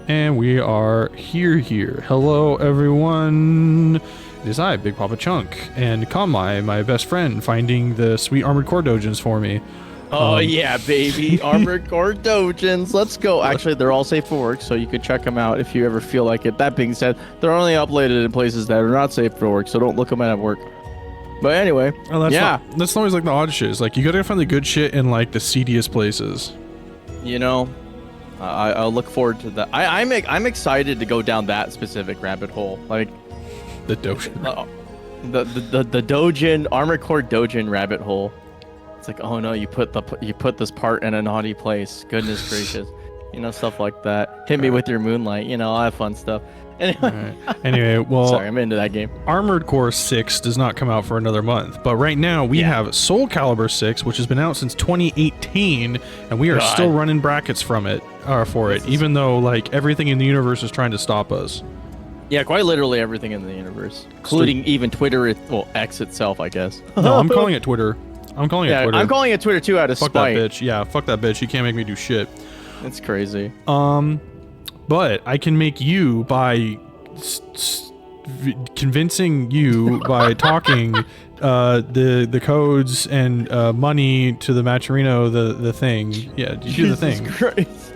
And we are here. Hello, everyone. It is I, Bigpapachunk, and Konmai, my best friend, finding the sweet Armored Core Dojins for me. Oh, yeah, baby. Armored Core Dojins. Let's go. Actually, they're all safe for work, so you could check them out if you ever feel like it. That being said, they're only uploaded in places that are not safe for work, so don't look them at work. But anyway, that's always like the odd shit. It's like you gotta find the good shit in like the seediest places. You know, I'll look forward to that. I'm excited to go down that specific rabbit hole, like the Dojin, the Dojin Armored Core Dojin rabbit hole. It's like, oh no, you put this part in a naughty place. Goodness gracious, you know, stuff like that. Hit me with your moonlight, you know, all that fun stuff. Anyway, anyway, well, sorry, I'm into that game. Armored Core 6 does not come out for another month, but right now we have SoulCalibur 6, which has been out since 2018, and we are still running brackets from it, even though like everything in the universe is trying to stop us. Yeah, quite literally everything in the universe, including even Twitter, well, X itself, I guess. No, I'm calling it Twitter. I'm calling it Twitter. I'm calling it Twitter too, out of spite. Fuck that bitch. Yeah, fuck that bitch. You can't make me do shit. It's crazy. But I can make you by convincing you by talking the codes and money to the Matcherino, the thing. Yeah, you do the thing. Christ.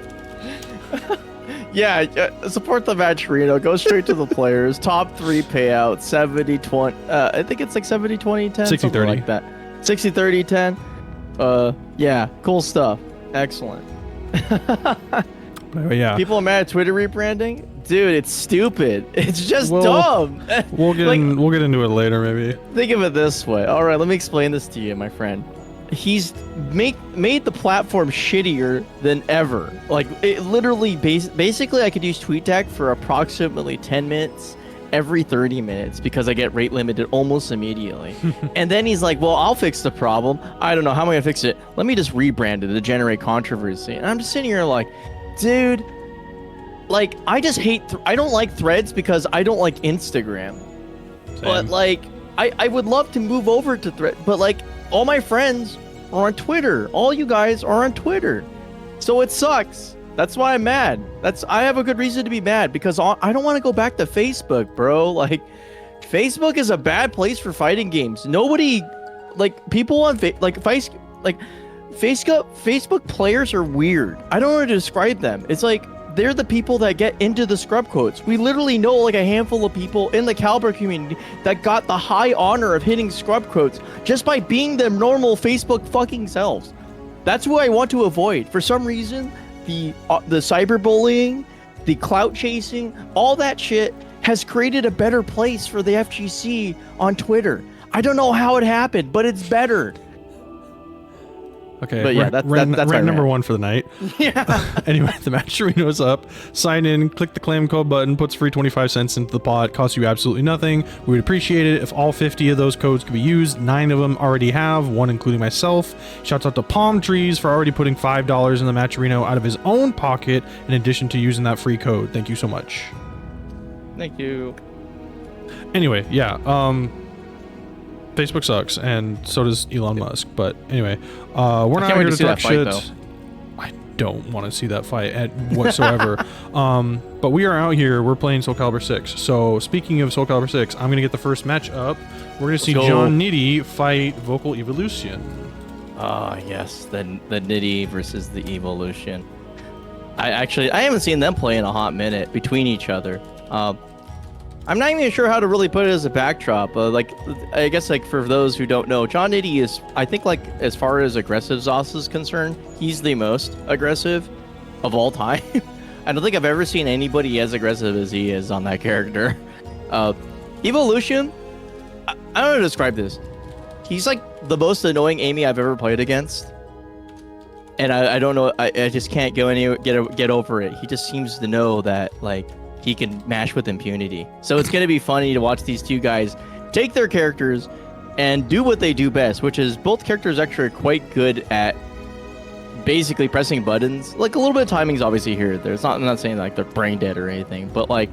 Yeah, support the Matcherino. Go straight to the players. Top 3 payout, 70-20. I think it's like 70-20-10, 60-30. something like that. 60-30-10. Yeah, cool stuff. Excellent. Yeah. People are mad at Twitter rebranding? Dude, it's stupid. It's just dumb. We'll get into it later, maybe. Think of it this way. All right, let me explain this to you, my friend. He's made the platform shittier than ever. Like, it literally, basically, I could use TweetDeck for approximately 10 minutes every 30 minutes because I get rate limited almost immediately. And then he's like, well, I'll fix the problem. I don't know. How am I going to fix it? Let me just rebrand it to generate controversy. And I'm just sitting here like, dude, like, I just hate, I don't like Threads because I don't like Instagram. Same. But like, I would love to move over to Threads, but like, all my friends are on Twitter. All you guys are on Twitter. So it sucks. That's why I'm mad. I have a good reason to be mad because I don't want to go back to Facebook, bro. Like, Facebook is a bad place for fighting games. Nobody, like, people on Facebook players are weird. I don't know how to describe them. It's like they're the people that get into the scrub quotes. We literally know like a handful of people in the Calibur community that got the high honor of hitting scrub quotes just by being their normal Facebook fucking selves. That's what I want to avoid. For some reason, the cyberbullying, the clout chasing, all that shit has created a better place for the FGC on Twitter. I don't know how it happened, but it's better. Okay, but yeah, that's number 1 for the night. Yeah. Anyway, the Matcherino's up. Sign in, click the claim code button, puts free 25 cents into the pot, costs you absolutely nothing. We would appreciate it if all 50 of those codes could be used. 9 of them already have, 1 including myself. Shouts out to Palm Trees for already putting $5 in the Matcherino out of his own pocket in addition to using that free code. Thank you so much. Thank you. Anyway, yeah, Facebook sucks, and so does Elon Musk. But anyway, we're not here to talk shit. I don't want to see that fight whatsoever. But we are out here. We're playing SoulCalibur 6. So speaking of SoulCalibur 6, I'm gonna get the first match up. We're gonna see jonnitti fight Vocal Evolution. Ah, yes, the Nitty versus the Evolution. I haven't seen them play in a hot minute between each other. I'm not even sure how to really put it as a backdrop. Like, I guess, like, for those who don't know, jonnitti is, I think, like, as far as aggressive Zos is concerned, he's the most aggressive of all time. I don't think I've ever seen anybody as aggressive as he is on that character. Evolution, I don't know how to describe this. He's, like, the most annoying Amy I've ever played against. And I don't know, I just can't get over it. He just seems to know that, like, he can mash with impunity. So it's going to be funny to watch these two guys take their characters and do what they do best, which is both characters actually are quite good at basically pressing buttons. Like, a little bit of timing's obviously here. I'm not saying like they're brain dead or anything, but like,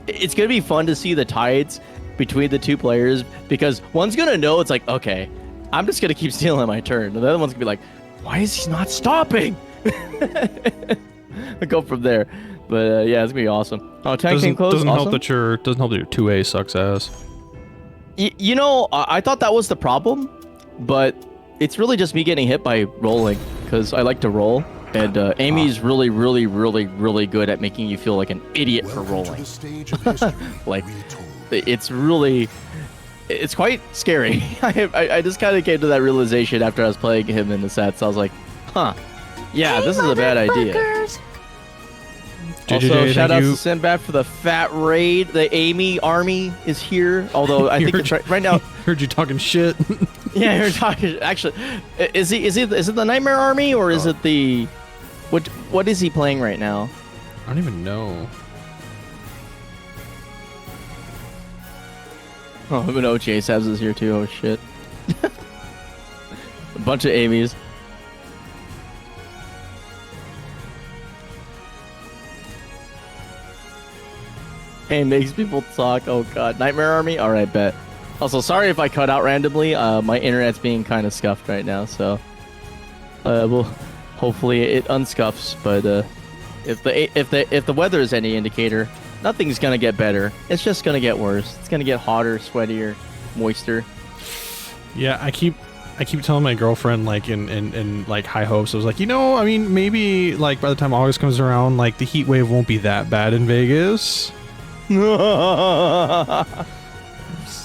it's going to be fun to see the tides between the two players because one's going to know it's like, okay, I'm just going to keep stealing my turn. And the other one's going to be like, why is he not stopping? Go from there. But yeah, it's gonna be awesome. Oh, tank team close. Doesn't awesome. help that your 2A sucks ass. You know, I thought that was the problem, but it's really just me getting hit by rolling because I like to roll, and Amy's really, really, really, really good at making you feel like an idiot for rolling. Like, it's quite scary. I just kind of came to that realization after I was playing him in the sets. I was like, huh, yeah, this is a bad idea. Also, shout out to Sinbad for the fat raid. The Amy army is here. Although I think it's right now. Heard you talking shit. Yeah, you're talking. Actually, is it the Nightmare Army or is it the what is he playing right now? I don't even know. Oh, but no, J-Sabs is here too. Oh shit. A bunch of Amy's. Hey, makes people talk. Oh god, Nightmare Army. All right, bet. Also, sorry if I cut out randomly. My internet's being kind of scuffed right now, so well, hopefully it unscuffs. But if the weather is any indicator, nothing's gonna get better. It's just gonna get worse. It's gonna get hotter, sweatier, moister. Yeah, I keep telling my girlfriend, like, in like high hopes. I was like, I mean, maybe like by the time August comes around, like the heat wave won't be that bad in Vegas.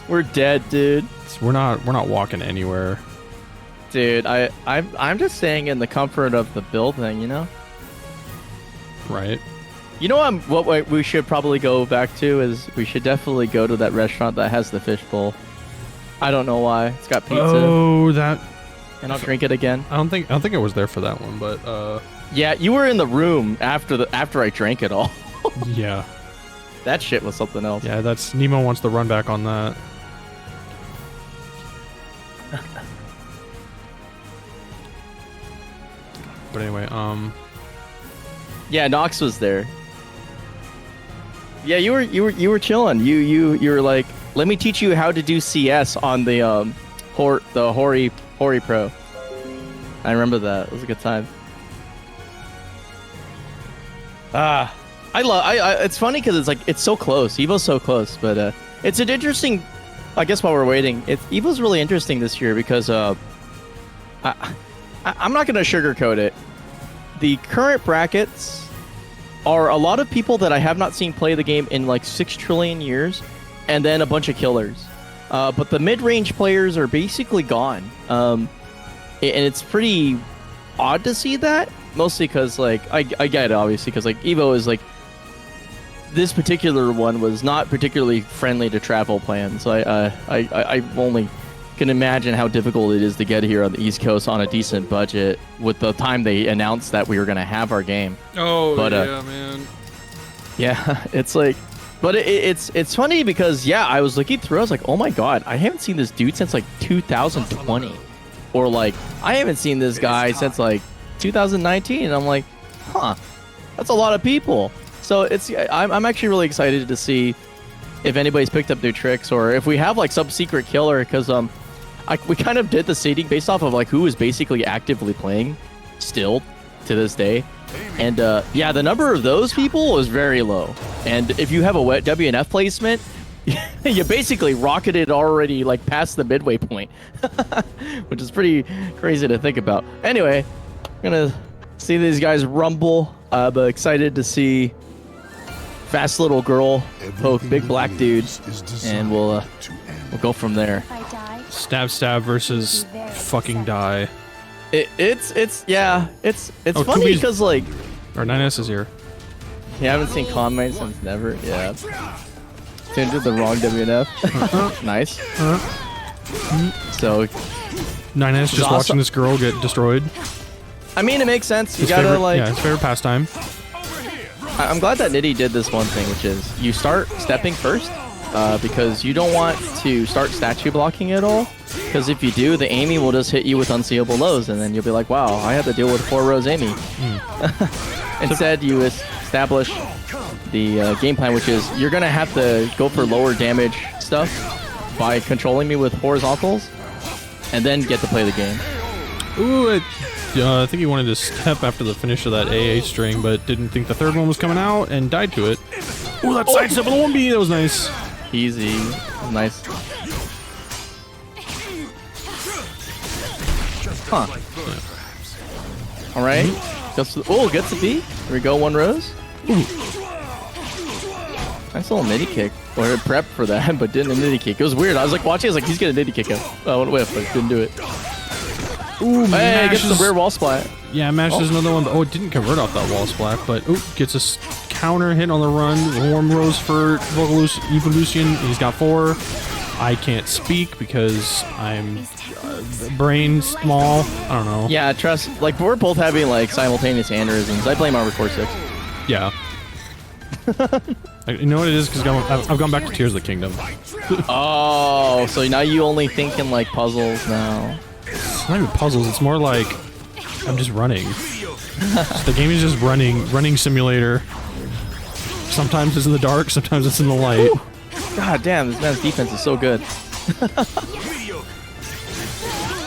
We're dead, dude. We're not walking anywhere, dude. I'm just staying in the comfort of the building, right? What we should probably go back to is we should definitely go to that restaurant that has the fishbowl. I don't know why. It's got pizza. Oh, that. And I'll drink it again. I don't think I was there for that one, but yeah, you were in the room after I drank it all. Yeah. That shit was something else. Yeah, that's Nemo wants the run back on that. But anyway, yeah, Nox was there. Yeah, you were chilling. You were like, let me teach you how to do CS on the Hori Pro. I remember that. It was a good time. It's funny because it's like it's so close. Evo's so close, but it's an interesting. I guess while we're waiting, Evo's really interesting this year because I'm not gonna sugarcoat it. The current brackets are a lot of people that I have not seen play the game in like 6 trillion years, and then a bunch of killers. But the mid-range players are basically gone, and it's pretty odd to see that. Mostly because like I get it obviously because like Evo is like. This particular one was not particularly friendly to travel plans. So I only can imagine how difficult it is to get here on the East Coast on a decent budget with the time they announced that we were going to have our game. Oh, but, yeah, man. Yeah, it's like... But it's funny because, yeah, I was looking through, I was like, oh my god, I haven't seen this dude since like 2020. Or like, I haven't seen this guy since like 2019. And I'm like, huh, that's a lot of people. So I'm actually really excited to see if anybody's picked up new tricks or if we have like some secret killer because we kind of did the seeding based off of like who is basically actively playing still to this day, and yeah, the number of those people is very low. And if you have a wet WNF placement, you basically rocketed already like past the midway point, which is pretty crazy to think about. Anyway, I'm gonna see these guys rumble. I'm excited to see fast little girl poke big black dude, and we'll go from there. Stab versus fucking die. It's funny because like our 9S is here. You haven't seen Konmai since never. Yeah. Tuned to the wrong WNF. Nice. So 9S just watching this girl get destroyed. I mean, it makes sense. You His gotta favorite, like. Yeah, his favorite pastime. I'm glad that Nitty did this one thing, which is you start stepping first, because you don't want to start statue blocking at all. Because if you do, the Amy will just hit you with unseeable lows, and then you'll be like, wow, I had to deal with 4 rows Amy. Instead, you establish the game plan, which is you're going to have to go for lower damage stuff by controlling me with horizontals, and then get to play the game. Ooh, I think he wanted to step after the finish of that AA string, but didn't think the third one was coming out and died to it. Oh, that sidestep with the 1B, that was nice. Easy. Nice. Huh. Yeah. All right. Gets the B. Here we go, 1 rose. Ooh. Nice little nitty kick. Or prep for that, but didn't a nitty kick. It was weird. I was like watching, I was like, he's gonna nitty kick him. I went whiff, but didn't do it. Ooh, hey, gets the rare wall splat. Yeah, mashes another one, but it didn't convert off that wall splat, but gets a counter hit on the run. Warm rose for Evolution. He's got 4. I can't speak because I'm brain small. I don't know. Yeah, trust. Like, we're both having like simultaneous aneurysms. I blame Armored Core 6. Yeah. You know what it is? Because I've gone back to Tears of the Kingdom. Oh, so now you only think in like puzzles now. It's not even puzzles. It's more like I'm just running. The game is just running simulator. Sometimes it's in the dark, sometimes it's in the light. Ooh. God damn, this man's defense is so good.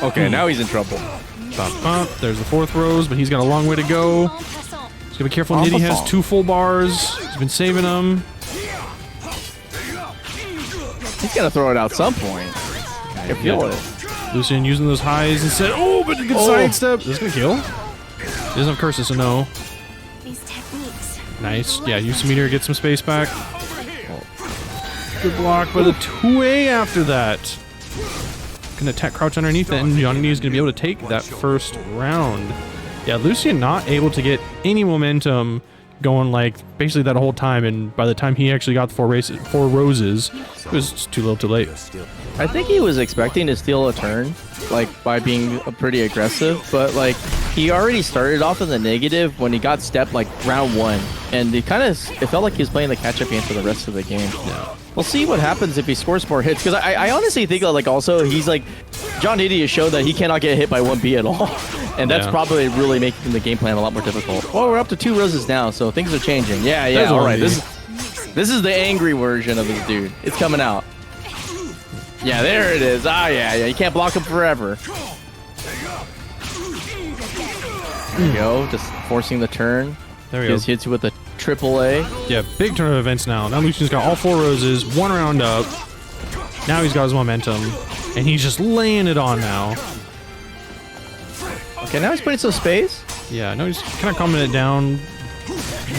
Okay, now he's in trouble. Bump, bump. There's the 4th rose, but he's got a long way to go. He's gotta be careful. Nitty has 2 full bars. He's been saving them. He's gonna throw it out some point. I can feel it. Lucian using those highs instead. Oh, but a good sidestep. Is this gonna kill? He doesn't have curses, so no. Nice. Yeah, use some meteor, get some space back. Good block, but a 2A after that. Gonna attack crouch underneath it, and jonnitti is gonna be able to take that first round. Yeah, Lucian not able to get any momentum going like basically that whole time, and by the time he actually got the 4 roses, it was just too little too late. I think he was expecting to steal a turn, like by being pretty aggressive, but like he already started off in the negative when he got stepped like round 1, and it felt like he was playing the catch-up game for the rest of the game. Yeah. We'll see what happens if he scores more hits, because I honestly think like also he's like jonnitti has shown that he cannot get hit by 1B at all, and that's probably really making the game plan a lot more difficult. Well, we're up to 2 roses now, so things are changing. Yeah, all right. This is the angry version of this dude. It's coming out. Yeah, there it is. Ah, yeah. You can't block him forever. There you go. Just forcing the turn. There we go. Just hits you with a AAA. Yeah, big turn of events now. Now Lucian's got all 4 roses, 1 round up. Now he's got his momentum, and he's just laying it on now. Okay, now he's putting some space. Yeah, no, he's kind of calming it down.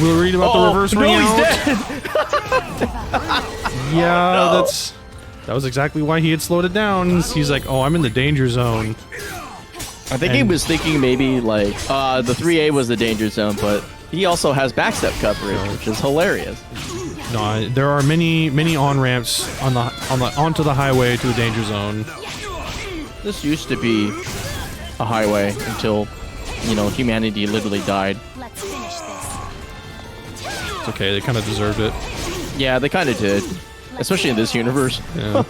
We'll read about the reverse ring out. Dead. Yeah, that was exactly why he had slowed it down. He's like, oh, I'm in the danger zone. I think he was thinking maybe like the 3A was the danger zone, but he also has backstep coverage, which is hilarious. No, there are many on-ramps onto the highway to the danger zone. This used to be a highway until, humanity literally died. Let's finish this. It's okay, they kind of deserved it. Yeah, they kind of did. Especially in this universe. Yeah.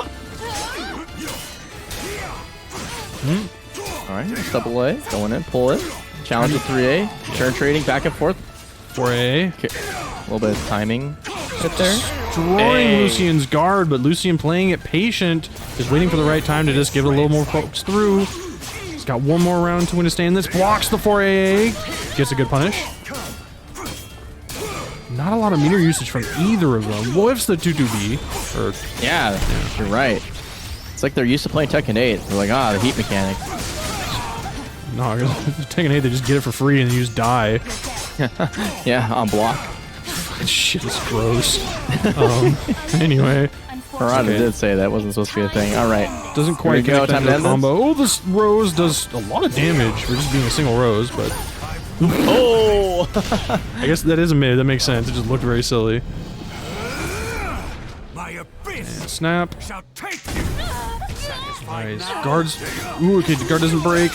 Alright, double A. Going in, pull it. Challenge with 3A. Turn trading back and forth. 4A. Okay. A little bit of timing hit there. Destroying Lucian's guard, but Lucian playing it patient, just waiting for the right time to just give it a little more focus through. He's got 1 more round to win to stay in this. Blocks the 4AA. Gets a good punish. Not a lot of meter usage from either of them. Whiffs the 2-2B. Yeah, you're right. It's like they're used to playing Tekken 8. They're like, the heat mechanic. No, Tekken 8, they just get it for free and you just die. Yeah, on block. Shit is gross. Anyway. Harada did say that wasn't supposed to be a thing. Alright. Doesn't quite get that combo. Oh, this rose does a lot of damage for just being a single rose, but... Oh! I guess that is a mid. That makes sense. It just looked very silly. And snap. Nice. Guards. Ooh, okay, the guard doesn't break.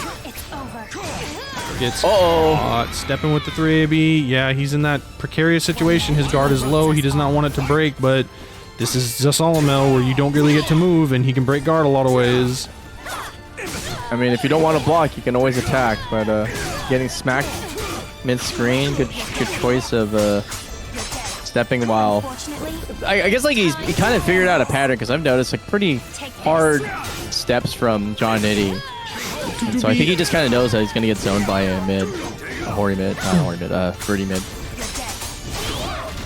Gets caught. Stepping with the 3AB. Yeah, he's in that precarious situation. His guard is low. He does not want it to break, but this is Zasalamel where you don't really get to move, and he can break guard a lot of ways. I mean, if you don't want to block, you can always attack, but getting smacked mid-screen, good choice of stepping while... I guess like he kind of figured out a pattern, because I've noticed like pretty hard steps from jonnitti. And so I think he just kind of knows that he's going to get zoned by a mid. A Hori mid. Not Hori mid. Fruity mid.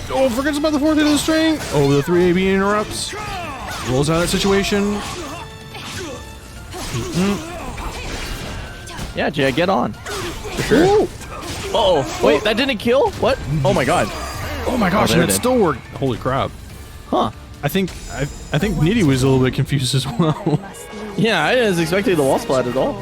Oh, forgets about the fourth hit of the string. Oh, the 3 AB interrupts. Rolls out of that situation. Yeah, Jay, get on. For sure. Ooh. Uh-oh. Wait, that didn't kill? What? Oh my god. Oh my gosh, there and it it did. still worked. Holy crap. Huh. I think Nitty was a little bit confused as well. Yeah, I didn't expect the wall splat at all.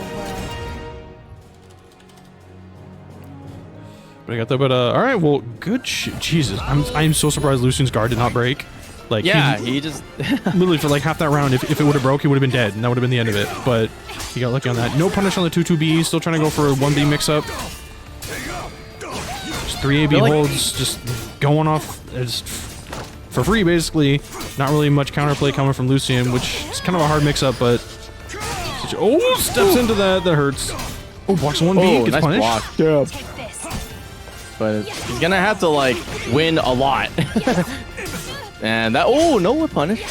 But I got that. But all right, well, good. Jesus, I'm so surprised Lucian's guard did not break. Like, Yeah, he just... literally for like half that round, if it would have broke, he would have been dead, and that would have been the end of it. But he got lucky on that. No punish on the 2-2B. Still trying to go for a 1B mix-up. Just 3 AB like- holds, just going off as for free, basically. Not really much counterplay coming from Lucian, which is kind of a hard mix-up, but... Oh, steps into that. That hurts. Oh, blocks 1B, Oh, gets nice punished. block. Take this. But he's gonna have to, like, win a lot. And that... Oh, no one punish.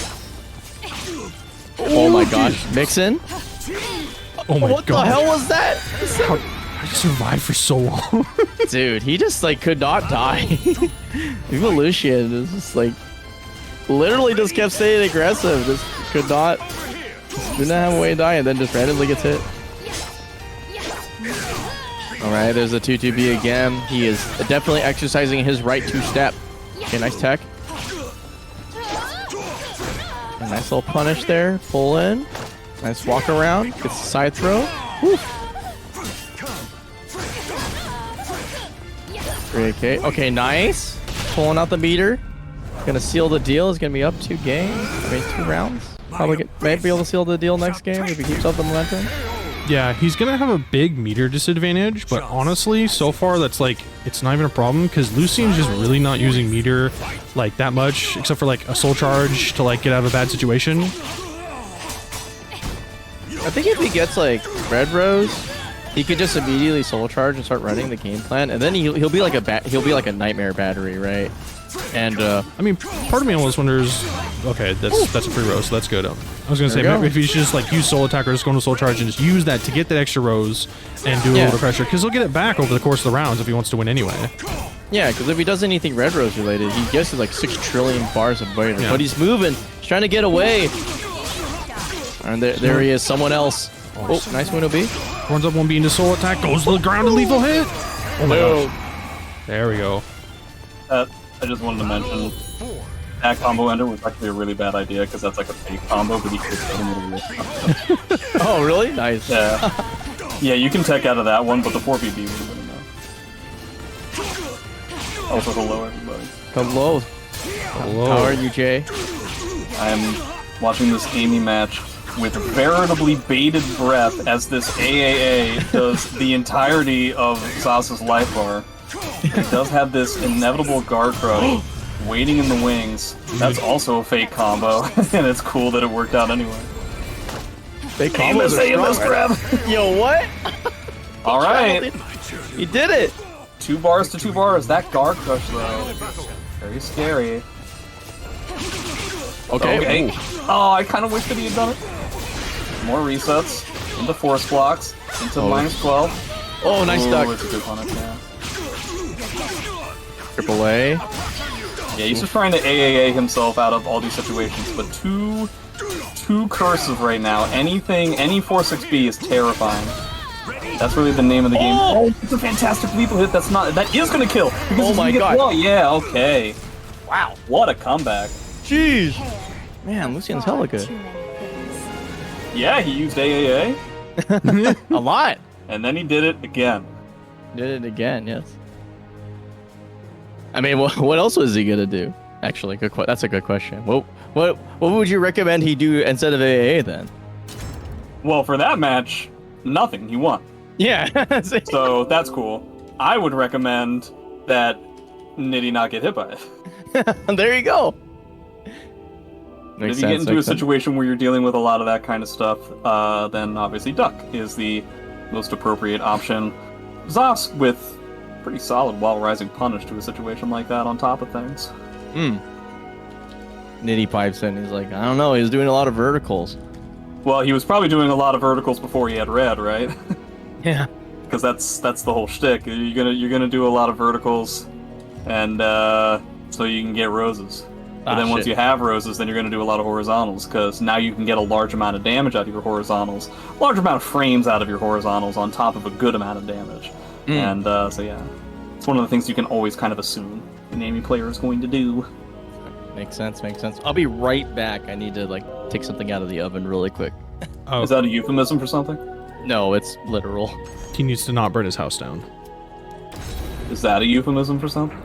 Oh my gosh. Mixin. Oh my What god. the hell was that? How I survived for so long. Dude, he just, like, could not die. Evolution is just, like... Literally just kept staying aggressive. Just could not... Didn't have a way to die and then just randomly gets hit. Alright, there's a 2-2B again. He is definitely exercising his right two-step. Okay, nice tech. A nice little punish there. Pull in. Nice walk around. Gets the side throw. Woo. 3AK. Okay, nice. Pulling out the meter. Gonna seal the deal. Is gonna be up 2 games. I mean, 2 rounds. Probably might be able to seal the deal next game if he keeps up the momentum. Yeah, he's gonna have a big meter disadvantage, but honestly, so far that's like, it's not even a problem, because Lucian's just really not using meter like that much, except for like a soul charge to like get out of a bad situation. I think if he gets like red rose, he could just immediately soul charge and start running the game plan, and then he'll be like a nightmare battery, right? And I mean, part of me almost wonders, okay, that's a free rose, so that's good. I was gonna say, There we go. maybe if he should just like use soul attack or just go into soul charge and just use that to get that extra rose and do a little bit of pressure, because he'll get it back over the course of the rounds if he wants to win anyway. yeah, because if he does anything red rose related, he gets like 6 trillion bars of meter. Yeah. But he's moving. He's trying to get away. And there he is. Someone else. Oh, nice win, OB. Runs up 1B into soul attack, goes to the ground and lethal hit. Oh my gosh. There we go. I just wanted to mention that combo ender was actually a really bad idea because that's like a fake combo, but he could have taken it away. Oh, really? Nice. Yeah. Yeah, you can tech out of that one, but the 4BB would have been enough. Also, hello, everybody. Hello. Hello. How are you, Jay? I am watching this Amy match with veritably bated breath as this AAA does the entirety of Zasa's life bar. It does have this inevitable guard crush waiting in the wings. That's also a fake combo, and it's cool that it worked out anyway. They combos are strong. grab! Yo, what? Alright, He did it. 2 bars to 2 bars. That guard crush, though, very scary. Okay. Okay. Oh, I kind of wish that he had done it. More resets into force blocks into -12. Oh, nice Ooh, duck. it's a good punish, yeah. Triple A. Yeah, he's just trying to AAA himself out of all these situations, but too cursive right now. Any 4-6B is terrifying. That's really the name of the game. Oh! Oh, it's a fantastic lethal hit. That is gonna kill. Because Oh it's my gonna get- god. Well, yeah, okay. Wow, what a comeback. Jeez. Man, Lucian's hella good. Too many things. Yeah, he used AAA, A lot. and then he did it again. Did it again, yes. I mean, what else was he gonna do? Actually, that's a good question. What would you recommend he do instead of AAA then? Well, for that match, nothing. He won. Yeah. So that's cool. I would recommend that Nitty not get hit by it. There you go. If you get into a situation where you're dealing with a lot of that kind of stuff, then obviously Duck is the most appropriate option. Zas with pretty solid while rising punish to a situation like that on top of things. Nitty pipes in. He's like, I don't know. He was doing a lot of verticals. Well, he was probably doing a lot of verticals before he had red, right? Yeah. Because that's the whole shtick. You're gonna do a lot of verticals, and so you can get roses. But then once you have roses, then you're gonna do a lot of horizontals, because now you can get a large amount of damage out of your horizontals, large amount of frames out of your horizontals on top of a good amount of damage. And so yeah, it's one of the things you can always kind of assume an enemy player is going to do. Makes sense. I'll be right back. I need to like take something out of the oven really quick. Oh, Is that a euphemism for something? No, it's literal. he needs to not burn his house down. Is that a euphemism for something?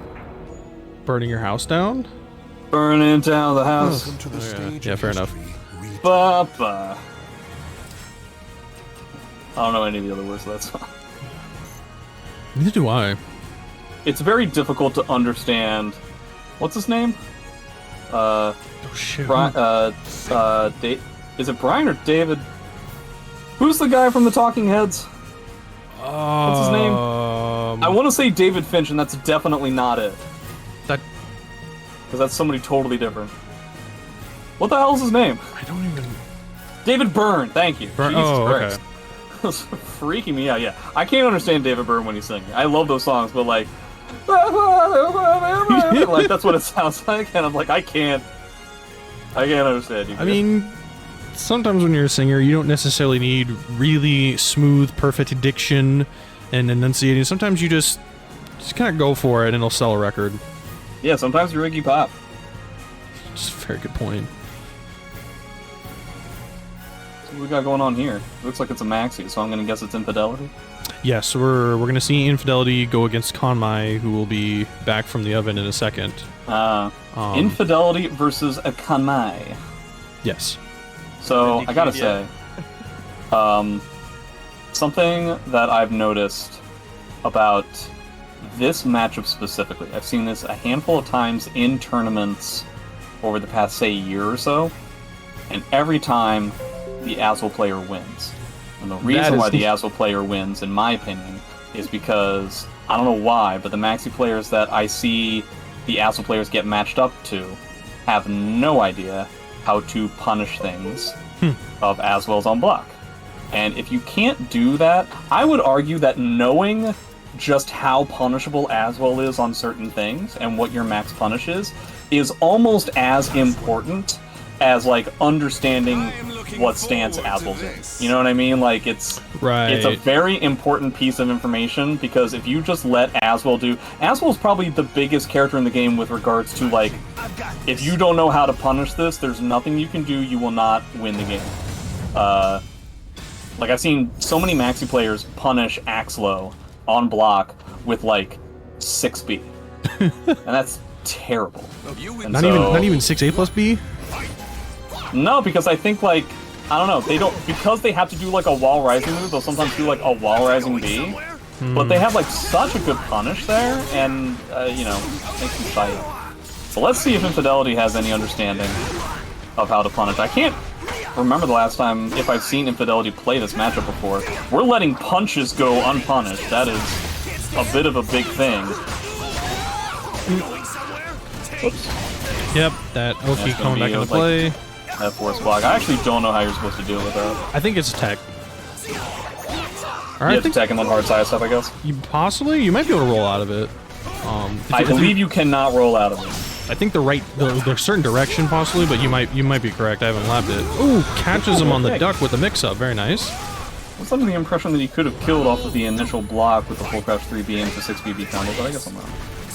Burning your house down? Burning down the house. Welcome to the Oh, yeah. stage Yeah, of fair enough. history. Ba-ba. I don't know any of the other words of that song. Neither do I. It's very difficult to understand. What's his name? Oh shit. Is it Brian or David? Who's the guy from the Talking Heads? What's his name? I want to say David Finch, and that's definitely not it. That Because that's somebody totally different. What the hell is his name? I don't even. David Byrne, thank you. Byrne- Jesus oh, okay. Christ. That's freaking me out, yeah. I can't understand David Byrne when he's singing. I love those songs, but like... like, that's what it sounds like, and I'm like, I can't understand you. I mean, sometimes when you're a singer, you don't necessarily need really smooth, perfect diction and enunciating. Sometimes you just kind of go for it and it'll sell a record. Yeah, sometimes you're Iggy Pop. Just a very good point. So what we got going on here? Looks like it's a Maxi, so I'm gonna guess it's Infidelity. Yes, so we're gonna see Infidelity go against Konmai, who will be back from the oven in a second. Infidelity versus a Konmai. Yes. So, I gotta say, something that I've noticed about this matchup specifically, I've seen this a handful of times in tournaments over the past, say, year or so, and every time the Azwel player wins. And the reason why the Azwel player wins, in my opinion, is because, I don't know why, but the Maxi players that I see the Azwel players get matched up to have no idea how to punish things of Azwel's on block. And if you can't do that, I would argue that knowing just how punishable Azwel is on certain things and what your max punish is almost as important as, like, understanding what stance Azwel's in. You know what I mean? Like, it's a very important piece of information, because if you just let Azwel do... Azwel's probably the biggest character in the game with regards to, like, if you don't know how to punish this, there's nothing you can do, you will not win the game. Like, I've seen so many Maxi players punish Axlo on block with, like, 6B. And that's terrible. And Not even 6A plus B? No, because I think, like, I don't know, they don't, because they have to do, like, a wall rising move, they'll sometimes do, like, a wall rising B, but they have, like, such a good punish there, and, you know, makes them fight. So let's see if Infidelity has any understanding of how to punish. I can't remember the last time, if I've seen Infidelity play this matchup before. We're letting punches go unpunished. That is a bit of a big thing. Oops. Yep, that Oki coming back into play. That force block. I actually don't know how you're supposed to deal with that. I think it's a tech. You have to tech and then hard side stuff, I guess. You might be able to roll out of it. I believe you cannot roll out of it. I think there's certain direction possibly, but you might be correct. I haven't labbed it. Ooh, catches him on the duck with a mix-up. Very nice. I was under the impression that he could have killed off of the initial block with the full crouch 3B into 6BB combo, but I guess I'm wrong.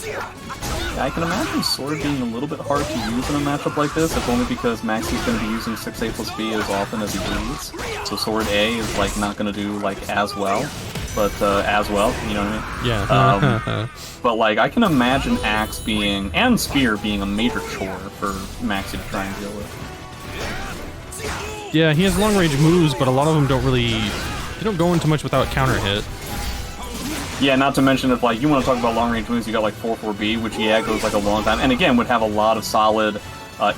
Yeah, I can imagine Sword being a little bit hard to use in a matchup like this, if only because Maxi's going to be using 6A plus B as often as he needs. So Sword A is, like, not going to do, like, as well, but as well, you know what I mean? Yeah. But, like, I can imagine Axe being, and Spear being a major chore for Maxi to try and deal with. Yeah, he has long-range moves, but a lot of them they don't go into much without counter hit. Yeah, not to mention if, like, you want to talk about long-range moves, you got, like, 4-4B, which, yeah, goes, like, a long time, and again, would have a lot of solid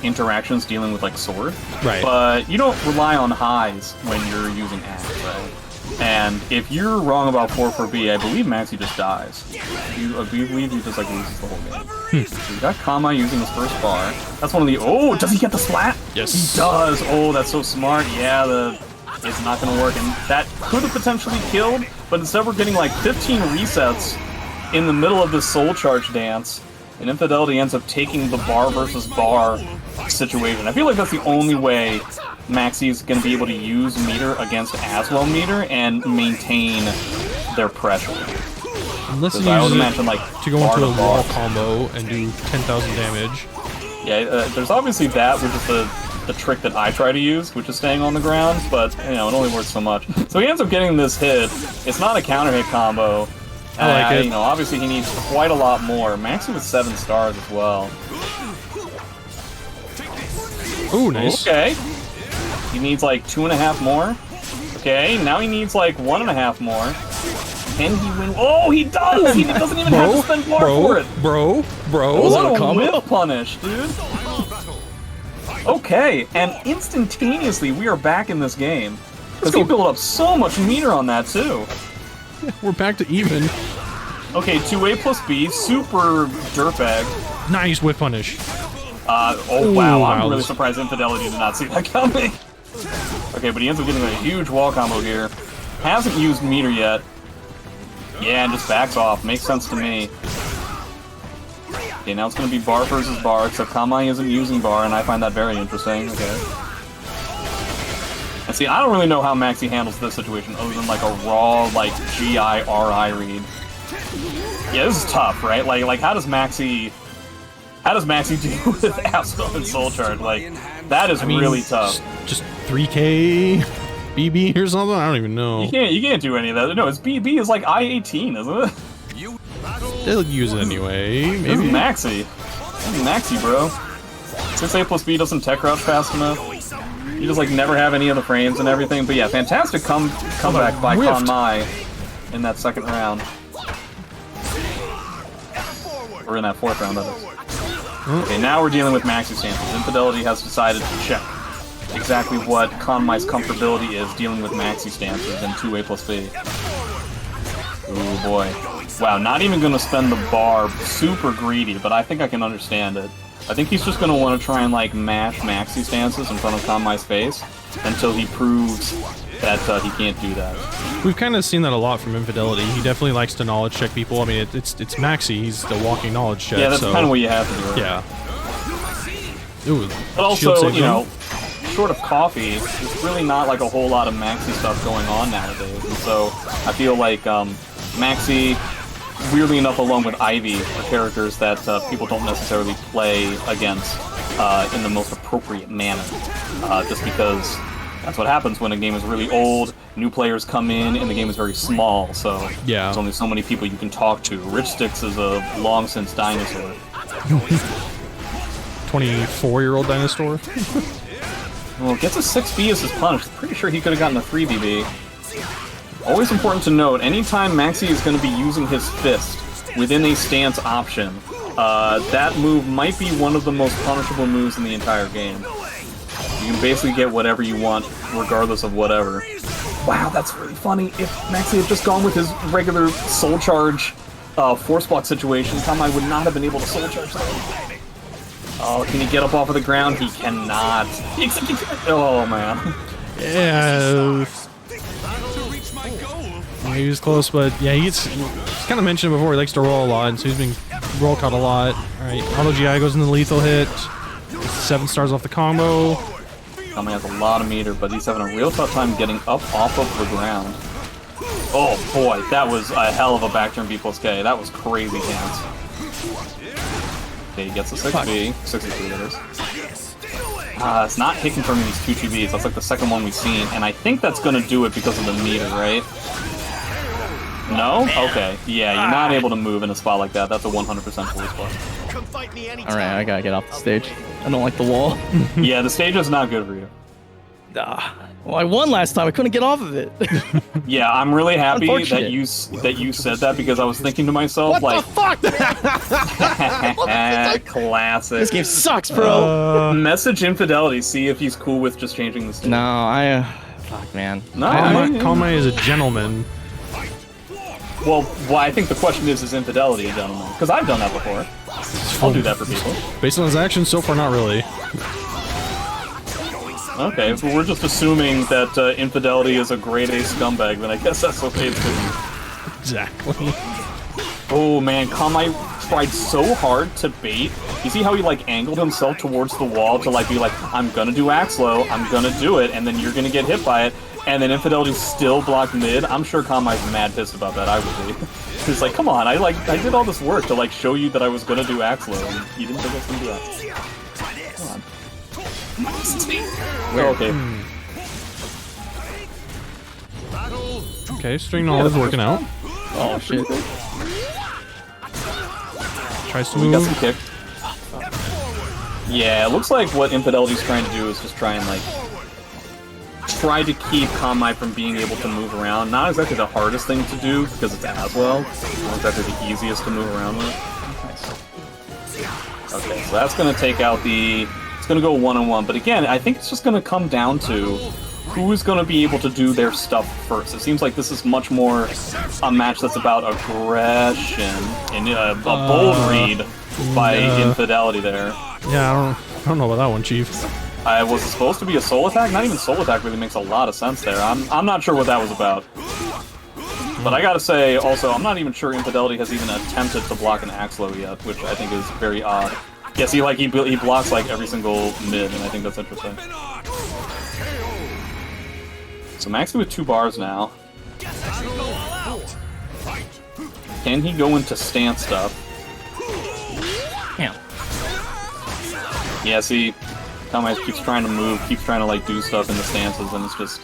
interactions dealing with, like, Sword. Right. But you don't rely on highs when you're using Axe, right? And if you're wrong about 4-4-B, I believe Maxi just dies. I believe he just like loses the whole game. So you got Konmai using his first bar. That's one of the... Oh, does he get the splat? Yes. He does. Oh, that's so smart. Yeah, it's not going to work. And that could have potentially killed, but instead we're getting like 15 resets in the middle of this soul charge dance. And Infidelity ends up taking the bar versus bar situation. I feel like that's the only way Maxi is going to be able to use meter against Azwel meter and maintain their pressure. Unless he I would uses imagine, like, to go into a bar. wall combo and do 10,000 damage. Yeah, there's obviously that, which is the trick that I try to use, which is staying on the ground, but, you know, it only works so much. So he ends up getting this hit. It's not a counter hit combo. I like it. You know, obviously he needs quite a lot more. Maxi with 7 stars as well. Ooh, nice. Okay. He needs like 2.5 more. Okay, now he needs like 1.5 more. Can he win? Oh, he does! He doesn't even have to spend bar for it. Bro. What a whip punish, dude. Okay, and instantaneously we are back in this game. Because he built up so much meter on that too. We're back to even. Okay, 2A plus B, super dirtbag. Nice whip punish. Oh wow, I'm wow. really surprised Infidelity did not see that coming. Okay, but he ends up getting a huge wall combo here. Hasn't used meter yet. Yeah, and just backs off. Makes sense to me. Okay, now it's going to be bar versus bar, except Konmai isn't using bar, and I find that very interesting. Okay. And see, I don't really know how Maxi handles this situation other than like a raw, like, GI-RI read. Yeah, this is tough, right? Like how does Maxi deal with Azwel and Soul Charge? Like, that is really tough. Just 3K BB or something? I don't even know. You can't do any of that. No, it's BB is like I-18, isn't it? They'll use it anyway. This is Maybe. Maxi. This is Maxi, bro. 6A plus B doesn't tech crouch fast enough. You just like never have any of the frames and everything. But yeah, fantastic comeback by Konmai in that second round. Or in that fourth round, that is. Okay, now we're dealing with Maxi stances. Infidelity has decided to check exactly what Konmai's comfortability is dealing with Maxi stances in 2A plus B. Ooh, boy. Wow, not even going to spend the bar. Super greedy, but I think I can understand it. I think he's just going to want to try and, like, mash Maxi stances in front of Konmai's face until he proves that he can't do that. We've kind of seen that a lot from Infidelity. He definitely likes to knowledge check people. I mean, it's Maxi. He's the walking knowledge check. Yeah, that's kind of what you have to do. Yeah. Ooh, but also, you know, short of coffee, there's really not like a whole lot of Maxi stuff going on nowadays. And so I feel like Maxi, weirdly enough, along with Ivy, are characters that people don't necessarily play against in the most appropriate manner. Just because that's what happens when a game is really old, new players come in, and the game is very small, so yeah. There's only so many people you can talk to. Rich Sticks is a long-since dinosaur. 24-year-old dinosaur? Well, gets a 6B as his punish. Pretty sure he could have gotten a 3BB. Always important to note, anytime Maxi is going to be using his fist within a stance option, that move might be one of the most punishable moves in the entire game. You can basically get whatever you want, regardless of whatever. Wow, that's really funny. If Maxi had just gone with his regular Soul Charge force block situation, Konmai would not have been able to Soul Charge that. Oh, can he get up off of the ground? He cannot. Oh, man. Yeah. He was close, but yeah, he's kind of mentioned before, he likes to roll a lot, and so he's been roll caught a lot. Alright, Auto GI goes into the lethal hit. 7 stars off the combo. Konmai has a lot of meter, but he's having a real tough time getting up off of the ground. Oh boy, that was a hell of a back turn B plus K. That was crazy dance. Okay, he gets a 6B. 63, that is. It's not hit confirming these 2 2Bs. That's like the second one we've seen, and I think that's going to do it because of the meter, right? No? Okay. Yeah, you're not able to move in a spot like that. That's a 100% fully spot. Alright, I gotta get off the stage. I don't like the wall. Yeah, the stage is not good for you. Well, I won last time. I couldn't get off of it. Yeah, I'm really happy that you said that because I was thinking to myself, what like, the fuck? classic. This game sucks, bro. Message Infidelity, see if he's cool with just changing the stage. No, Fuck, man. No, Konmai is a gentleman. Well, I think the question is Infidelity a gentleman? Because I've done that before. I'll do that for people. Based on his actions, so far, not really. Okay, if we're just assuming that Infidelity is a grade A scumbag, then I guess that's okay too. Exactly. Oh man, Konmai tried so hard to bait. You see how he like angled himself towards the wall to like be like, I'm gonna do axe low, I'm gonna do it, and then you're gonna get hit by it, and then Infidelity still blocked mid. I'm sure Konmai's mad pissed about that. I would be. He's like, come on, I did all this work to like show you that I was gonna do axe low, and you didn't think I was gonna do that. Come on. Oh, okay. Okay, string knowledge working out. Oh shit. Tries to We got some move. kick. Yeah, it looks like what Infidelity's trying to do is just try and like try to keep Konmai from being able to move around. Not exactly the hardest thing to do because it's Azwel. Not exactly the easiest to move around with. Okay, so that's gonna take out the. It's gonna go 1-on-1, but again, I think it's just gonna come down to who is gonna be able to do their stuff first. It seems like this is much more a match that's about aggression and a bold read by Infidelity there. Yeah, I don't know about that one, Chief. Was it supposed to be a soul attack? Not even soul attack really makes a lot of sense there. I'm not sure what that was about. But I gotta say, also, I'm not even sure Infidelity has even attempted to block an axe low yet, which I think is very odd. Yeah, see, like, he blocks, like, every single mid, and I think that's interesting. So Maxi with 2 bars now. Can he go into stance stuff? Damn. Yeah, see, Konmai keeps trying to move, keeps trying to, like, do stuff in the stances, and it's just...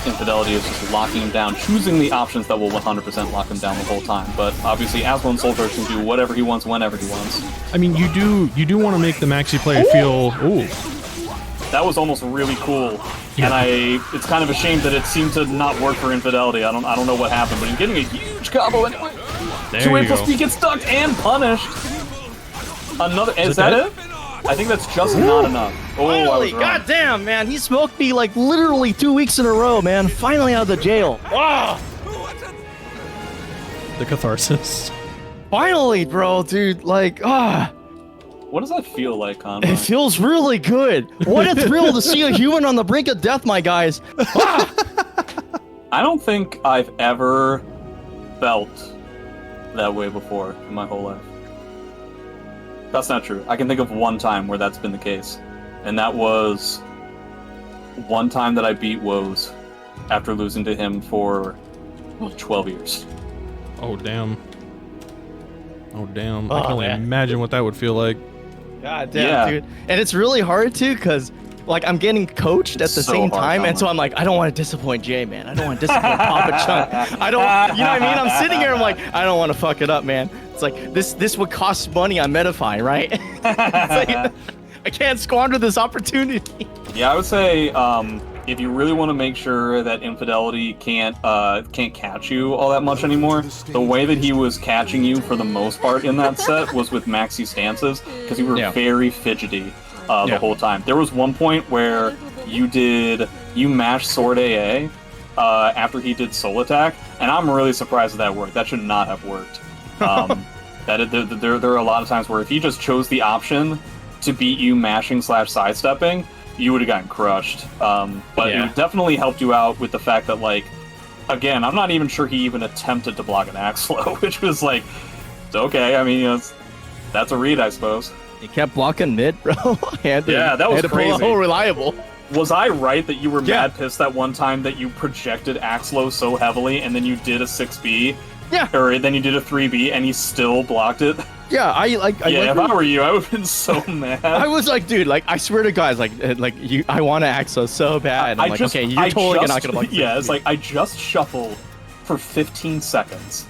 Infidelity is just locking him down, choosing the options that will 100% lock him down the whole time. But obviously, Azwel and SoulCalibur can do whatever he wants, whenever he wants. I mean, you do want to make the Maxi player feel. Ooh. That was almost really cool, and it's kind of a shame that it seemed to not work for Infidelity. I don't know what happened, but he's getting a huge combo anyway. There 2A you plus go. B gets stuck and punished. Another is that dead? it? I think that's just not enough. Oh, I Finally, was wrong. goddamn, man, he smoked me like literally 2 weeks in a row, man. Finally out of the jail. Ah, The catharsis. finally, bro, dude. Like, What does that feel like, it Konmai? feels really good. What a thrill to see a human on the brink of death, my guys. I don't think I've ever felt that way before in my whole life. That's not true. I can think of one time where that's been the case. And that was one time that I beat Woes after losing to him for 12 years. Oh damn. Oh damn. I Oh, can only man. imagine what that would feel like. God damn, Yeah. dude. And it's really hard too, because like I'm getting coached at the So same hard, time, and so Konmai. I'm like, I don't want to disappoint Jay, man. I don't want to disappoint Papa Chunk. I don't, you know what I mean? I'm sitting here, I'm like, I don't want to fuck it up, man. It's like this would cost money on Medify, right? It's like, I can't squander this opportunity. Yeah, I would say if you really want to make sure that Infidelity can't catch you all that much anymore, the way that he was catching you for the most part in that set was with Maxi stances, because you were very fidgety the whole time. There was one point where you mashed Sword AA after he did Soul Attack, and I'm really surprised that worked. That should not have worked. There are a lot of times where if he just chose the option to beat you mashing/sidestepping, you would have gotten crushed. But it definitely helped you out with the fact that, like, again, I'm not even sure he even attempted to block an axe flow, which was like, it's okay. I mean, you know, that's a read, I suppose. He kept blocking mid, bro. Yeah, that was crazy. Oh, reliable. Was I right that you were mad pissed that one time that you projected axe low so heavily and then you did a 6B? Yeah. Or then you did a 3B and he still blocked it? Yeah, If I were you, I would have been so mad. I was like, dude, like, I swear to God, I want to Axo so bad. I'm like, okay, you're totally not gonna block. Yeah, it's like I just shuffled for 15 seconds,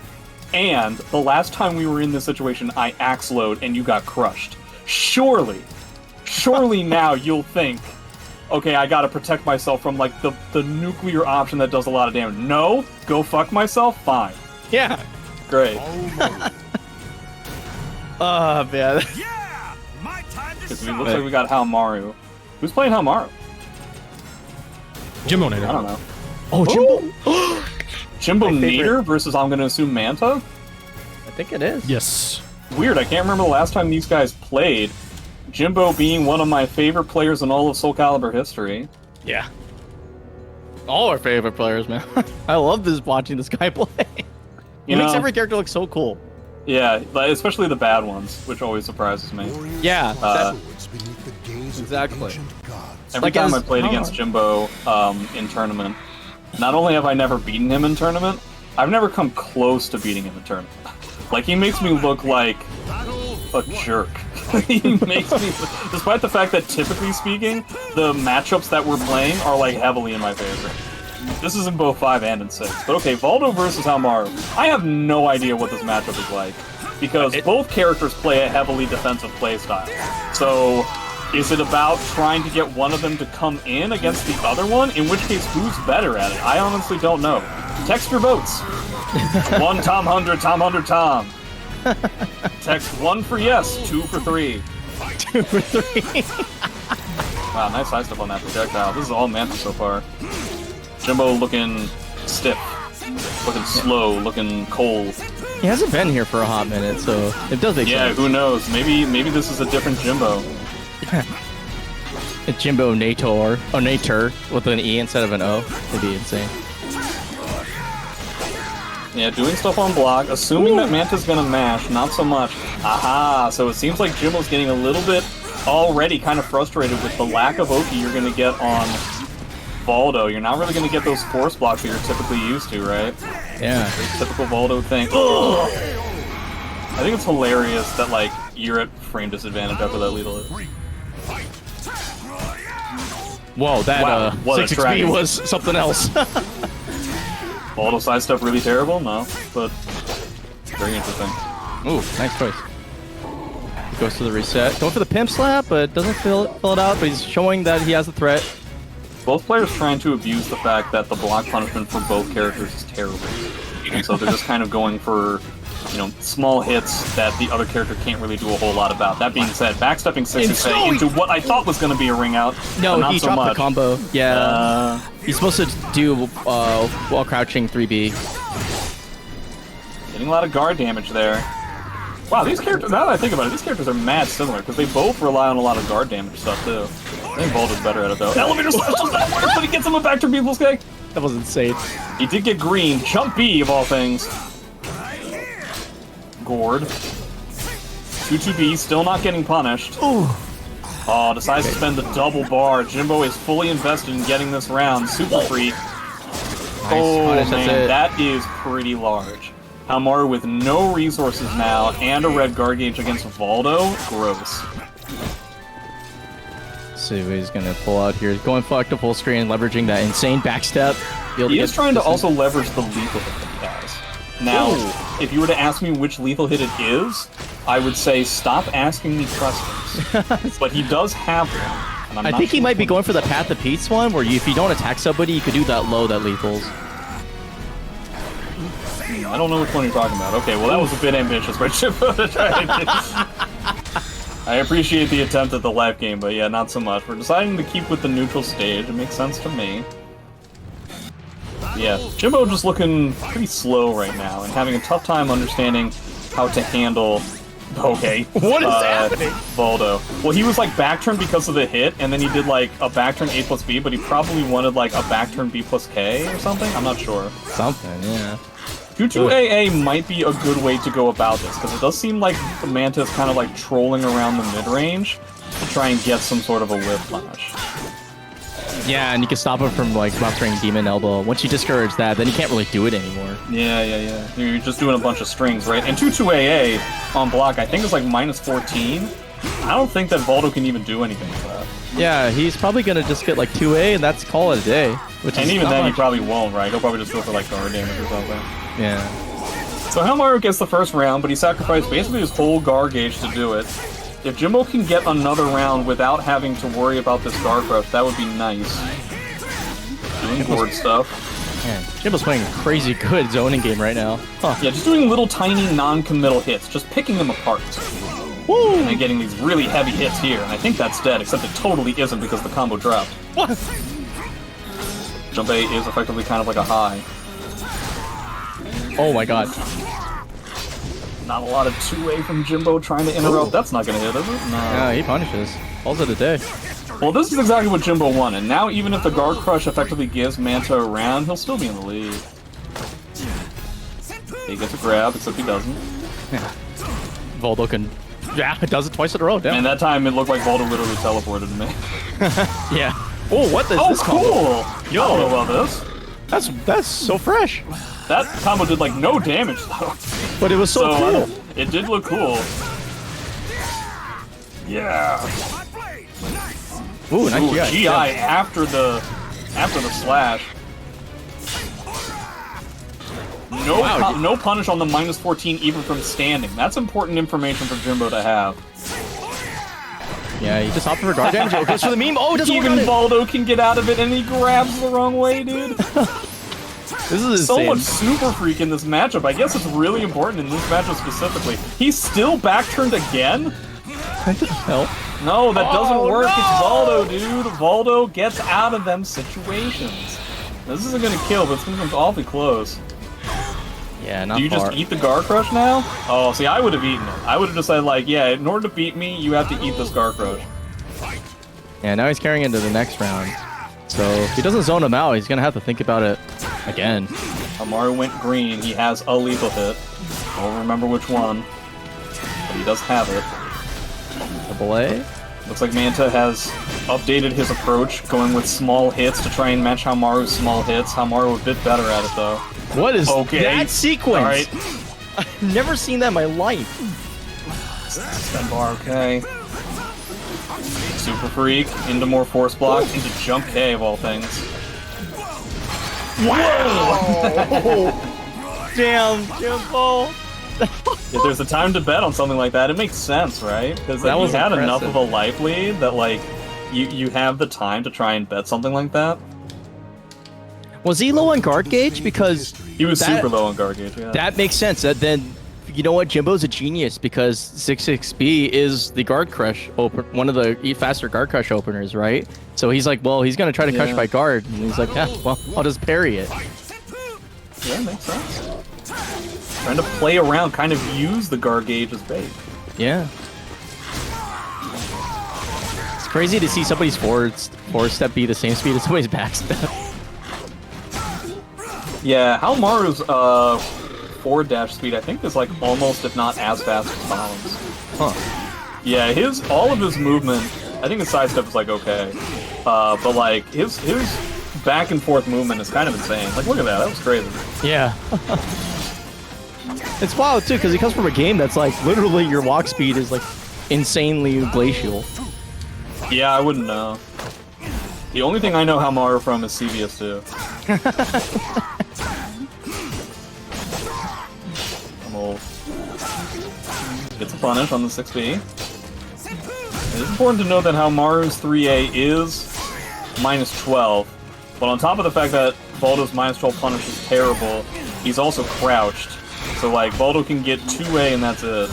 and the last time we were in this situation, I axe load and you got crushed. Surely now you'll think, okay, I gotta protect myself from like the nuclear option that does a lot of damage. No, go fuck myself. Fine. Yeah. Great. Oh man. Yeah! My time to Because it shine! looks like we got Haohmaru. Who's playing Haohmaru? Jimbonator. I don't know. Oh, Jimbo. Jimbonator versus, I'm going to assume, Manta? I think it is. Yes. Weird, I can't remember the last time these guys played. Jimbo being one of my favorite players in all of SoulCalibur history. Yeah. All our favorite players, man. I love watching this guy play. He makes every character look so cool. Yeah, especially the bad ones, which always surprises me. Yeah. Exactly. Every time I played against Jimbo in tournament, not only have I never beaten him in tournament, I've never come close to beating him in tournament. Like, he makes me look like a jerk. He makes me, despite the fact that typically speaking, the matchups that we're playing are like heavily in my favor. This is in both 5 and in 6. But okay, Voldo versus Haohmaru. I have no idea what this matchup is like, because both characters play a heavily defensive playstyle. So, is it about trying to get one of them to come in against the other one? In which case, who's better at it? I honestly don't know. Text your votes. 1 Tom 100, Tom 100, Tom. Text 1 for yes, 2 for 3. 2 for 3. Wow, nice side step on that projectile. This is all Manta so far. Jimbo looking stiff, looking slow, looking cold. He hasn't been here for a hot minute, so it does make sense. Yeah, who knows? Maybe this is a different Jimbo. A Jimbonator, or Nator, with an E instead of an O. It'd be insane. Yeah, doing stuff on block, assuming that Manta's gonna mash, not so much. Aha, so it seems like Jimbo's getting a little bit already kind of frustrated with the lack of Oki you're gonna get on Voldo. You're not really gonna get those force blocks that you're typically used to, right? Yeah. Typical Voldo thing. Ugh! I think it's hilarious that, like, you're at frame disadvantage after that lethal hit. Whoa, that what a 6 dragon. XP was something else. Voldo sidestep really terrible? No, but very interesting. Ooh, nice choice. He goes to the reset. Going for the pimp slap, but doesn't fill it out, but he's showing that he has the threat. Both players trying to abuse the fact that the block punishment for both characters is terrible. And so they're just kind of going for, you know, small hits that the other character can't really do a whole lot about. That being said, backstepping 6 into what I thought was going to be a ring out. No, not he so dropped much. the combo. Yeah. He's supposed to do while crouching 3B. Getting a lot of guard damage there. Wow, these characters, now that I think about it, these characters are mad similar, because they both rely on a lot of guard damage stuff, too. I think Voldo's better at it, though. Elevator specials that work, but he gets him a back to people's cake. That was insane. He did get green. Jump B, of all things. Gourd. 2-2B, still not getting punished. Ooh. Oh, decides to spend the double bar. Jimbo is fully invested in getting this round. Super freak. Oh, punish, man, that is pretty large. Haohmaru with no resources now, and a red guard gauge against Voldo. Gross. See what he's gonna pull out here. He's going for the full screen, leveraging that insane backstep. He is trying to also leverage the lethal hit that he has. Now, if you were to ask me which lethal hit it is, I would say stop asking me questions. But he does have one. And I'm I not think he sure might be which going for the Path of Peace one, where if you don't attack somebody, you could do that low that lethals. I don't know which one you're talking about. Okay, well that was a bit ambitious by Jimbo to try and I appreciate the attempt at the live game, but yeah, not so much. We're deciding to keep with the neutral stage. It makes sense to me. Yeah, Jimbo just looking pretty slow right now and having a tough time understanding how to handle... Okay. What is happening? Voldo. Well, he was like backturn because of the hit, and then he did like a backturn A plus B, but he probably wanted like a backturn B plus K or something? I'm not sure. Something, yeah. 2-2-AA might be a good way to go about this, because it does seem like the Manta is kind of like trolling around the mid-range to try and get some sort of a whiplash. Yeah, and you can stop him from like buffering Demon Elbow. Once you discourage that, then you can't really do it anymore. Yeah. You're just doing a bunch of strings, right? And 2-2-AA on block, I think is like minus 14. I don't think that Voldo can even do anything with that. Yeah, he's probably gonna just get like 2A, and that's call it a day. Which And is even not then, he much. probably won't, right? He'll probably just go for like guard damage or something. Yeah. So Haohmaru gets the first round, but he sacrificed basically his whole guard gauge to do it. If Jimbo can get another round without having to worry about this guard crush, that would be nice. Doing board stuff. Man, Jimbo's playing a crazy good zoning game right now. Huh. Yeah, just doing little tiny non-committal hits, just picking them apart. Woo! And then getting these really heavy hits here. And I think that's dead, except it totally isn't because the combo dropped. What? Jump A is effectively kind of like a high. Oh my god. Not a lot of 2A from Jimbo trying to interrupt. That's not going to hit, is it? No. Yeah, he punishes. Calls it a day. Well, this is exactly what Jimbo wanted. Now, even if the Guard Crush effectively gives Manta a round, he'll still be in the lead. He gets a grab, except he doesn't. Yeah. Voldo can... Yeah, it does it twice in a row. Damn. And that time, it looked like Voldo literally teleported to me. Yeah. Oh, what is this combo? Cool! Yo, I don't know about this. That's so fresh. That combo did, like, no damage, though. But it was so cool. It did look cool. Yeah. Ooh, nice GI. GI after the slash. No punish on the -14 even from standing. That's important information for Jimbo to have. Yeah, he just hopped for guard damage. It goes for the meme. Oh, it doesn't work on Even it. Voldo can get out of it, and he grabs the wrong way, dude. This is so insane. much Super Freak in this matchup. I guess it's really important in this matchup specifically. He's still back turned again? What the hell? No, that doesn't work. No! It's Voldo, dude. Voldo gets out of them situations. This isn't gonna kill, but it's gonna come awfully close. Yeah, not Do you far. just eat the Gar Crush now? Oh, see, I would have eaten it. I would have decided, like, yeah, in order to beat me, you have to eat this Gar Crush. Yeah, now he's carrying into the next round. So if he doesn't zone him out, he's gonna have to think about it again. Haohmaru went green. He has a lethal hit. I don't remember which one, but he does have it. Double A? Looks like Manta has updated his approach, going with small hits to try and match Haohmaru's small hits. Haohmaru a bit better at it, though. What is Okay. that sequence? All right. I've never seen that in my life. Stun bar, okay. Super Freak, into more Force Block, into Jump K of all things. Wow! Damn, Jimbo! If there's a time to bet on something like that, it makes sense, right? Because like, That you was had enough impressive. of a life lead that like you have the time to try and bet something like that. Was he low on guard gauge? Because He was that- super low on guard gauge, yeah. that makes sense. That then, you know what? Jimbo's a genius because 66B is the guard crush one of the faster guard crush openers, right? So he's like, well, he's gonna try to crush Yeah. by guard, and he's like, yeah, well, I'll just parry it. Yeah, makes sense. Trying to play around, kind of use the guard gauge as bait. Yeah. It's crazy to see somebody's forward step be the same speed as somebody's back step. Yeah, Haohmaru's forward dash speed I think is like almost, if not as fast as Tom's. Huh. Yeah, all of his movement, I think his sidestep is like okay, but like his back and forth movement is kind of insane. Like look at that, that was crazy. Yeah. It's wild too, because he comes from a game that's like literally your walk speed is like insanely glacial. Yeah, I wouldn't know. The only thing I know Haohmaru from is CVS2. I'm old. Gets a punish on the 6B. It's important to note that Haohmaru's 3A is -12, but on top of the fact that Voldo's -12 punish is terrible, he's also crouched. So like, Voldo can get 2A and that's it.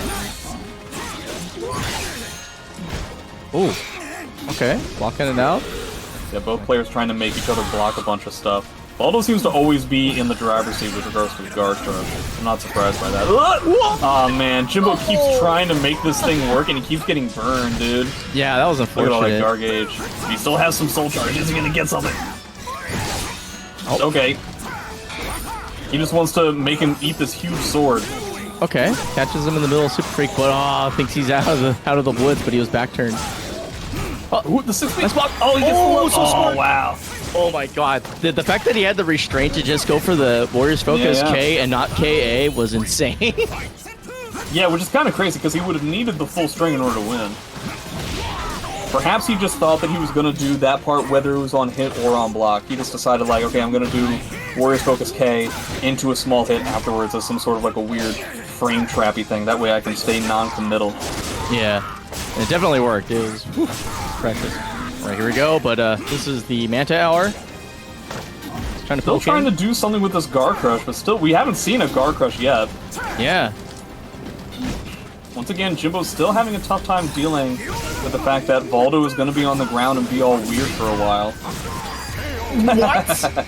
Ooh. Okay, blocking it out. Yeah, both players trying to make each other block a bunch of stuff. Voldo seems to always be in the driver's seat with regards to his guard crush. I'm not surprised by that. Oh man, Jimbo keeps trying to make this thing work and he keeps getting burned, dude. Yeah, that was Look at all that unfortunate. guard gauge. He still has some soul charge. Is he gonna get something? Oh. Okay. He just wants to make him eat this huge sword. Okay, catches him in the middle of Super Freak, but thinks he's out of the woods, but he was back turned. Ooh, the 6 Nice block. Oh, he gets the low. so smart. Wow. Oh my god. The fact that he had the restraint to just go for the Warriors Focus Yeah. K and not KA was insane. Yeah, which is kind of crazy because he would have needed the full string in order to win. Perhaps he just thought that he was going to do that part whether it was on hit or on block. He just decided like, okay, I'm going to do Warriors Focus K into a small hit afterwards as some sort of like a weird frame trappy thing. That way I can stay non-committal. Yeah, it definitely worked. It was precious. All right, here we go. But this is the Manta hour. Trying to Still poke trying in. to do something with this Gar Crush, but still, we haven't seen a Gar Crush yet. Yeah. Once again, Jimbo's still having a tough time dealing with the fact that Voldo is going to be on the ground and be all weird for a while. What?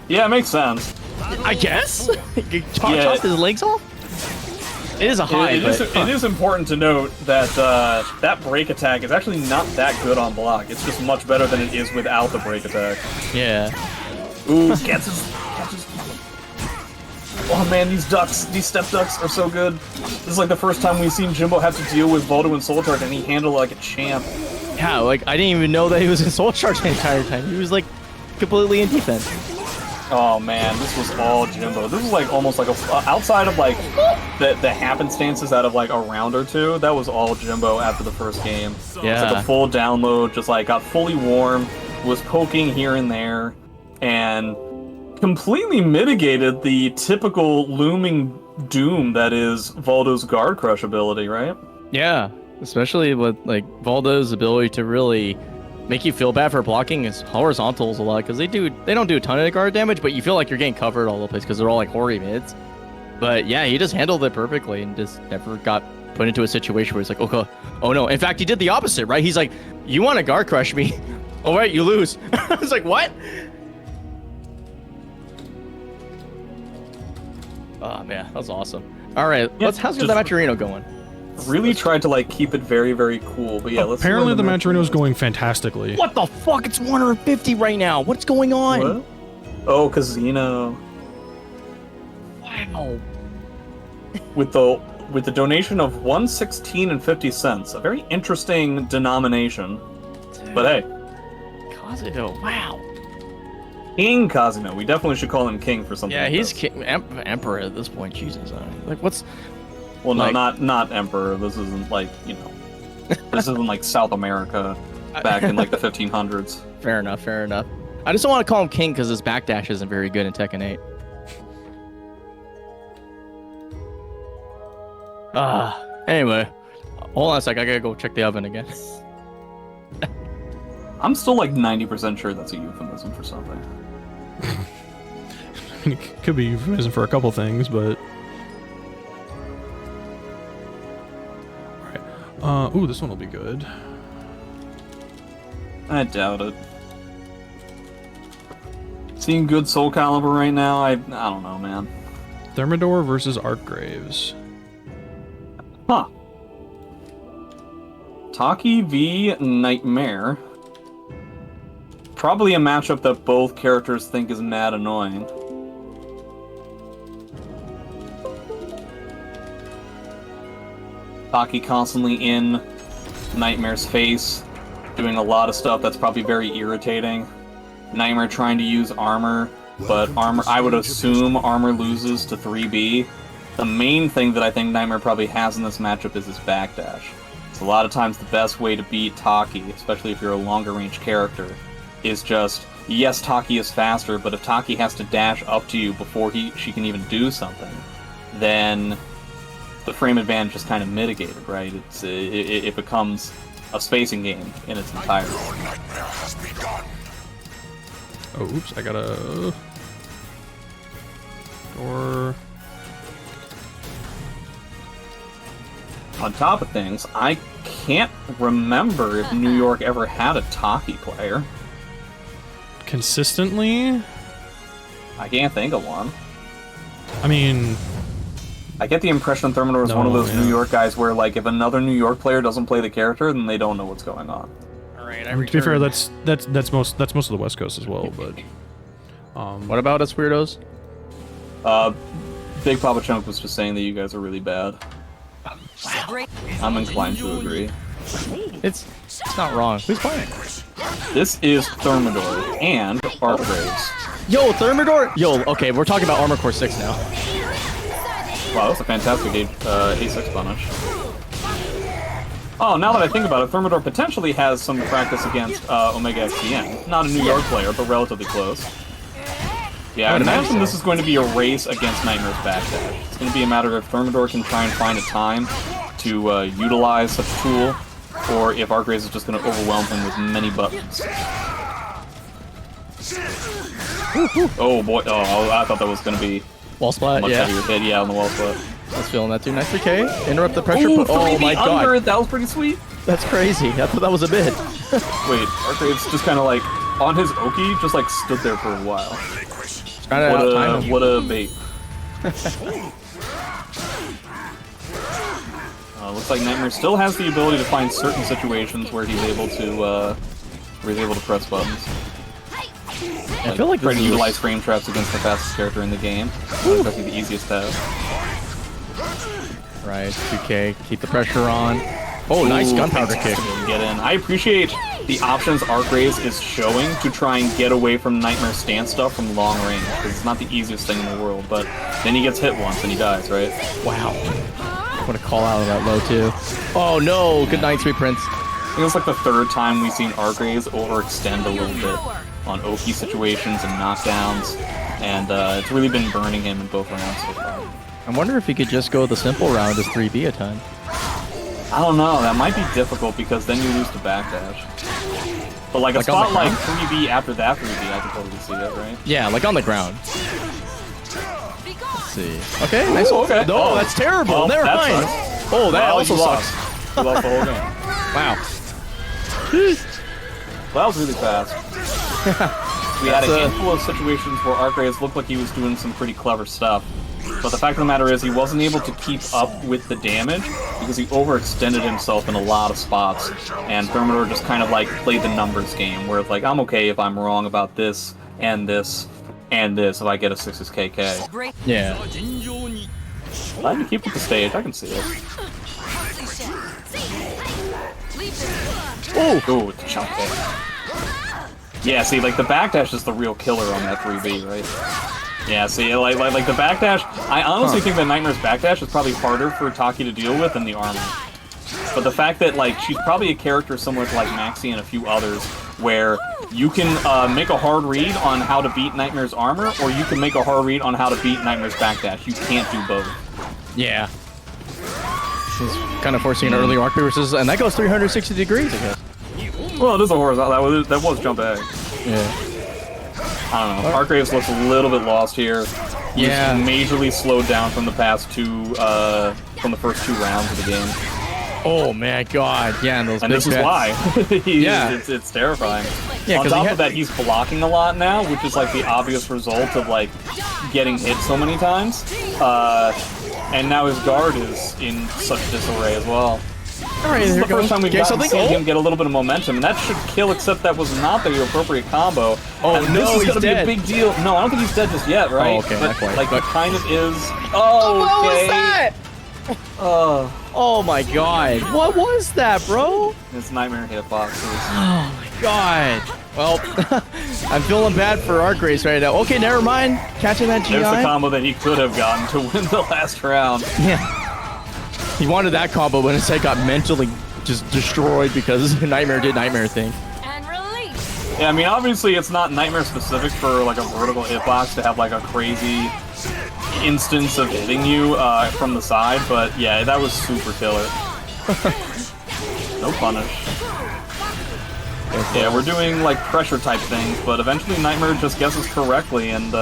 Yeah, it makes sense. I guess. You chop his legs off. It is a high. It is important to note that that break attack is actually not that good on block. It's just much better than it is without the break attack. Yeah. Ooh, catches. Oh man, these step ducks are so good. This is like the first time we've seen Jimbo have to deal with Voldo and Soul Charge, and he handled it like a champ. Yeah, like I didn't even know that he was in Soul Charge the entire time. He was like completely in defense. Oh man, this was all Jimbo. This was like almost like outside of like the happenstances out of like a round or two. That was all Jimbo after the first game. Yeah, it's like a full download. Just like got fully warm, was poking here and there, and completely mitigated the typical looming doom that is Voldo's guard crush ability, right? Yeah, especially with like Voldo's ability to really make you feel bad for blocking his horizontals a lot, because they don't do a ton of guard damage, but you feel like you're getting covered all the place because they're all like hori mids. But yeah, he just handled it perfectly and just never got put into a situation where he's like, okay, oh no. In fact, he did the opposite, right? He's like, you want to guard crush me? Oh wait, you lose. I was like, what? Oh man, that was awesome. All right, how's the Maturino going? Really tried to like keep it very, very cool, but yeah. Apparently the Maturino's going fantastically. What the fuck? It's 150 right now. What's going on? What? Oh, Casino. Wow. With the donation of 116 and 50 cents, a very interesting denomination. Dude. But hey, Kazuto, wow. King Kazuno. We definitely should call him King for something. Yeah, like he's this. king, emperor at this point. Jesus, like what's? Well, no, like, not Emperor. This isn't like, you know, this isn't like South America back in like the 1500s. Fair enough, fair enough. I just don't want to call him King because his backdash isn't very good in Tekken 8. Anyway, hold on a sec. I gotta go check the oven again. I'm still like 90% sure that's a euphemism for something. It could be euphemism for a couple things, but... Ooh, this one will be good. I doubt it. Seeing good SoulCalibur right now, I don't know, man. Thermidor versus Archgraves. Huh. Taki v Nightmare. Probably a matchup that both characters think is mad annoying. Taki constantly in Nightmare's face, doing a lot of stuff that's probably very irritating. Nightmare trying to use armor, but armor, I would assume armor loses to 3B. The main thing that I think Nightmare probably has in this matchup is his backdash. So a lot of times the best way to beat Taki, especially if you're a longer range character, is just, yes, Taki is faster, but if Taki has to dash up to you before she can even do something, then the frame advantage is kind of mitigated, right? It becomes a spacing game in its entirety. Oh, oops, I gotta... Or... On top of things, I can't remember if New York ever had a Taki player. Consistently? I can't think of one. I mean... I get the impression Thermidor is one of those New York guys where, like, if another New York player doesn't play the character, then they don't know what's going on. All right, to be fair, that's most of the West Coast as well, but... What about us weirdos? Bigpapachunk was just saying that you guys are really bad. Wow. I'm inclined to agree. It's not wrong. Who's playing? This is Thermidor and Archgraves. Yo, Thermidor! Yo, okay, we're talking about Armor Core 6 now. Wow, that's a fantastic A6 punish. Oh, now that I think about it, Thermidor potentially has some practice against Omega XCN. Not a New York player, but relatively close. Yeah, I imagine this is going to be a race against Nightmare's backdash. It's going to be a matter of if Thermidor can try and find a time to utilize such a tool, or if Archgraves is just going to overwhelm him with many buttons. Oh boy, oh, I thought that was going to be wall splat, much yeah. heavier hit, yeah, on the wall splat. I was feeling that too. Nice 3K. Interrupt the pressure. Ooh, Oh my god. That was pretty sweet. That's crazy. I thought that was a bit. Wait, Archgraves just kind of like on his Oki, just like stood there for a while. What a bait. Looks like Nightmare still has the ability to find certain situations where he's able to press buttons. I feel like he doesn't utilize frame traps against the fastest character in the game. That's actually the easiest task. Right, 2K, keep the pressure on. Oh, nice gunpowder kick. Get in. I appreciate the options Archraze is showing to try and get away from Nightmare's stance stuff from long range, because it's not the easiest thing in the world, but then he gets hit once and he dies, right? Wow. What a call out of that low, too. Oh, no. Good night, Sweet Prince. I think it's like the third time we've seen Archraze overextend a little bit on Oki situations and knockdowns, and it's really been burning him in both rounds so far. I wonder if he could just go the simple round as 3B a ton. I don't know, that might be difficult because then you lose the backdash. But like a spot like 3B after that 3B, I can totally see it, right? Yeah, like on the ground. Let's see. Okay, nice. Okay. No, that's terrible. Well, Never mind. Oh, that also sucks. You lost the whole game. Wow. Well, that was really fast. We had a handful of situations where Archraze looked like he was doing some pretty clever stuff. But the fact of the matter is he wasn't able to keep up with the damage because he overextended himself in a lot of spots. And Thermidor just kind of like played the numbers game where it's like, I'm okay if I'm wrong about this and this and this if I get a 6's KK. Yeah. I can keep with the stage, I can see it. Ooh, the chunk kick. Yeah, see, like the backdash is the real killer on that 3B, right? Yeah, see, like the backdash, I honestly think that Nightmare's backdash is probably harder for Taki to deal with than the armor. But the fact that, like, she's probably a character similar to, like, Maxi and a few others, where you can make a hard read on how to beat Nightmare's armor, or you can make a hard read on how to beat Nightmare's backdash. You can't do both. Yeah. He's kind of forcing an early arc versus, and that goes 360 degrees, I guess. Well, it is a horizontal. That was jump A. Yeah. I don't know. Archraze looks a little bit lost here. He's majorly slowed down from the past from the first 2 rounds of the game. Oh my god, yeah, and those and big this is why. It's terrifying. Yeah, on top of that, he's blocking a lot now, which is like the obvious result of like getting hit so many times. And now his guard is in such disarray as well. Alright, this is the first time we've gotten to see him get a little bit of momentum, and that should kill, except that was not the appropriate combo. Oh, and no, this is he's gonna dead. be a big deal. No, I don't think he's dead just yet, right? Oh, okay, but, not quite. like, it kind of is. Oh, what okay. was that? Oh my god. What was that, bro? It's Nightmare hitboxes. Oh my god. Well, I'm feeling bad for Archraze right now. Okay, never mind. Catching that GI. There's the combo that he could have gotten to win the last round. Yeah. He wanted that combo, but instead got mentally just destroyed because Nightmare did Nightmare thing. And release. Yeah, I mean, obviously it's not Nightmare specific for like a vertical hitbox to have like a crazy instance of hitting you from the side, but yeah, that was super killer. No punish. Yeah, we're doing like pressure type things, but eventually Nightmare just guesses correctly, and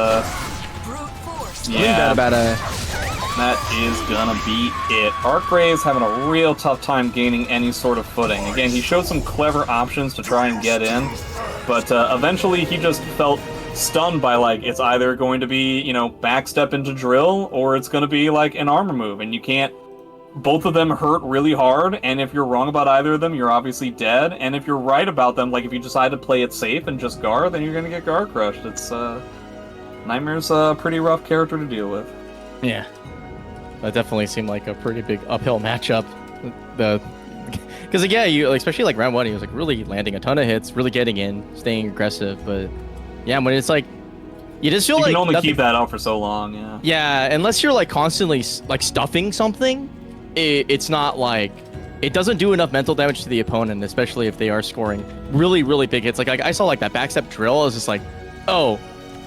yeah, that is gonna be it. Archraze having a real tough time gaining any sort of footing. Again, he showed some clever options to try and get in, but eventually he just felt stunned by, like, it's either going to be, you know, backstep into drill, or it's going to be like an armor move, and you can't. Both of them hurt really hard, and if you're wrong about either of them, you're obviously dead, and if you're right about them, like if you decide to play it safe and just guard, then you're going to get guard crushed. It's Nightmare's a pretty rough character to deal with. Yeah, that definitely seemed like a pretty big uphill matchup. Because again, you especially like round 1, he was like really landing a ton of hits, really getting in, staying aggressive. But yeah, when it's like you just feel you like can only keep that up for so long. Yeah. Yeah, unless you're like constantly like stuffing something, it's not like it doesn't do enough mental damage to the opponent, especially if they are scoring really, really big hits. Like I saw like that backstep drill. I was just like, oh,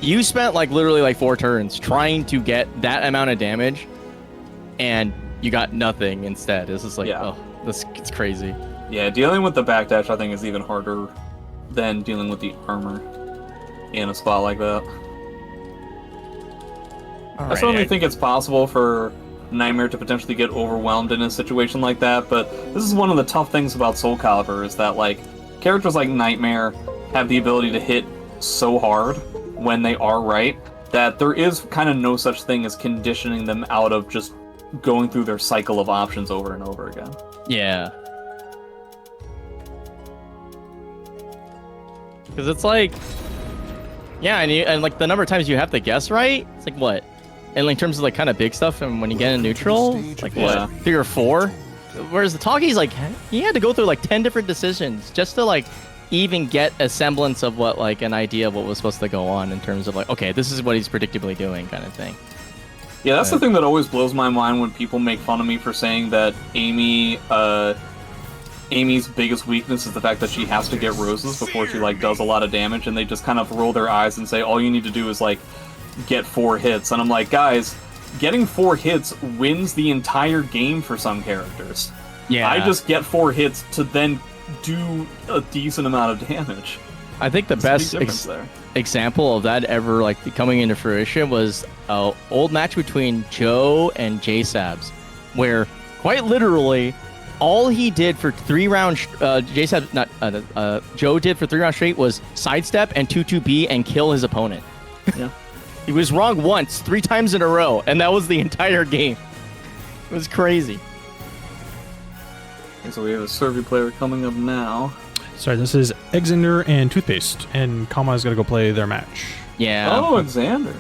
you spent like literally like 4 turns trying to get that amount of damage, and you got nothing instead. It's just like, oh, it's crazy. Yeah, dealing with the backdash I think is even harder than dealing with the armor in a spot like that. I certainly think it's possible for Nightmare to potentially get overwhelmed in a situation like that, but this is one of the tough things about SoulCalibur is that, like, characters like Nightmare have the ability to hit so hard when they are right that there is kind of no such thing as conditioning them out of just going through their cycle of options over and over again. Yeah. Because it's like, yeah, and like the number of times you have to guess right, it's like what? And like, in terms of like kind of big stuff, and when you get in neutral, like what, 3 or 4? Whereas the Taki's like, he had to go through like 10 different decisions just to like even get a semblance of what, like an idea of what was supposed to go on in terms of like, okay, this is what he's predictably doing kind of thing. Yeah, that's the thing that always blows my mind when people make fun of me for saying that Amy's biggest weakness is the fact that she has to get roses before she like does a lot of damage, and they just kind of roll their eyes and say all you need to do is like get 4 hits. And I'm like, guys, getting 4 hits wins the entire game for some characters. Yeah. I just get 4 hits to then do a decent amount of damage. I think the best example of that ever like coming into fruition was an old match between Joe and J-Sabs, where quite literally all he did for 3 rounds, Joe did for 3 rounds straight was sidestep and 2-2-B and kill his opponent. Yeah. He was wrong once, 3 times in a row, and that was the entire game. It was crazy. Okay, so we have a survey player coming up now. Sorry, this is Exander and Toothpaste, and Konmai's got to go play their match. Yeah. Oh, Exander.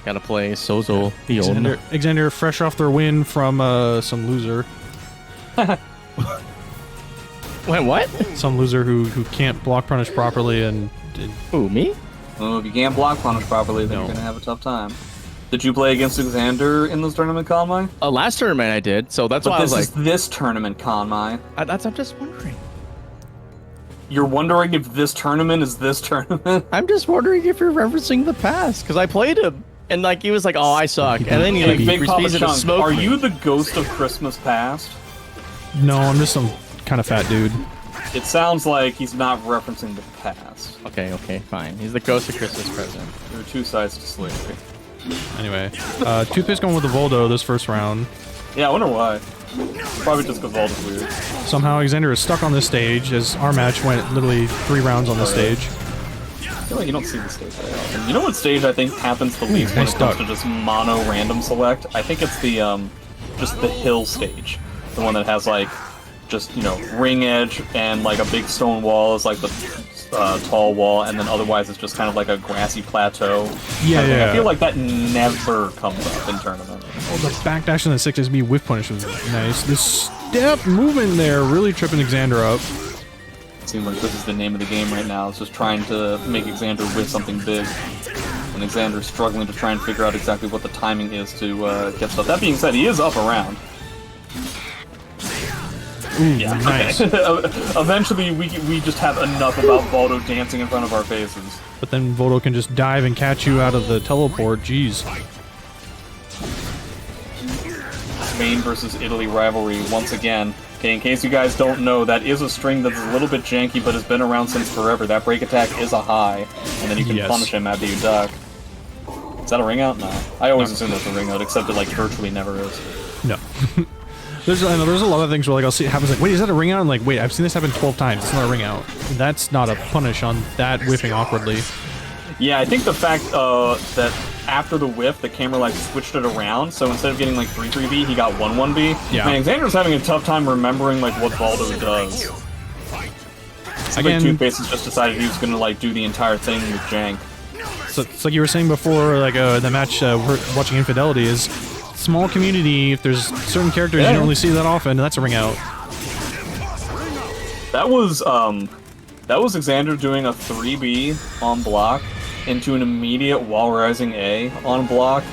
Gotta play Sozo. The Exander, fresh off their win from some loser. Wait, what? Some loser who can't block punish properly and... Who, me? Well, if you can't block punish properly, then you're gonna have a tough time. Did you play against Exander in this tournament, Konmai? Last tournament I did, so that's why I was like... this tournament, Konmai. I'm just wondering. You're wondering if this tournament is this tournament? I'm just wondering if you're referencing the past, because I played him, and like he was like, "Oh, I suck," and then he like Bigpapachunk, are you the ghost of Christmas past? No, I'm just some kind of fat dude. It sounds like he's not referencing the past. Okay, fine. He's the ghost of Christmas present. There are 2 sides to slavery. Anyway, Toothpaste going with the Voldo this first round. Yeah, I wonder why. Probably just because Voldo's weird. Somehow Exander is stuck on this stage as our match went literally 3 rounds on the stage. I feel like you don't see the stage very often. You know what stage I think happens the least when nice it comes duck. to just mono random select? I think it's the just the hill stage. The one that has like just, you know, ring edge and like a big stone wall is like the tall wall, and then otherwise it's just kind of like a grassy plateau. Yeah, kind of yeah. I feel like that never comes up in tournaments. Oh, the backdash in the 6SB whiff punish was nice. This step movement there really tripping Exander up. It seems like this is the name of the game right now. It's just trying to make Exander whiff something big. And Exander's struggling to try and figure out exactly what the timing is to get stuff. That being said, he is up around. Ooh, Yeah, nice. okay. Eventually, we just have enough about Voldo dancing in front of our faces. But then Voldo can just dive and catch you out of the teleport. Jeez. Spain versus Italy rivalry once again. Okay, in case you guys don't know, that is a string that's a little bit janky, but has been around since forever. That break attack is a high, and then you can punish him after you duck. Is that a ring out? No. I always assume that's a ring out, except it like virtually never is. No. There's a lot of things where like I'll see it happens like, wait, is that a ring out? I'm like, wait, I've seen this happen 12 times. It's not a ring out. That's not a punish on that whiffing awkwardly. Yeah, I think the fact that after the whiff, the camera like switched it around, so instead of getting like 3-3B, he got 1-1B. Yeah. Man, Xander's having a tough time remembering like what Voldo does. I Again, think Toothpaste has just decided he was gonna like do the entire thing with jank. So it's like you were saying before, like the match we're watching Infidelity is small community. If there's certain characters you don't really see that often, that's a ring out. That was Exander doing a 3B on block into an immediate wall rising A on block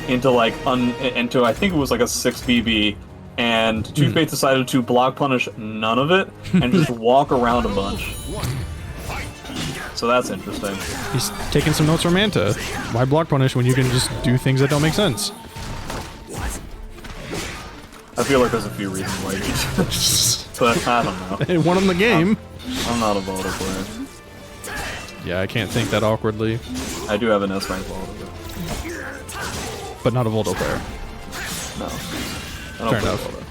into like into I think it was like a 6BB, and Toothpaste decided to block punish none of it and just walk around a bunch. So that's interesting. He's taking some notes from Manta. Why block punish when you can just do things that don't make sense? I feel like there's a few reasons why you do this, but I don't know. It won him the game. I'm not a Voldo player. Yeah, I can't think that awkwardly. I do have an S rank Voldo. But not a Voldo player. No. I don't Fair play enough. Voldo.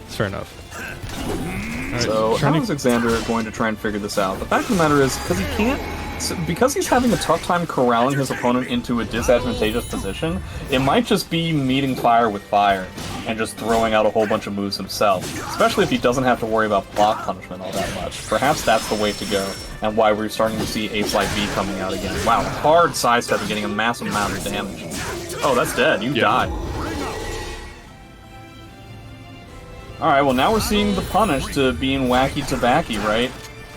It's fair enough. Right, So how is Exander going to try and figure this out? The fact of the matter is, because he's having a tough time corralling his opponent into a disadvantageous position, it might just be meeting fire with fire and just throwing out a whole bunch of moves himself, especially if he doesn't have to worry about block punishment all that much. Perhaps that's the way to go, and why we're starting to see A slide B coming out again. Wow, hard sidestep and getting a massive amount of damage. Oh, that's dead. You died. Alright, well now we're seeing the punish to being wacky tabacky, right?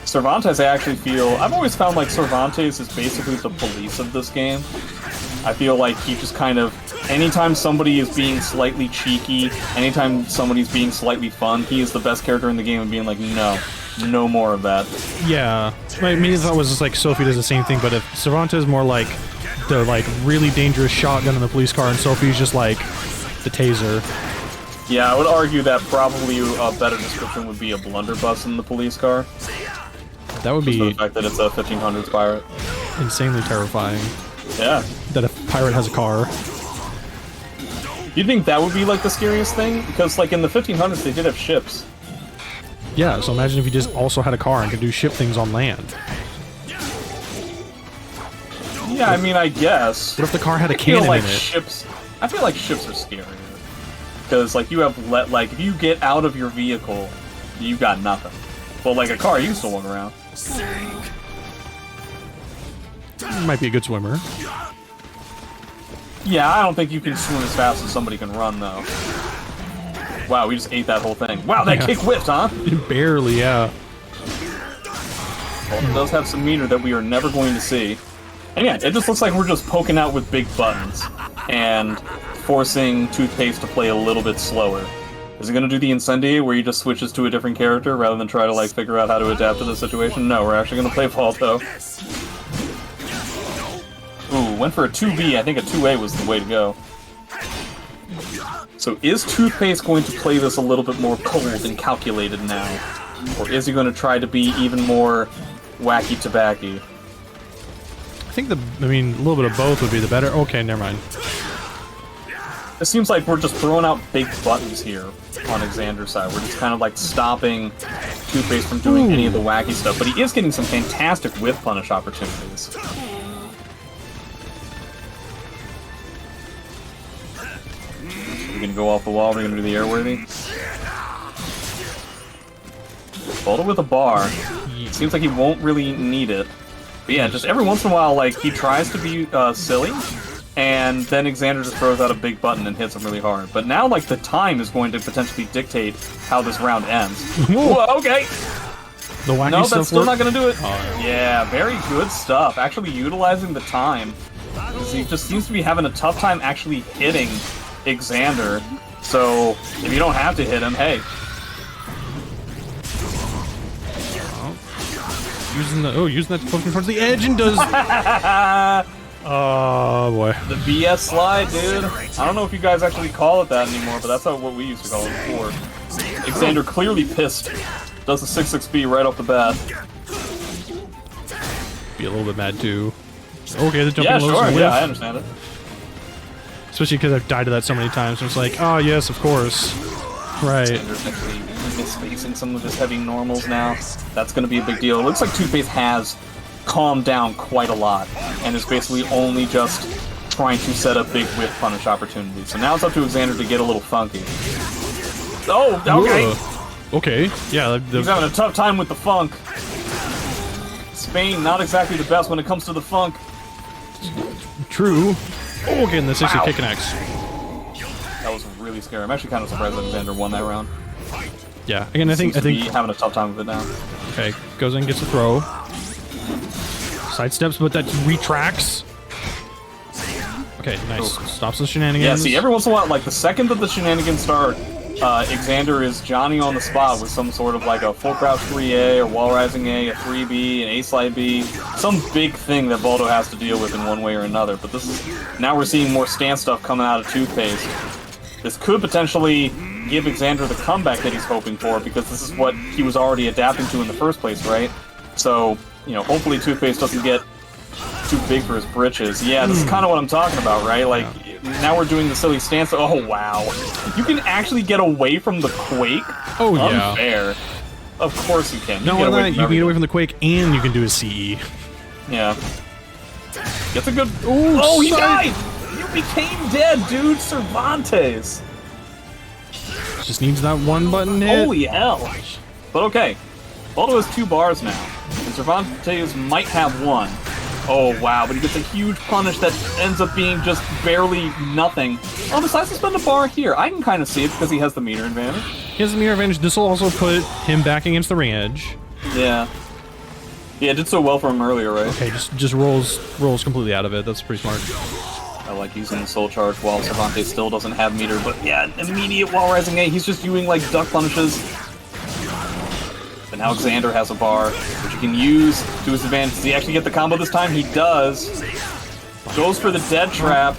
Cervantes, I actually feel... I've always found like Cervantes is basically the police of this game. I feel like he just kind of... Anytime somebody is being slightly cheeky, anytime somebody's being slightly fun, he is the best character in the game and being like, no more of that. Yeah. I mean, if that was just like Sophie does the same thing, but if Cervantes more like the like really dangerous shotgun in the police car and Sophie's just like the taser. Yeah, I would argue that probably a better description would be a blunderbuss in the police car. That would be the fact that it's a 1500s pirate. Insanely terrifying. Yeah. That a pirate has a car. You'd think that would be like the scariest thing? Because like in the 1500s they did have ships. Yeah, so imagine if you just also had a car and could do ship things on land. Yeah, I mean, I guess. What if the car had a cannon in it? I feel like ships are scarier. Because, like, you have if you get out of your vehicle, you got nothing. Well, like a car, you can still walk around. You might be a good swimmer. Yeah, I don't think you can swim as fast as somebody can run, though. Wow, we just ate that whole thing. Wow, that kick whipped, huh? Barely, yeah. Well, it does have some meter that we are never going to see. And yeah, it just looks like we're just poking out with big buttons. And forcing Toothpaste to play a little bit slower. Is it going to do the Incendiate where he just switches to a different character rather than try to like figure out how to adapt to the situation? No, we're actually going to play Voldo. Ooh, went for a 2B. I think a 2A was the way to go. So is Toothpaste going to play this a little bit more cold and calculated now? Or is he going to try to be even more wacky tabacky? I think a little bit of both would be the better. Okay, never mind. It seems like we're just throwing out big buttons here on Exander's side. We're just kind of like stopping Toothpaste from doing any of the wacky stuff, but he is getting some fantastic whiff punish opportunities. We're gonna go off the wall, we're gonna do the airworthy. Voldo with a bar. Seems like he won't really need it. But yeah, just every once in a while, like, he tries to be silly, and then Exander just throws out a big button and hits him really hard. But now, like, the time is going to potentially dictate how this round ends. Whoa, okay! The wacky no, stuff that's still not gonna do it. Oh. Yeah, very good stuff. Actually utilizing the time. Because he just seems to be having a tough time actually hitting Exander. So, if you don't have to hit him, hey. Using that to push him towards the edge and does... Oh, boy. The BS slide, dude. I don't know if you guys actually call it that anymore, but that's what we used to call it before. Exander clearly pissed. Does the 6-6B right off the bat. Be a little bit mad, too. Okay, the jumping yeah, lows sure. and Yeah, whiff. I understand it. Especially because I've died to that so many times. So it's like, oh, yes, of course. Right. Exander's actually misspacing some of his heavy normals now. That's going to be a big deal. It looks like Toothpaste has calmed down quite a lot and is basically only just trying to set up big whiff punish opportunities. So now it's up to Exander to get a little funky. Oh, okay. Whoa. Okay, yeah. He's having a tough time with the funk. Spain, not exactly the best when it comes to the funk. True. Oh, again, the 60 Wow. kick connects. That was really scary. I'm actually kind of surprised that Exander won that round. Yeah, again, I think having a tough time with it now. Okay, goes in, gets a throw. Sidesteps, but that retracts. Okay, nice. Stops the shenanigans. Yeah, see, every once in a while, like, the second that the shenanigans start, Exander is Johnny on the spot with some sort of, like, a full crouch 3A, or wall rising A, a 3B, an A slide B, some big thing that Voldo has to deal with in one way or another. But this is, now we're seeing more stand stuff coming out of Toothpaste. This could potentially give Exander the comeback that he's hoping for, because this is what he was already adapting to in the first place, right? So, you know, hopefully Toothpaste doesn't get too big for his britches. Yeah, this is kind of what I'm talking about, right? Like, now we're doing the silly stance. Oh, wow. You can actually get away from the quake? Oh, yeah. Unfair. Of course you can. No, get why away not? from You can get everything. away from the Quake, and you can do a CE. Yeah. Gets a good. Ooh, Oh, he sorry. died! You became dead, dude. Cervantes. Just needs that one button hit. Holy hell! But okay, Voldo has 2 bars now, and Cervantes might have 1. Oh wow, but he gets a huge punish that ends up being just barely nothing. Oh, decides to spend a bar here. I can kind of see it because he has the meter advantage. He has the mirror advantage. This will also put him back against the ring edge. Yeah. Yeah, it did so well for him earlier, right? Okay, just rolls completely out of it. That's pretty smart. I like using the soul charge while Cervantes still doesn't have meter, but yeah, immediate wall rising A. He's just doing like duck punishes. But now Exander has a bar, which he can use to his advantage. Does he actually get the combo this time? He does. Goes for the dead trap.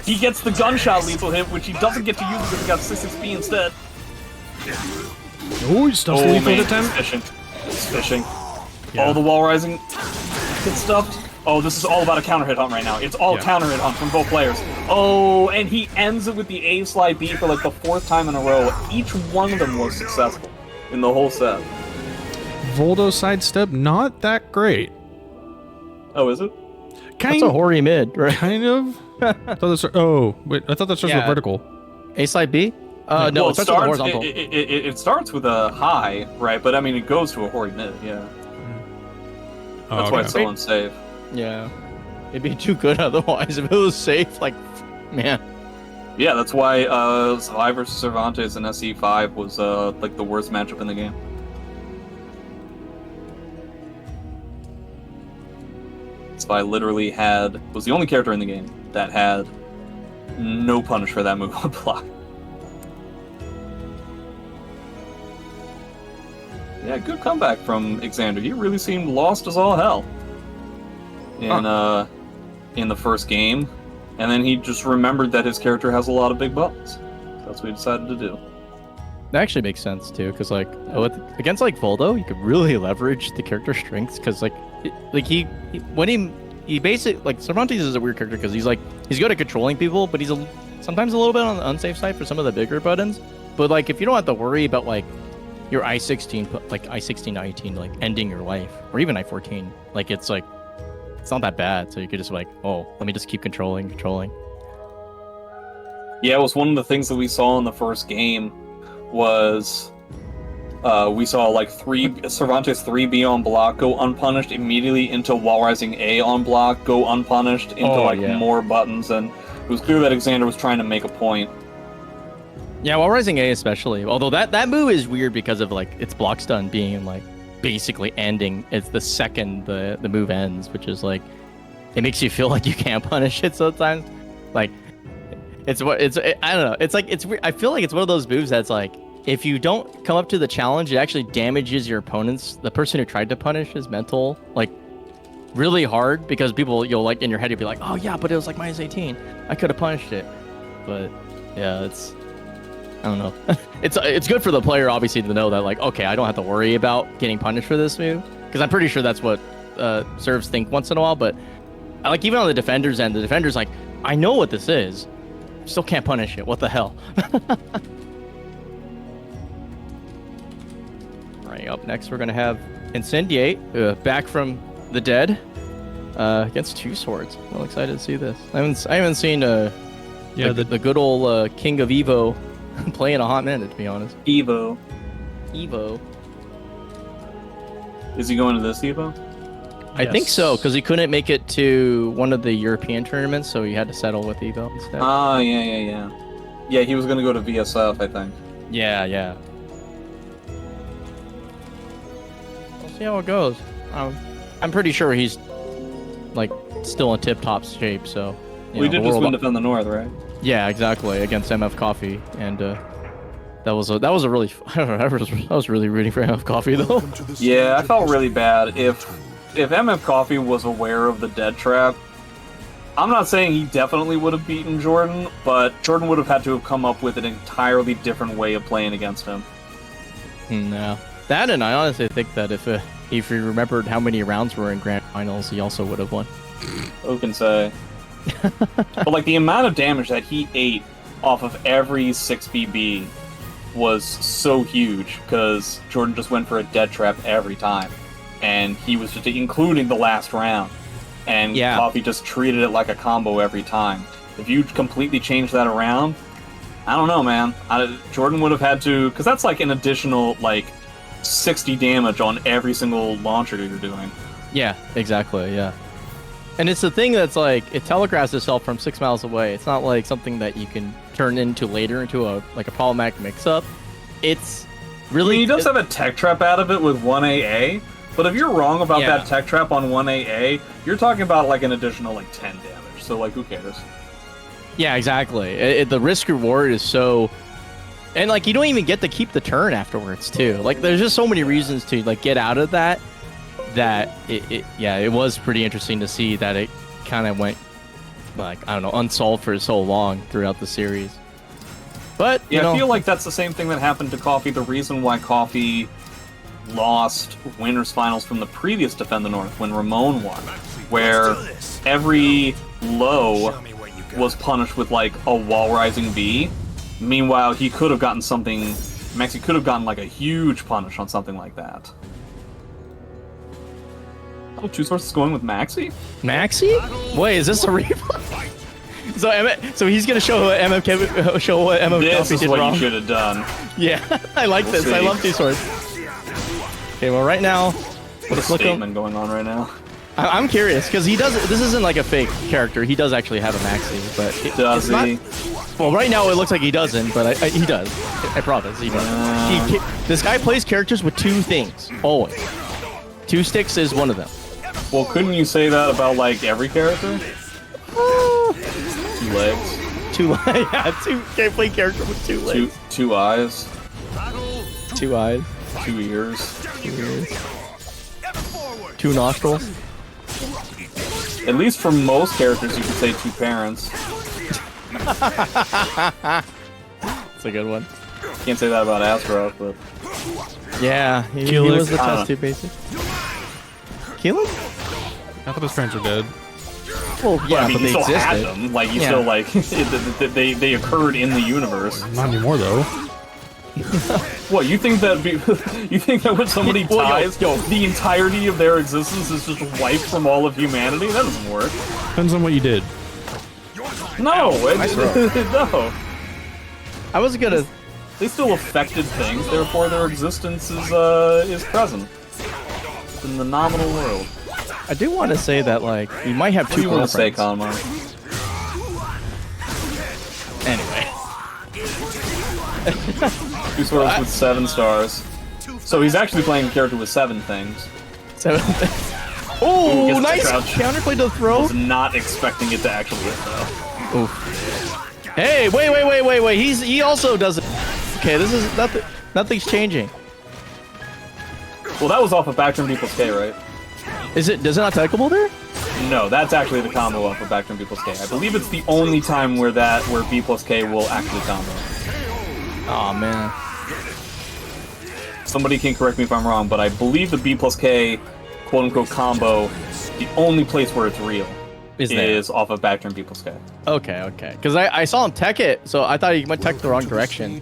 He gets the gunshot lethal hit, which he doesn't get to use because he got 6-6B instead. Oh, he stuffs the Oh lethal man, attempt. he's fishing. He's fishing. Yeah. All the wall rising gets stuffed. Oh, this is all about a counter hit hunt right now. It's all counter hit hunt from both players. Oh, and he ends it with the A slide B for like the 4th time in a row. Each one of them was successful in the whole set. Voldo sidestep, not that great. Oh, is it? Kind, That's a hoary mid, right? kind of. I thought that's, oh, wait, I thought that starts with Yeah. vertical. A slide B? No, Well, it starts with the horizontal. it starts with a high, right? But I mean, it goes to a hoary mid, yeah. Oh, That's why okay. it's so unsafe. Yeah. It'd be too good otherwise if it was safe. Like, man. Yeah, that's why Sly versus Cervantes in SE5 was like the worst matchup in the game. Sly literally was the only character in the game that had no punish for that move on block. Yeah, good comeback from Exander. He really seemed lost as all hell in the first game, and then he just remembered that his character has a lot of big buttons. So that's what he decided to do. That actually makes sense too, because like against like Voldo, you could really leverage the character strengths, because he basically, like, Cervantes is a weird character because he's good at controlling people, but he's sometimes a little bit on the unsafe side for some of the bigger buttons. But like, if you don't have to worry about like your I-16, like I-16, I-18, like ending your life, or even I-14, like it's not that bad. So you could just like, oh, let me just keep controlling. Yeah, it was one of the things that we saw in the first game was we saw like Cervantes 3B on block go unpunished immediately into wall rising A on block go unpunished into more buttons, and it was clear that Exander was trying to make a point. Yeah, while rising A especially. Although that move is weird because of like its block stun being like basically ending. It's the second the move ends, which is like, it makes you feel like you can't punish it sometimes. Like I don't know. It's like, it's weird. I feel like it's one of those moves that's like, if you don't come up to the challenge, it actually damages your opponent's, the person who tried to punish his mental, like, really hard, because you'll like, in your head, you'll be like, oh yeah, but it was like -18. I could have punished it. But yeah, I don't know. It's good for the player, obviously, to know that, like, okay, I don't have to worry about getting punished for this move, because I'm pretty sure that's what serves think once in a while. But like, even on the defender's end, the defender's like, I know what this is, still can't punish it. What the hell? Right, up next we're gonna have Incendiate, back from the dead, against TwoSwords. Well, excited to see this. I haven't seen the good old King of Evo play in a hot minute, to be honest. Evo. Is he going to this Evo? I think so, because he couldn't make it to one of the European tournaments, so he had to settle with Evo instead. Ah, yeah. Yeah, he was going to go to VSF, I think. Yeah. We'll see how it goes. I'm pretty sure he's like still in tip-top shape, so. We did just win Defend the North, right? Yeah, exactly, against MF Coffee, and that was a really, I don't know, I was really rooting for MF Coffee though. Yeah, I felt really bad. If MF Coffee was aware of the dead trap, I'm not saying he definitely would have beaten Jordan, but Jordan would have had to have come up with an entirely different way of playing against him. No, that, and I honestly think that if he remembered how many rounds were in Grand Finals, he also would have won. Who can say? But like the amount of damage that he ate off of every 6BB was so huge because Jordan just went for a dead trap every time, and he was just including the last round, and Coffee just treated it like a combo every time. If you completely change that around, I don't know, man. Jordan would have had to, because that's like an additional like 60 damage on every single launcher you're doing. Yeah, exactly. Yeah. And it's the thing that's like, it telegraphs itself from 6 miles away. It's not like something that you can turn into later into a problematic mix-up. It's really... I mean, he does have a tech trap out of it with 1AA, but if you're wrong about that tech trap on 1AA, you're talking about like an additional like 10 damage, so like who cares? Yeah, exactly. The risk-reward is so... And like, you don't even get to keep the turn afterwards, too. Like, there's just so many reasons to like get out of that. It was pretty interesting to see that it kind of went, like, I don't know, unsolved for so long throughout the series. But, you know, I feel like that's the same thing that happened to Coffee. The reason why Coffee lost Winners Finals from the previous Defend the North when Ramon won, where every low was punished with, like, a wall rising B. Meanwhile, he could have gotten something, Maxi could have gotten, like, a huge punish on something like that. Oh, TwoSwords is going with Maxi? Maxi? Wait, is this a replay? So he's gonna show what MF show what MF This is did what wrong. you should have done. Yeah, I like We'll this. see. I love TwoSwords. Okay, well, right now, What a statement going on right now. I'm curious because he does. This isn't like a fake character. He does actually have a Maxi, but Does it's he? Not, well, right now it looks like he doesn't, but he does. I promise he does. This guy plays characters with two things always. Two sticks is one of them. Well, couldn't you say that about, like, every character? 2 legs. Can't play character with two legs. Two eyes. 2 eyes. 2 ears. 2 ears. 2 nostrils. At least for most characters, you could say 2 parents. That's a good one. Can't say that about Azwel, but... Yeah, he was the test tube, basically. Kill him? I thought his parents were dead. Well, yeah, I mean, but you they still had existed. them. Like, you still, like... they occurred in the universe. Not anymore, though. What, you think that you think that when somebody dies, the entirety of their existence is just wiped from all of humanity? That doesn't work. Depends on what you did. No, no. I was gonna... They still affected things, therefore their existence is present in the nominal world. I do want to say that, like, you might have What do two you want to say, girlfriends. Konmai? Anyway. TwoSwords with 7 stars. So he's actually playing a character with 7 things. Oh, Gets the nice crouch. counterplay to the throw. Was not expecting it to actually hit though. Oof. Hey, wait. He also does it. Okay, this is nothing. Nothing's changing. Well, that was off of Backturn B plus K, right? Does it not techable there? No, that's actually the combo off of Backturn B plus K. I believe it's the only time where B plus K will actually combo. Oh man. Somebody can correct me if I'm wrong, but I believe the B plus K quote-unquote combo, the only place where it's real is off of Backturn B plus K. Okay. Because I saw him tech it, so I thought he went tech the wrong direction.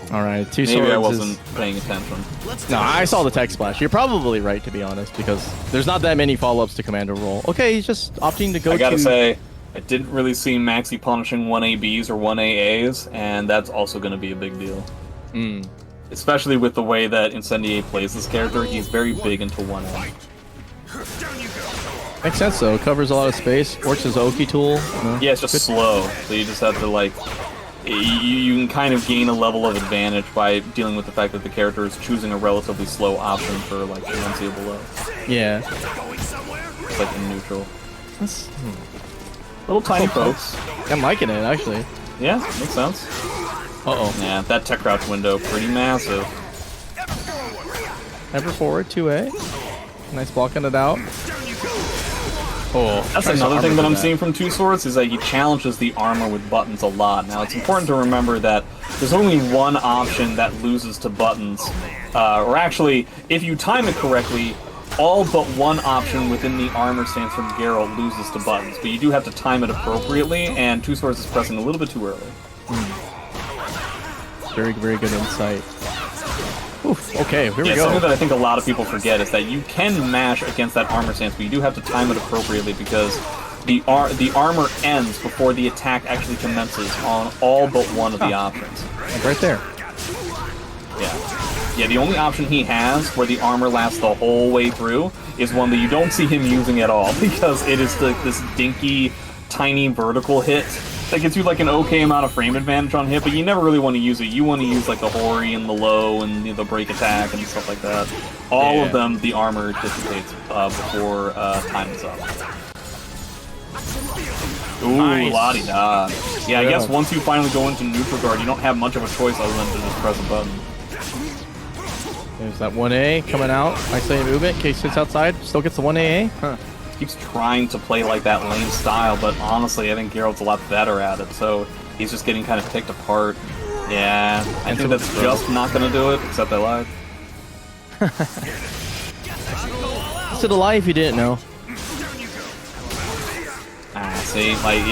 Alright, TwoSwords. Maybe I wasn't paying attention. No, I saw the tech splash. You're probably right, to be honest, because there's not that many follow-ups to Commander roll. Okay, he's just opting to go I gotta say, I didn't really see Maxi punishing 1ABs or 1AAs, and that's also going to be a big deal. Especially with the way that Incendiate plays this character, he's very big into 1A. Makes sense, though. It covers a lot of space. Works as Oki tool. Yeah, it's just slow, so you just have to, like... You can kind of gain a level of advantage by dealing with the fact that the character is choosing a relatively slow option for, like, Enuncia below. Yeah. It's like in neutral. That's... Little tiny folks. I'm liking it, actually. Yeah, makes sense. Uh-oh. Yeah, that tech crouch window, pretty massive. Ever forward, 2A. Nice blocking it out. Oh, that's another thing that I'm seeing from TwoSwords is that he challenges the armor with buttons a lot. Now, it's important to remember that there's only one option that loses to buttons. Or actually, if you time it correctly, all but one option within the armor stance from Geralt loses to buttons. But you do have to time it appropriately, and TwoSwords is pressing a little bit too early. very, very good insight. Oof, okay, here we go. Something that I think a lot of people forget is that you can mash against that armor stance, but you do have to time it appropriately because the armor ends before the attack actually commences on all but one of the options. Like right there. Yeah. Yeah, the only option he has where the armor lasts the whole way through is one that you don't see him using at all because it is this dinky, tiny vertical hit that gets you like an okay amount of frame advantage on hit, but you never really want to use it. You want to use like the Hori and the low and the break attack and stuff like that. All of them, the armor dissipates before time is up. Ooh, Nice. la-di-da. Yeah, I guess once you finally go into neutral guard, you don't have much of a choice other than to just press a button. There's that 1A coming out. Isolated movement. Case sits outside. Still gets the 1AA. Huh. Keeps trying to play like that lane style, but honestly, I think Geralt's a lot better at it, so he's just getting kind of picked apart. Yeah, I think that's just not going to do it, except I lied. To the lie if you didn't know. See, like,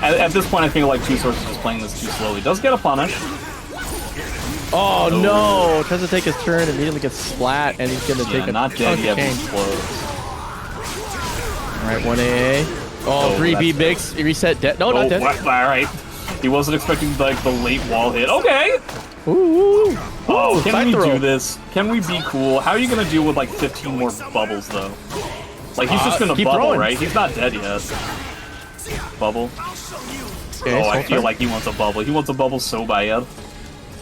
at this point, I feel like TwoSwords is just playing this too slowly. Does get a punish. Oh no! Tries to take his turn, immediately gets splat, and he's gonna take a not dead yet, but change. explodes. Alright, 1AA. Oh, 3B Bix. Reset dead. No, not dead. Alright. He wasn't expecting, like, the late wall hit. Okay! Ooh. Oh, Ooh, can side we throw. do this? Can we be cool? How are you gonna deal with, like, 15 more bubbles, though? Like, he's just gonna keep bubble, throwing. right? He's not dead yet. Bubble. Okay, Oh, I so feel far. like he wants a bubble. He wants a bubble so bad.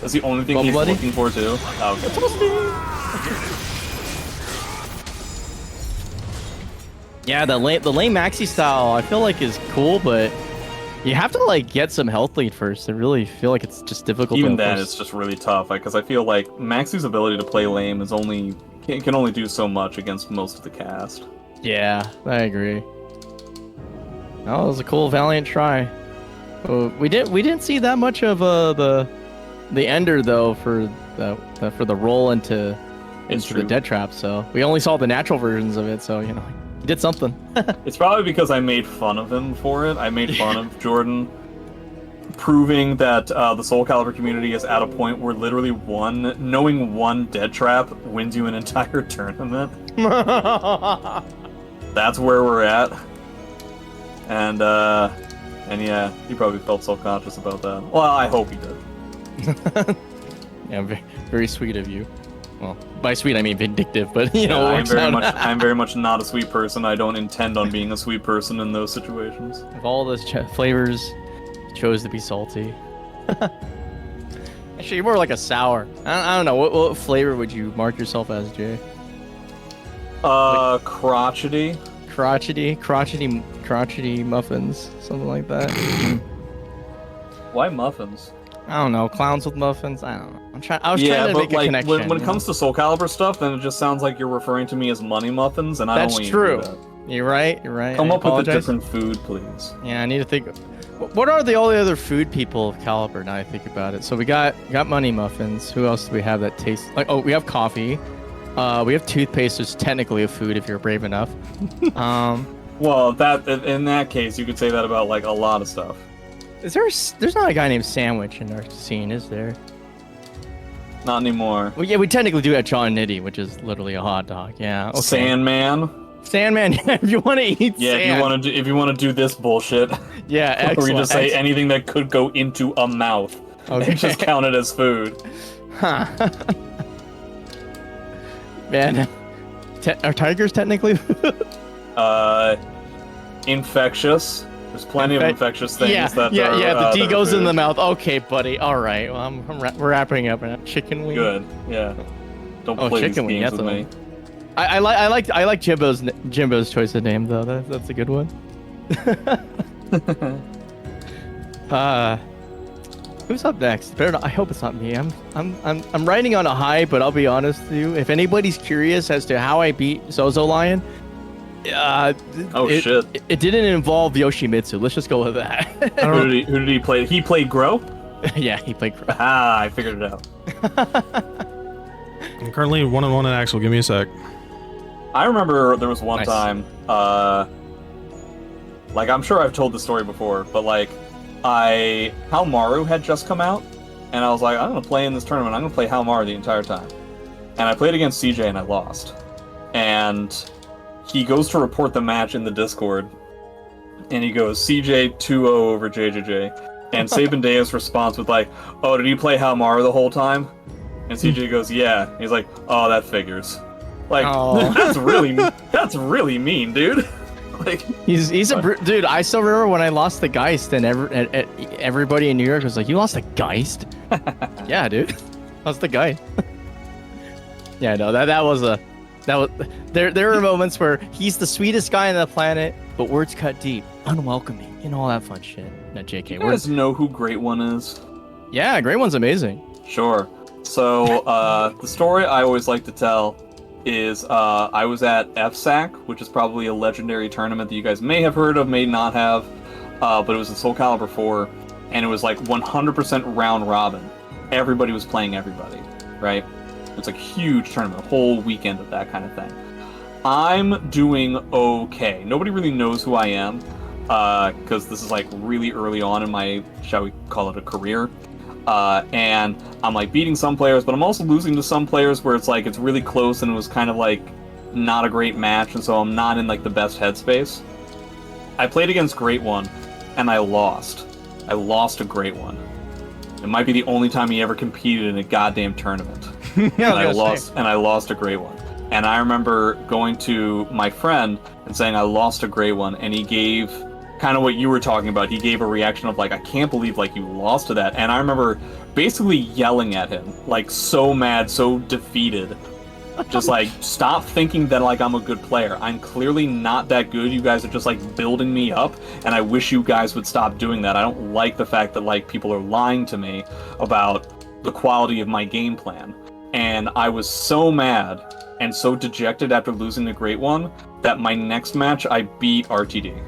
That's the only thing Bubble he's buddy? looking for, too. Oh, okay. Yeah, the lane Maxi style I feel like is cool, but you have to like get some health lead first. I really feel like it's just difficult. Even to then, it's just really tough, because I feel like Maxi's ability to play lame is can only do so much against most of the cast. Yeah, I agree. That was a cool valiant try. We didn't see that much of the ender though for the roll into the dead trap. So we only saw the natural versions of it. So you know he did something. It's probably because I made fun of him for it. I made fun of Jordan, proving that the SoulCalibur community is at a point where literally knowing one dead trap wins you an entire tournament. That's where we're at. And yeah, he probably felt self-conscious about that. Well, I hope he did. Yeah, very, very sweet of you. Well, by sweet I mean vindictive, but you know, I'm very much not a sweet person. I don't intend on being a sweet person in those situations. Of all those flavors, you chose to be salty. Actually, you're more like a sour. I don't know. What flavor would you mark yourself as, Jay? Crotchety. Crotchety muffins, something like that. Why muffins? I don't know. Clowns with muffins. I don't know. I was trying to make a connection. When it comes to SoulCalibur stuff, then it just sounds like you're referring to me as money muffins, and I don't want you to do that. You're right. Come up with a different food, please. Yeah, I need to think. What are all the other food people of Caliber? Now I think about it. So we got money muffins. Who else do we have that tastes like? Oh, we have coffee. We have toothpaste, which is technically a food if you're brave enough. Well, in that case, you could say that about like a lot of stuff. There's not a guy named Sandwich in our scene, is there? Not anymore. Well, yeah, we technically do have jonnitti, which is literally a hot dog. Yeah. Okay. Sandman. Sandman. If you want to eat. Yeah, sand. if you want to do this bullshit. Yeah, excellent. Where you just say anything that could go into a mouth. Okay. And just count it as food. Huh. Man, are tigers technically? Infectious. There's plenty of infectious things that are... the D that are goes in food. the mouth. Okay, buddy. All right. Well, we're wrapping up. Chicken wing. Good. Yeah. Don't play these chicken wing. games That's with the me. one. I like Jimbo's choice of name though. That's a good one. Who's up next? I hope it's not me. I'm riding on a high, but I'll be honest with you. If anybody's curious as to how I beat Zozo Lion, shit! It didn't involve Yoshimitsu. Let's just go with that. Who did he play? He played Grow? Yeah, he played Grow. Ah, I figured it out. I'm currently 1-on-1 at Axel. Give me a sec. I remember there was one Nice. time, like I'm sure I've told the story before, but like Haohmaru had just come out, and I was like, I'm gonna play in this tournament. I'm gonna play Haohmaru the entire time. And I played against CJ and I lost. And he goes to report the match in the Discord, and he goes CJ 2-0 over JJJ. And SabinDeus responds with like, "Oh, did he play Haohmaru the whole time?" And CJ goes, "Yeah." He's like, "Oh, that figures." Like, that's really mean, dude. Like, he's dude. I still remember when I lost the Geist, and everybody in New York was like, "You lost the Geist?" Yeah, dude, lost the Geist. Yeah, no, that was there were moments where he's the sweetest guy on the planet, but words cut deep, unwelcoming, and all that fun shit. No, JK. You guys know who Great One is? Yeah, Great One's amazing. Sure. So, the story I always like to tell is I was at FSAC, which is probably a legendary tournament that you guys may have heard of, may not have, but it was in SoulCalibur 4, and it was like 100% round robin. Everybody was playing everybody, right? It's like a huge tournament, a whole weekend of that kind of thing. I'm doing okay. Nobody really knows who I am, because this is like really early on in my, shall we call it a career. And I'm like beating some players, but I'm also losing to some players where it's like it's really close and it was kind of like not a great match, and so I'm not in like the best headspace. I played against Great One, and I lost. I lost to Great One. It might be the only time he ever competed in a goddamn tournament. Yeah, and I lost a Great One. And I remember going to my friend and saying I lost a Great One, and he gave kind of what you were talking about. He gave a reaction of like, I can't believe like you lost to that. And I remember basically yelling at him, like so mad, so defeated. Just like, stop thinking that like I'm a good player. I'm clearly not that good. You guys are just like building me up, and I wish you guys would stop doing that. I don't like the fact that like people are lying to me about the quality of my game plan. And I was so mad and so dejected after losing the Great One that my next match I beat RTD.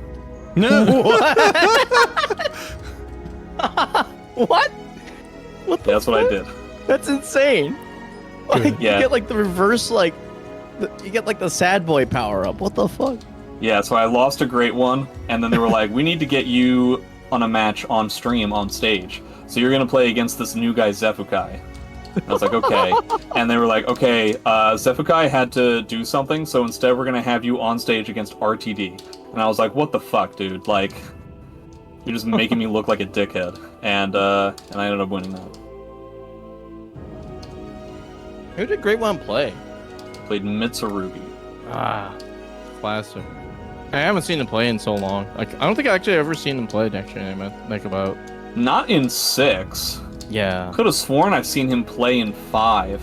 What? That's what I did. That's insane. Like, Yeah. You get like the reverse, like you get like the sad boy power up. What the fuck? Yeah, so I lost a Great One, and then they were like, we need to get you on a match on stream, on stage. So you're gonna play against this new guy, Zefukai. I was like, okay. And they were like, okay, Zefukai had to do something, so instead we're gonna have you on stage against RTD. And I was like, what the fuck, dude? Like, you're just making me look like a dickhead. And I ended up winning that. Who did Great One play? Played Mitsurugi. Ah, classic. I haven't seen him play in so long. Like, I don't think I actually ever seen him play. Actually, I think about. Not in 6. Yeah. Could have sworn I've seen him play in 5.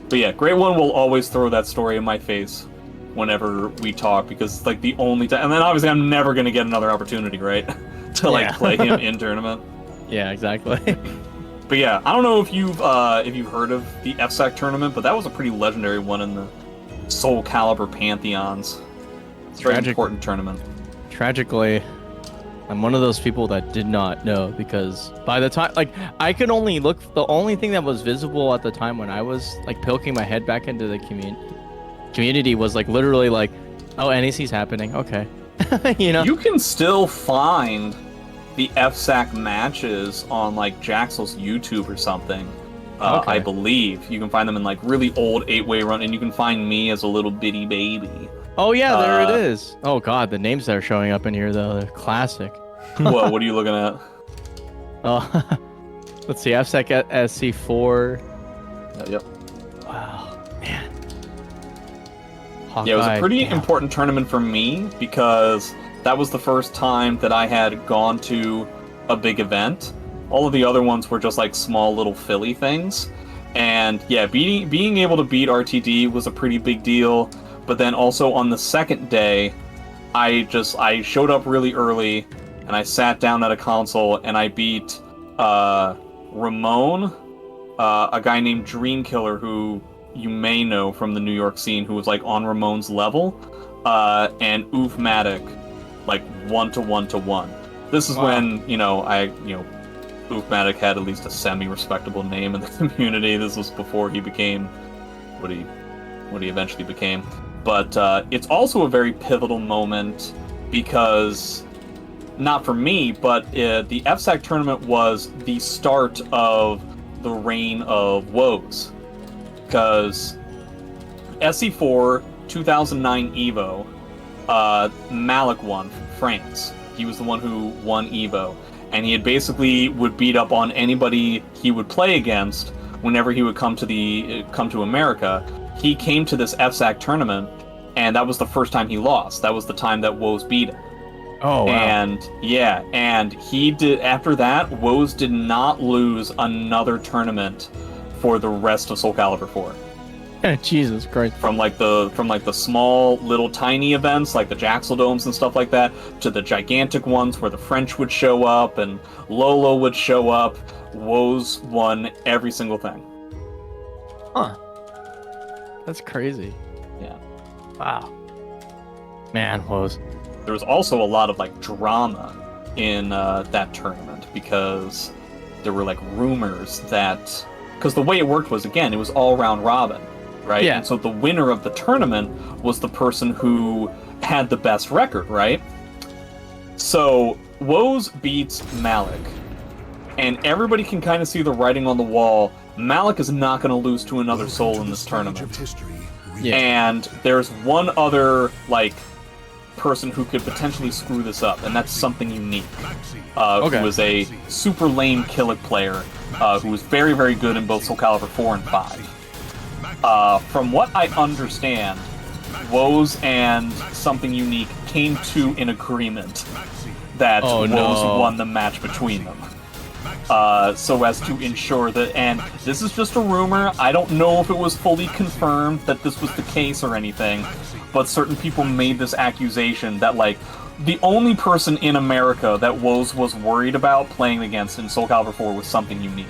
But yeah, Great One will always throw that story in my face whenever we talk, because it's like the only time. And then obviously I'm never going to get another opportunity, right? To like play him in tournament. Yeah, exactly. But yeah, I don't know if you've heard of the FSAC tournament, but that was a pretty legendary one in the SoulCalibur pantheons. It's a very important tournament. Tragically, I'm one of those people that did not know, because by the time, like, I could only look, the only thing that was visible at the time when I was like poking my head back into the community was like literally like, oh, NEC's happening, okay. You know, you can still find the FSAC matches on like Jaxel's YouTube or something. Okay. I believe you can find them in like really old 8-way run, and you can find me as a little bitty baby. Oh yeah, there it is. Oh god, the names that are showing up in here though, they're classic. What are you looking at? Oh, let's see, FSAC at SC4. Yep. Wow, man. Yeah, it was a pretty important tournament for me, because that was the first time that I had gone to a big event. All of the other ones were just like small little Philly things. And yeah, being able to beat RTD was a pretty big deal. But then also on the second day, I showed up really early, and I sat down at a console, and I beat Ramon, a guy named Dreamkiller, who you may know from the New York scene, who was like on Ramon's level, and Oofmatic, like 1-to-1-to-1. This is when, Oofmatic had at least a semi-respectable name in the community. This was before he became what he eventually became. But it's also a very pivotal moment, because not for me, but the FSAC tournament was the start of the reign of woes. Because SC4 2009 Evo, Malik won from France. He was the one who won Evo. And he had basically would beat up on anybody he would play against whenever he would come to America. He came to this FSAC tournament, and that was the first time he lost. That was the time that Woes beat him. Oh, wow. And he did. After that, Woes did not lose another tournament for the rest of SoulCalibur 4. Jesus Christ. From like the small little tiny events like the Jaxel Domes and stuff like that to the gigantic ones where the French would show up and Lolo would show up, Woes won every single thing. Huh. That's crazy. Yeah. Wow. Man, Woes. There was also a lot of like drama in that tournament because there were like rumors that, because the way it worked was, again, it was all round robin. Right? Yeah. And so the winner of the tournament was the person who had the best record, right? So Woes beats Malik, and everybody can kind of see the writing on the wall. Malik is not going to lose to another soul in this tournament. Yeah. And there's one other like person who could potentially screw this up, and that's something unique. Who is a super lame Killick player, who was very, very good in both SoulCalibur 4 and 5. From what I understand, Woes and Something Unique came to an agreement that Woes won the match between them. So as to ensure that, and this is just a rumor, I don't know if it was fully confirmed that this was the case or anything, but certain people made this accusation that, like, the only person in America that Woes was worried about playing against in SoulCalibur 4 was Something Unique.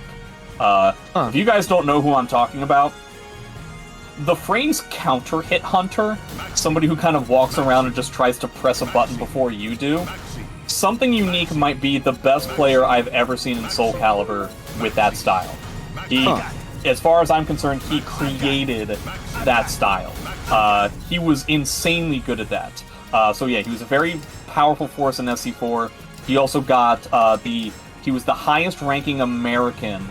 If you guys don't know who I'm talking about, the phrase counter hit hunter, somebody who kind of walks around and just tries to press a button before you do, Something Unique might be the best player I've ever seen in SoulCalibur with that style. As far as I'm concerned, he created that style. He was insanely good at that. So yeah, he was a very powerful force in SC4. He also got he was the highest ranking American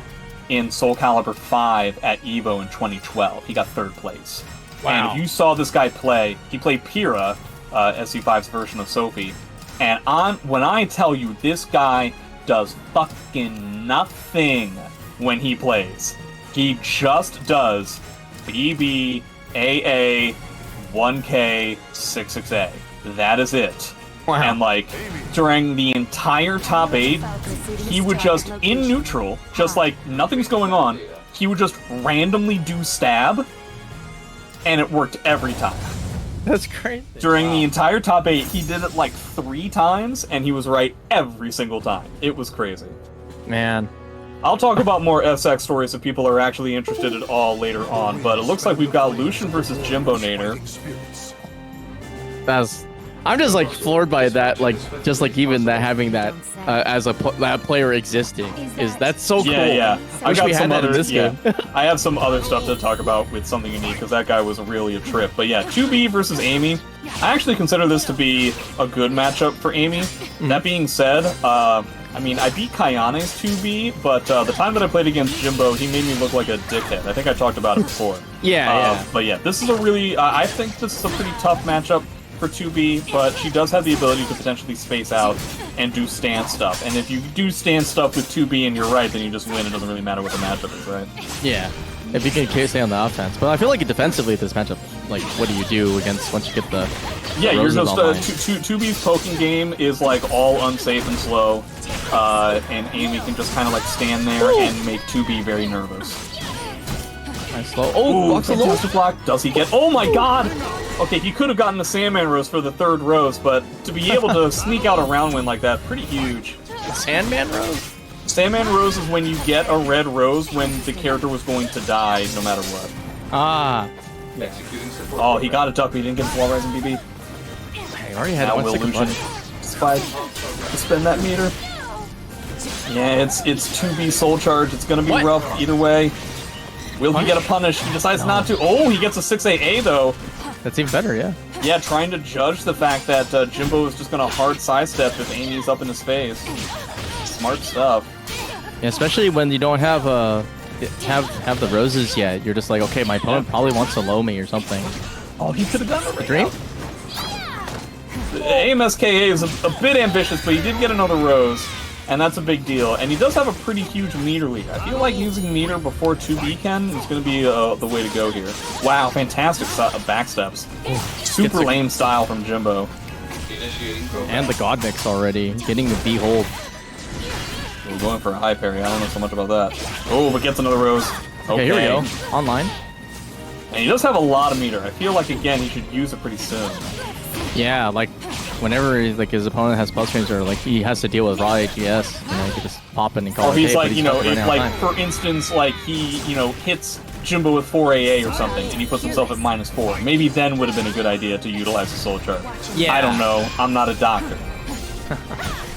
in SoulCalibur 5 at EVO in 2012. He got 3rd place. Wow. And if you saw this guy play, he played Pyrrha, SC5's version of Sophie, and when I tell you this guy does fucking nothing when he plays. He just does BB, AA, 1K, 66A. That is it. Wow. And like, during the entire top 8, he would just, in neutral, just like nothing's going on, he would just randomly do stab, and it worked every time. That's crazy. During the entire top 8, he did it like 3 times, and he was right every single time. It was crazy. Man. I'll talk about more SX stories if people are actually interested at all later on, but it looks like we've got Lucian versus Jimbonator. I'm just like floored by that, like just like even that having that as that player existing that's so cool. Yeah. I got some other game. I have some other stuff to talk about with Something Unique because that guy was really a trip. But yeah, 2B versus Amy. I actually consider this to be a good matchup for Amy. That being said, I mean, I beat Kayane's 2B, but the time that I played against Jimbo, he made me look like a dickhead. I think I talked about it before. Yeah. But yeah, this is a really, I think this is a pretty tough matchup for 2B, but she does have the ability to potentially space out and do stance stuff. And if you do stance stuff with 2B and you're right, then you just win. It doesn't really matter what the matchup is, right? Yeah. If you can stay on the offense. But I feel like defensively this matchup, like, what do you do against once you get the Yeah, you're just, 2B's poking game is like all unsafe and slow, and Amy can just kind of like stand there and make 2B very nervous. Nice slow. Oh, blocks a little. Block. Does he get? Oh my god! Okay, he could have gotten the Sandman Rose for the 3rd rose, but to be able to sneak out a round win like that, pretty huge. Sandman Rose? Sandman Rose is when you get a red rose when the character was going to die, no matter what. Ah. Yeah. Oh, he got a duck, but he didn't get his wall rising BB. He already had one second Lucian spike to spend that meter. Yeah, it's 2B soul charge. It's gonna be rough either way. Will he get a punish? He decides not to. Oh, he gets a 6AA though. That's even better, yeah. Yeah, trying to judge the fact that Jimbo is just gonna hard sidestep if Amy's up in his face. Smart stuff. Yeah, especially when you don't have the roses yet. You're just like, okay, my opponent probably wants to low me or something. Oh, he could have done it. A dream? The AMSKA is a bit ambitious, but he did get another rose, and that's a big deal. And he does have a pretty huge meter lead. I feel like using meter before 2B can is going to be the way to go here. Wow, fantastic backsteps. Super lame style from Jimbo. And the God Mix already, getting the B hold. We're going for a high parry. I don't know so much about that. Oh, but gets another rose. Okay, here we go. Online. And he does have a lot of meter. I feel like, again, he should use it pretty soon. Yeah, like whenever like his opponent has plus range or like he has to deal with raw AGS, you know, he could just pop in and call Or it. he's hey, like, you know, running if out of like time. for instance, like he, you know, hits Jimbo with 4 AA or something, and he puts himself at -4. Maybe then would have been a good idea to utilize the soul charge. Yeah. I don't know. I'm not a doctor.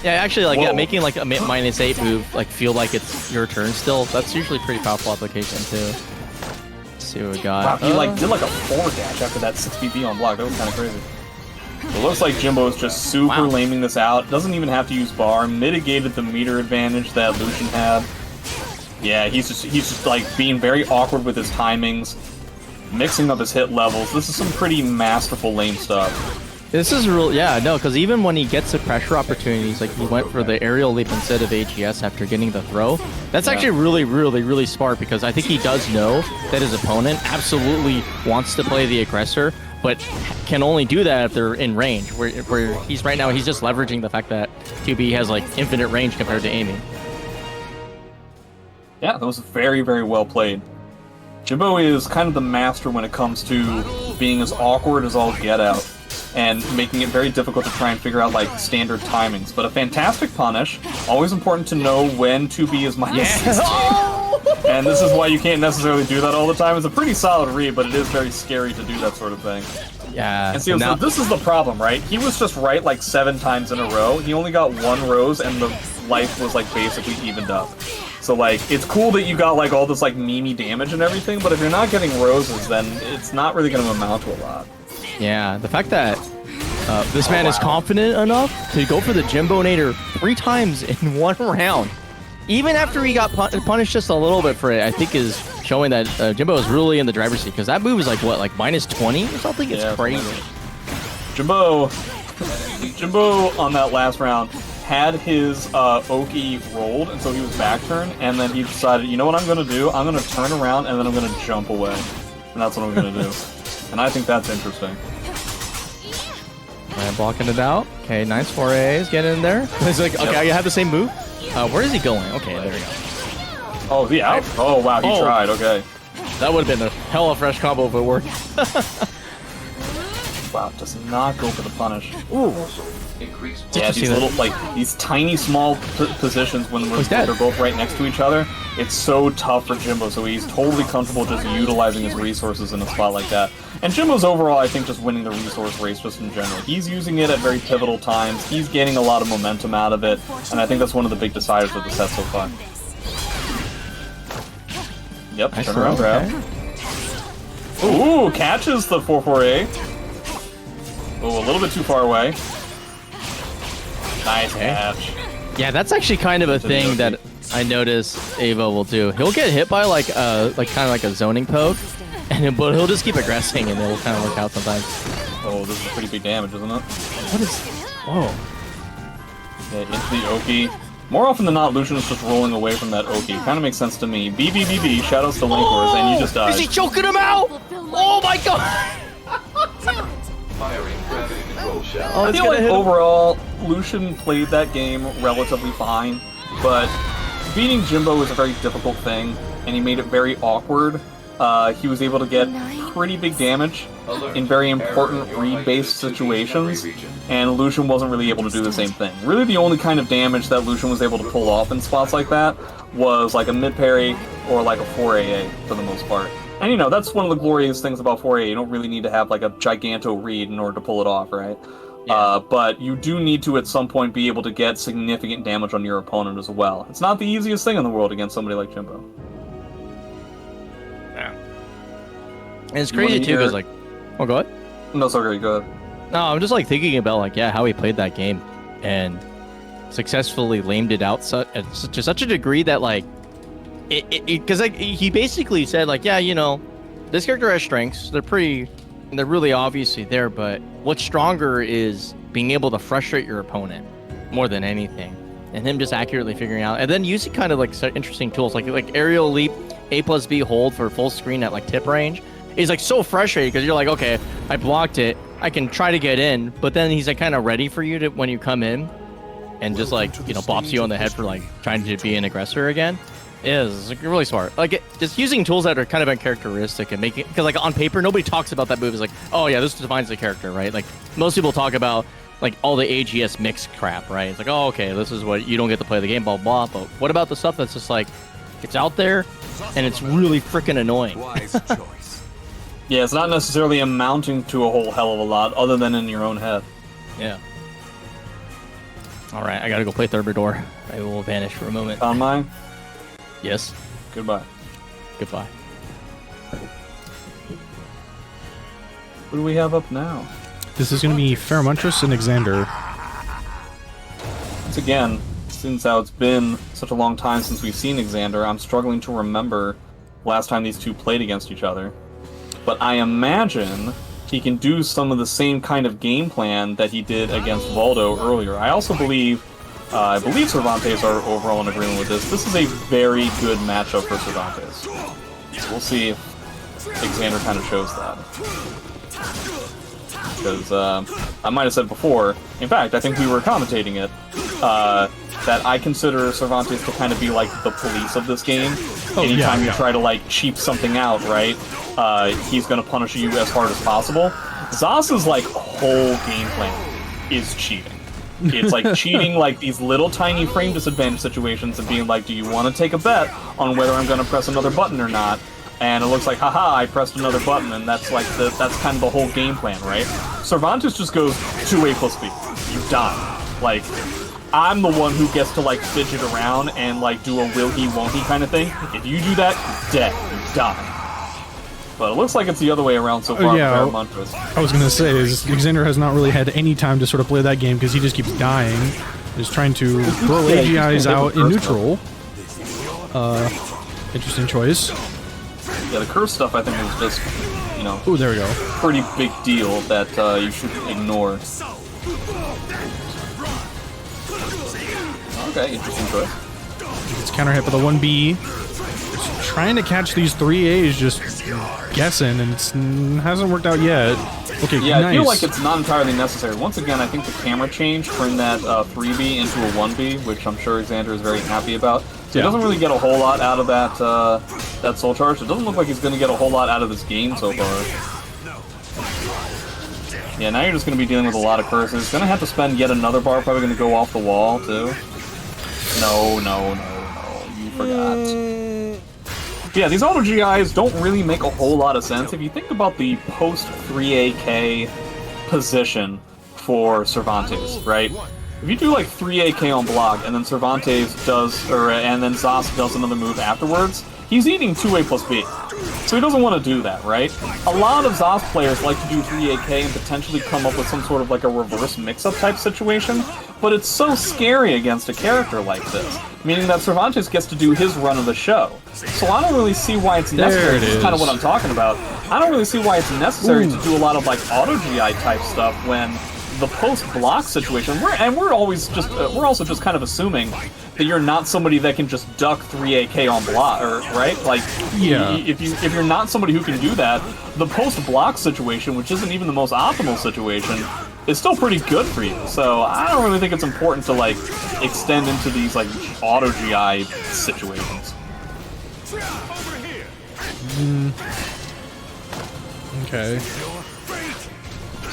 Yeah, actually, like Whoa. making like a -8 move like feel like it's your turn still. That's usually pretty powerful application too. Let's see what we got. Wow, he like did like a 4 dash after that 6 BP on block. That was kind of crazy. It looks like Jimbo is just super laming this out. Doesn't even have to use bar. Mitigated the meter advantage that Lucian had. Yeah, he's just like being very awkward with his timings, mixing up his hit levels. This is some pretty masterful lame stuff. This is real, yeah, no, because even when he gets the pressure opportunities, like he went for the aerial leap instead of AGS after getting the throw. That's actually really smart because I think he does know that his opponent absolutely wants to play the aggressor, but can only do that if they're in range. Where he's right now, he's just leveraging the fact that 2B has like infinite range compared to Amy. Yeah, that was very well played. Jimbo is kind of the master when it comes to being as awkward as all get out, and making it very difficult to try and figure out like standard timings. But a fantastic punish. Always important to know when 2B is -16. And this is why you can't necessarily do that all the time. It's a pretty solid read, but it is very scary to do that sort of thing. Yeah. And see, so this is the problem, right? He was just right like 7 times in a row. He only got 1 rose, and the life was like basically evened up. So like, it's cool that you got like all this like memey damage and everything, but if you're not getting roses, then it's not really going to amount to a lot. Yeah, the fact that this man is confident enough to go for the Jimbonator 3 times in 1 round, even after he got punished just a little bit for it, I think is showing that Jimbo is really in the driver's seat, because that move is like, what, like -20 or something? It's crazy. Jimbo on that last round had his Oki rolled, and so he was back turn, and then he decided, you know what I'm going to do? I'm going to turn around, and then I'm going to jump away. And that's what I'm going to do. And I think that's interesting. And blocking it out. Okay, nice 4As. Get in there. He's like, okay, I have the same move. Where is he going? Okay, there we go. Oh, is he out? Oh, wow, he tried. Okay. That would have been a hella fresh combo if it worked. Wow, does not go for the punish. Ooh. Yeah, these little, like, these tiny, small positions when they're both right next to each other, it's so tough for Jimbo, so he's totally comfortable just utilizing his resources in a spot like that. And Jimbo's overall, I think, just winning the resource race just in general. He's using it at very pivotal times, he's gaining a lot of momentum out of it, and I think that's one of the big deciders of the set so far. Yep, nice turn around grab. Ooh, catches the 4-4A. Oh, a little bit too far away. Nice catch. Yeah, that's actually kind of a thing that I notice Ava will do. He'll get hit by like kind of like a zoning poke, but he'll just keep aggressing and it'll kind of work out sometimes. Oh, this is pretty big damage, isn't it? What is? Whoa. Okay, into the Oki. More often than not, Lucian is just rolling away from that Oki. Kind of makes sense to me. BBBB, shoutouts to Linkors, and you just died. Is he choking him out? Oh my god! I feel like overall, Lucian played that game relatively fine, but beating Jimbo is a very difficult thing, and he made it very awkward. He was able to get pretty big damage in very important read-based situations, and Lucian wasn't really able to do the same thing. Really, the only kind of damage that Lucian was able to pull off in spots like that was like a mid-parry or like a 4AA for the most part. And you know, that's one of the glorious things about 4A. You don't really need to have like a giganto read in order to pull it off, right? Yeah. But you do need to at some point be able to get significant damage on your opponent as well. It's not the easiest thing in the world against somebody like Jimbo. Yeah. And it's crazy too, because like, oh, go ahead. No, sorry, go ahead. No, I'm just like thinking about like how he played that game and successfully lamed it out to such a degree that like because like he basically said like this character has strengths, they're really obviously there, but what's stronger is being able to frustrate your opponent more than anything, and him just accurately figuring out and then using kind of like interesting tools like aerial leap, A+B hold for full screen at like tip range is like so frustrating because you're like, okay, I blocked it, I can try to get in, but then he's like kind of ready for you to when you come in and just like bops you on the head for like trying to be an aggressor again. Is like really smart. Like just using tools that are kind of uncharacteristic and making, because like on paper nobody talks about that move as like, oh yeah, this defines the character, right? Like most people talk about like all the AGS mix crap, right? It's like, oh okay, this is what you don't get to play the game, blah blah. But what about the stuff that's just like it's out there and it's really freaking annoying? Yeah, it's not necessarily amounting to a whole hell of a lot, other than in your own head. Yeah. All right, I gotta go play Thermidor. I will vanish for a moment. Konmai? Yes. Goodbye. Goodbye. Who do we have up now? This is going to be Feremuntrus and Exander. Once again, since how it's been such a long time since we've seen Exander, I'm struggling to remember last time these two played against each other. But I imagine he can do some of the same kind of game plan that he did against Voldo earlier. I also believe, I believe Cervantes are overall in agreement with this. This is a very good matchup for Cervantes. So we'll see if Exander kind of shows that. Because I might have said before, in fact, I think we were commentating it, that I consider Cervantes to kind of be like the police of this game. Anytime you try to like cheap something out, right, he's going to punish you as hard as possible. Zasa's like whole game plan is cheating. It's like cheating like these little tiny frame disadvantage situations and being like, do you want to take a bet on whether I'm going to press another button or not? And it looks like, haha, I pressed another button, and that's like that's kind of the whole game plan, right? Cervantes just goes 2A+B. You die. Like, I'm the one who gets to like fidget around and like do a will he, won't he kind of thing. If you do that, you're dead. You die. But it looks like it's the other way around so far. Yeah, for Feremuntrus. I was gonna say is Exander has not really had any time to sort of play that game because he just keeps dying. He's trying to throw AGIs out in neutral. Interesting choice. Yeah, the curse stuff I think is just, you know, Ooh, there we go. pretty big deal that you should ignore. Okay, interesting choice. It's counter hit with a 1B. Just trying to catch these 3As, just guessing, and it hasn't worked out yet. Okay, Yeah, nice. I feel like it's not entirely necessary. Once again, I think the camera change turned that 3B into a 1B, which I'm sure Exander is very happy about. So he doesn't really get a whole lot out of that that soul charge. It doesn't look like he's going to get a whole lot out of this game so far. Yeah, now you're just going to be dealing with a lot of curses. Going to have to spend yet another bar, probably going to go off the wall, too. No, you forgot. Yeah, these auto GIs don't really make a whole lot of sense. If you think about the post 3AK position for Cervantes, right? If you do like 3AK on block and then Cervantes does, and then Zas does another move afterwards, he's eating 2A+B. So he doesn't want to do that, right? A lot of Zas players like to do 3AK and potentially come up with some sort of like a reverse mix-up type situation, but it's so scary against a character like this, meaning that Cervantes gets to do his run of the show. So I don't really see why it's necessary. This is kind of what I'm talking about. I don't really see why it's necessary to do a lot of like auto GI type stuff when the post block situation, we're also just kind of assuming that you're not somebody that can just duck 3AK on block, or right? Like, yeah. If you're not somebody who can do that, the post block situation, which isn't even the most optimal situation, is still pretty good for you. So I don't really think it's important to like extend into these like auto GI situations. Okay.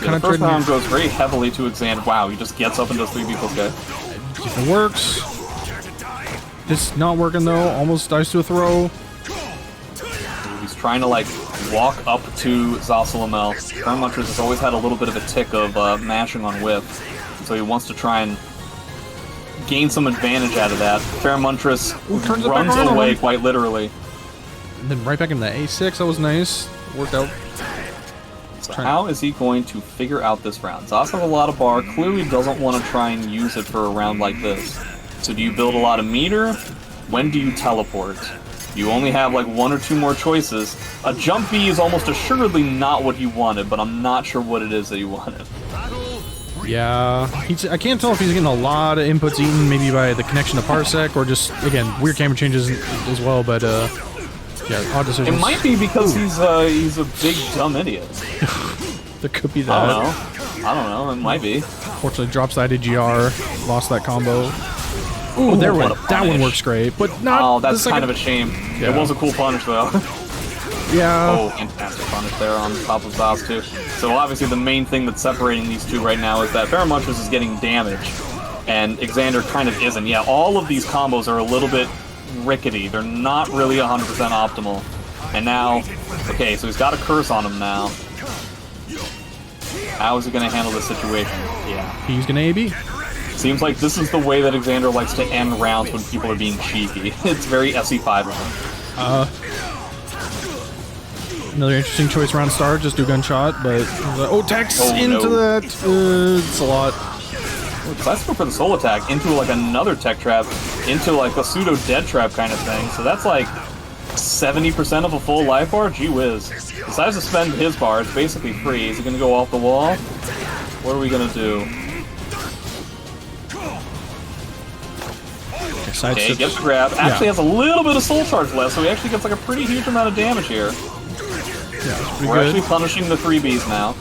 Yeah, the first round goes very heavily to Exander. Wow, he just gets up and does 3B+K. If it works. It's not working though. Almost dies to a throw. He's trying to like walk up to Zasalamel. Feremuntrus has always had a little bit of a tick of mashing on whip, so he wants to try and gain some advantage out of that. Feremuntrus runs away quite literally. And then right back into the A6. That was nice. Worked out. So how is he going to figure out this round? Zas has a lot of bar, clearly doesn't want to try and use it for a round like this. So do you build a lot of meter? When do you teleport? You only have like 1 or 2 more choices. A jump B is almost assuredly not what he wanted, but I'm not sure what it is that he wanted. Yeah, I can't tell if he's getting a lot of inputs eaten, maybe by the connection to Parsec, or just, again, weird camera changes as well, but, yeah, odd decisions. It might be because he's a big dumb idiot. There could be that. I don't know, it might be. Fortunately, drops the IDGR, lost that combo. Ooh, there went. That one works great, but not. Oh, that's kind of a shame. Yeah. It was a cool punish, though. Yeah. Oh, fantastic punish there on top of Zas, too. So obviously the main thing that's separating these two right now is that Feremuntrus is getting damage, and Exander kind of isn't. Yeah, all of these combos are a little bit rickety. They're not really 100% optimal. And now, okay, so he's got a curse on him now. How is he going to handle this situation? Yeah. He's going to AB. Seems like this is the way that Exander likes to end rounds when people are being cheeky. It's very SC5 of him. Another interesting choice around start, just do gunshot, but Tex into that. It's a lot. Let's go for the soul attack into like another tech trap, into like a pseudo dead trap kind of thing. So that's like 70% of a full life bar. Gee whiz. Decides to spend his bar. It's basically free. Is he gonna go off the wall? What are we gonna do? Okay, gets grab. Actually has a little bit of soul charge left, so he actually gets like a pretty huge amount of damage here. Yeah, we're actually punishing the 3Bs now.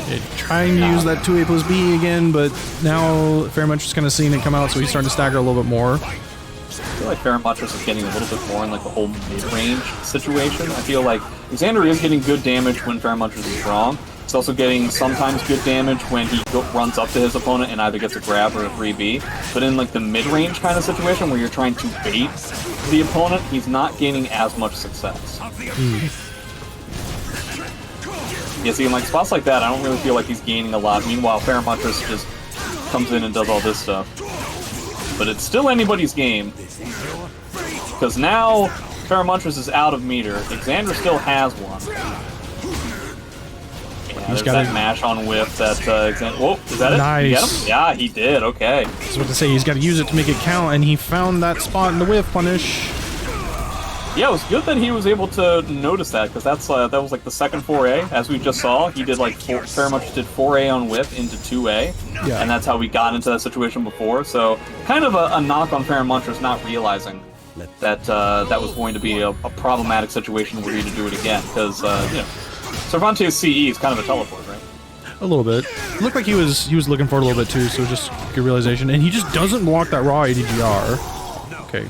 Yeah, trying to use that 2A plus B again, but now Feremuntrus is kind of seeing it come out, so he's starting to stagger a little bit more. I feel like Feremuntrus is getting a little bit more in like the whole mid-range situation. I feel like Exander is getting good damage when Feremuntrus is strong. He's also getting sometimes good damage when he runs up to his opponent and either gets a grab or a 3B. But in like the mid-range kind of situation where you're trying to bait the opponent, he's not gaining as much success. Yeah, see, in like spots like that, I don't really feel like he's gaining a lot. Meanwhile, Feremuntrus just comes in and does all this stuff. But it's still anybody's game. Because now Feremuntrus is out of meter. Exander still has one. Yeah, there's that mash on whiff that Exander... Whoa, is that it? Nice. Did you get him? Yeah, he did. Okay. I was about to say, he's got to use it to make it count, and he found that spot in the whiff punish. Yeah, it was good that he was able to notice that, because that's that was like the second 4A. As we just saw, he did like Feremuntrus did 4A on whiff into 2A, and that's how we got into that situation before. So kind of a knock on Feremuntrus not realizing that that was going to be a problematic situation were you to do it again, because you know, Cervantes CE is kind of a teleport, right? A little bit. It looked like he was looking for it a little bit too, so just good realization. And he just doesn't block that raw ADGR. Okay.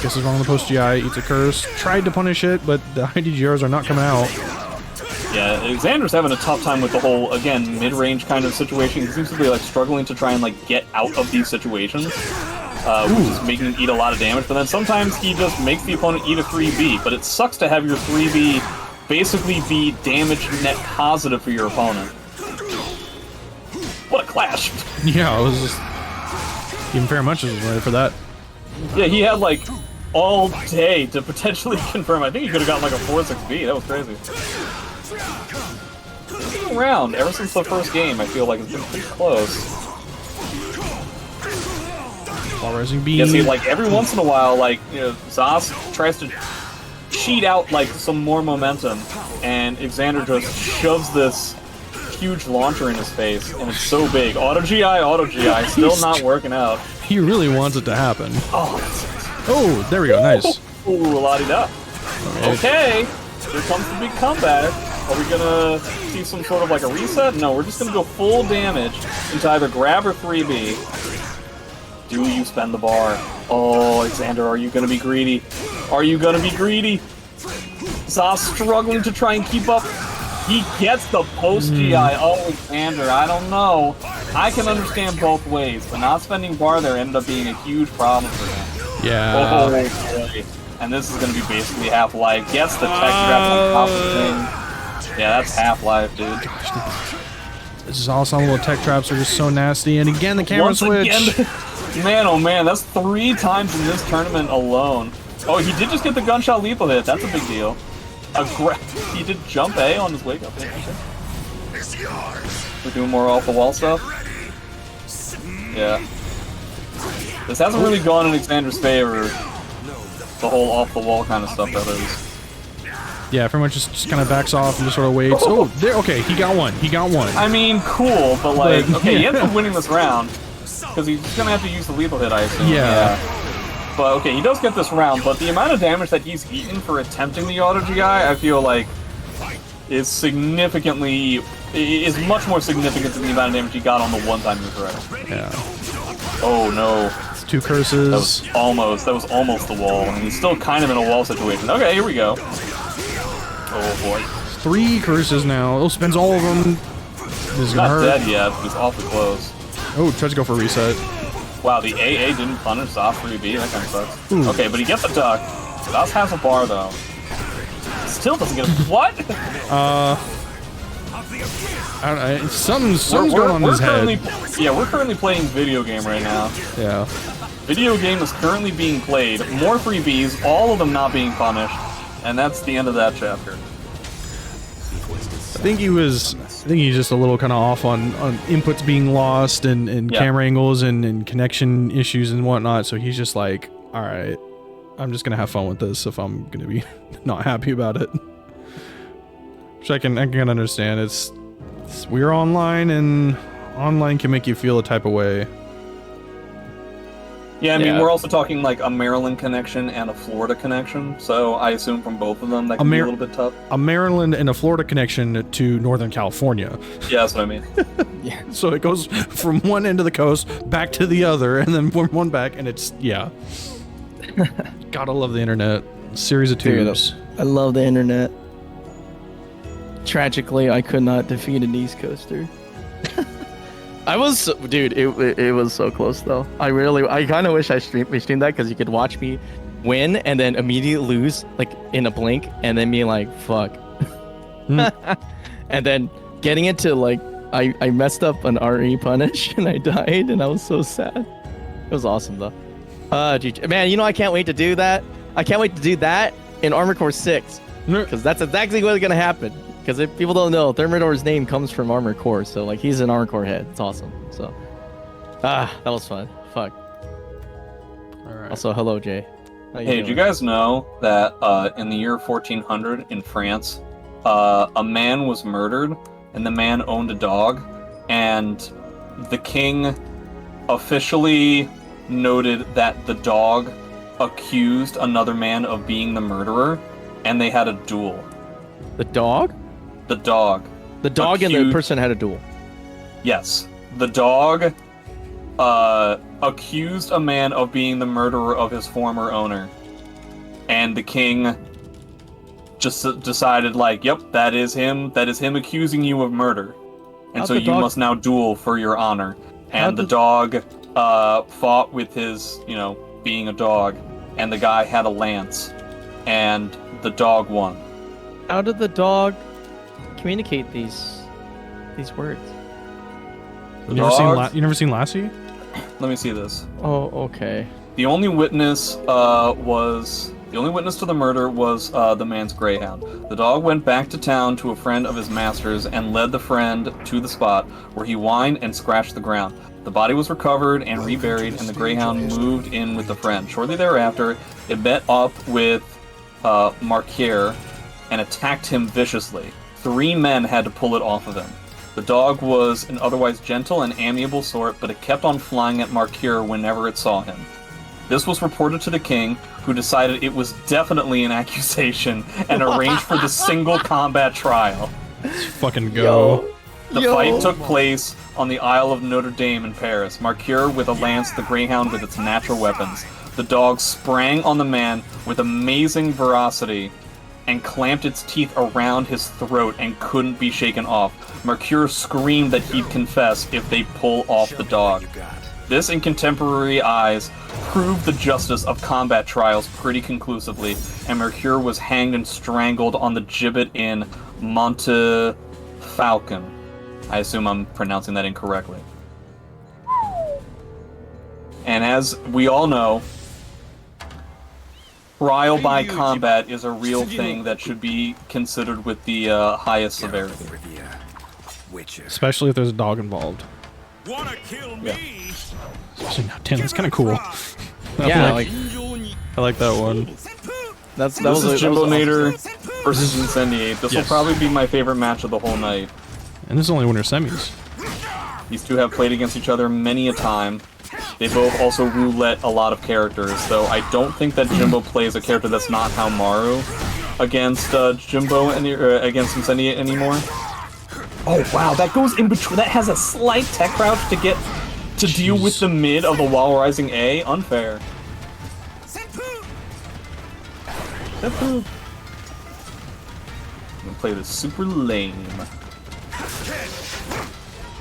Guess is wrong on the post GI, eats a curse. Tried to punish it, but the IDGRs are not coming out. Yeah, Xander's having a tough time with the whole, again, mid-range kind of situation. He seems to be like struggling to try and like get out of these situations, which is making him eat a lot of damage. But then sometimes he just makes the opponent eat a 3B. But it sucks to have your 3B basically be damage net positive for your opponent. What a clash! Yeah, it was just... Even Feremuntrus was ready for that. Yeah, he had like all day to potentially confirm. I think he could have gotten like a 4-6B. That was crazy. This round, ever since the first game, I feel like it's been pretty close. Ball rising beam. Yeah, see, like every once in a while, like, you know, Zas tries to cheat out like some more momentum, and Exander just shoves this huge launcher in his face, and it's so big. Auto GI, still not working out. He really wants it to happen. Oh, there we go, nice. Ooh, la-di-da. Okay, here comes the big comeback. Are we gonna see some sort of like a reset? No, we're just gonna go full damage into either grab or 3B. Do you spend the bar? Oh, Exander, are you gonna be greedy? Are you gonna be greedy? Zas struggling to try and keep up. He gets the post-GI. Oh, Exander, I don't know. I can understand both ways, but not spending bar there ended up being a huge problem for him. Yeah. Oh, boy. And this is going to be basically Half-Life. Gets the tech grab on top of the thing. Yeah, that's Half-Life, dude. This is awesome. Little tech traps are just so nasty. And again, the camera switch. Again, man, oh man, that's 3 times in this tournament alone. Oh, he did just get the gunshot lethal hit. That's a big deal. He did jump A on his wake up. We're doing more off the wall stuff. Yeah. This hasn't really gone in Exander's favor. The whole off the wall kind of stuff that is. Yeah, pretty much just kind of backs off and just sort of waits. Oh, there. Okay, he got one. He got one. I mean, cool, but like, okay, he ends up winning this round because he's gonna have to use the lethal hit, I assume. Yeah. But okay, he does get this round, but the amount of damage that he's eaten for attempting the auto GI, I feel like, is much more significant than the amount of damage he got on the one time he was right. Yeah. Oh no. It's 2 curses. That was almost the wall. I mean, he's still kind of in a wall situation. Okay, here we go. Oh boy. 3 curses now. Oh, spends all of them. This is gonna Not hurt. dead yet, but he's awfully close. Oh, tries to go for a reset. Wow, the AA didn't punish Zos 3B. That kind of sucks. Ooh. Okay, but he gets a duck. Zos has a bar though. Still doesn't get a what? I don't know. Something's going on in his head. Yeah, we're currently playing video game right now. Yeah. Video game is currently being played. More freebies, all of them not being punished, and that's the end of that chapter. I think he's just a little kind of off on inputs being lost and camera angles and connection issues and whatnot. So he's just like, all right, I'm just gonna have fun with this if I'm gonna be not happy about it. Which I can understand. It's we're online, and online can make you feel a type of way. Yeah, I mean, we're also talking like a Maryland connection and a Florida connection, so I assume from both of them that can be a little bit tough. A Maryland and a Florida connection to Northern California. Yeah, that's what I mean. Yeah. So it goes from one end of the coast back to the other, and then from one back, and it's, yeah. Gotta love the internet. Series of tubes. I love the internet. Tragically, I could not defeat an East Coaster. Dude, it was so close though. I kind of wish we streamed that because you could watch me win and then immediately lose like in a blink and then be like, fuck. And then getting into like, I messed up an RE punish and I died and I was so sad. It was awesome though. GG. Man, I can't wait to do that. I can't wait to do that in Armored Core 6 because that's exactly what's going to happen. Because if people don't know, Thermidor's name comes from Armored Core, so like he's an Armored Core head. It's awesome. So, that was fun. Fuck. All right. Also, hello, Jay. Hey, did you guys know that in the year 1400 in France, a man was murdered, and the man owned a dog, and the king officially noted that the dog accused another man of being the murderer, and they had a duel. The dog? The dog. The dog and the person had a duel. Yes. The dog accused a man of being the murderer of his former owner. And the king just decided, like, yep, that is him. That is him accusing you of murder. And so you must now duel for your honor. And the dog fought with his, being a dog. And the guy had a lance. And the dog won. How did the dog communicate these words? You never seen Lassie? Let me see this. Oh, okay. The only witness to the murder was the man's greyhound. The dog went back to town to a friend of his master's and led the friend to the spot where he whined and scratched the ground. The body was recovered and reburied, and the greyhound moved in with the friend. Shortly thereafter, it met up with Marquier and attacked him viciously. 3 men had to pull it off of him. The dog was an otherwise gentle and amiable sort, but it kept on flying at Marquier whenever it saw him. This was reported to the king, who decided it was definitely an accusation and arranged for the single combat trial. Let's fucking go. The fight took place on the Isle of Notre Dame in Paris. Marquier with a lance, the greyhound with its natural weapons. The dog sprang on the man with amazing ferocity and clamped its teeth around his throat and couldn't be shaken off. Marquier screamed that he'd confess if they pull off the dog. This, in contemporary eyes, proved the justice of combat trials pretty conclusively, and Marquier was hanged and strangled on the gibbet in Manta Falcon. I assume I'm pronouncing that incorrectly. And as we all know, trial by combat is a real thing that should be considered with the highest severity. Especially if there's a dog involved. Wanna kill me? Especially now 10, that's kind of cool. Yeah, like I like that one. that This was is that was Jimbonator versus Incendiate. This will Yes. probably be my favorite match of the whole night. And this is only winner semis. These two have played against each other many a time. They both also roulette a lot of characters, so I don't think that Jimbo plays a character that's not Haohmaru against Jimbo against Incendiate anymore. Oh wow, that goes in between. That has a slight tech crouch to get to deal with the mid of the wall rising A. Unfair. I'm gonna play this super lame.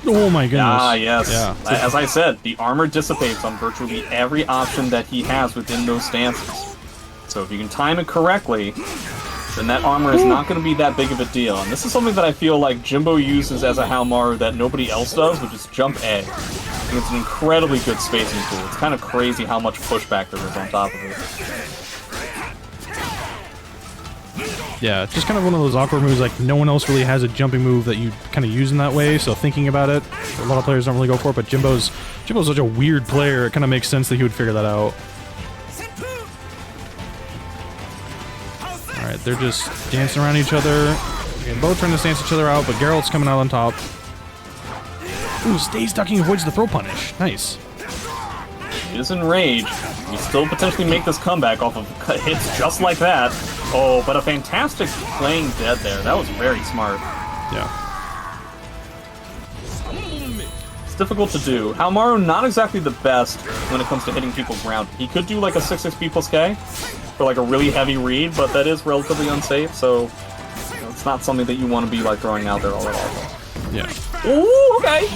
Oh my goodness. Ah, yes. Yeah. As I said, the armor dissipates on virtually every option that he has within those stances. So if you can time it correctly, then that armor is not going to be that big of a deal. And this is something that I feel like Jimbo uses as a Haohmaru that nobody else does, which is jump A. I think it's an incredibly good spacing tool. It's kind of crazy how much pushback there is on top of it. Yeah, just kind of one of those awkward moves, like no one else really has a jumping move that you kind of use in that way, so thinking about it, a lot of players don't really go for it, but Jimbo's such a weird player, it kind of makes sense that he would figure that out. Alright, they're just dancing around each other. Again, both trying to dance each other out, but Geralt's coming out on top. Ooh, stays ducking, avoids the throw punish. Nice. He is enraged. You still potentially make this comeback off of hits just like that. Oh, but a fantastic playing dead there. That was very smart. Yeah. It's difficult to do. Haohmaru, not exactly the best when it comes to hitting people grounded. He could do like a 6XP plus K for like a really heavy read, but that is relatively unsafe, so you know, it's not something that you want to be like throwing out there all at all. Yeah. Ooh, okay.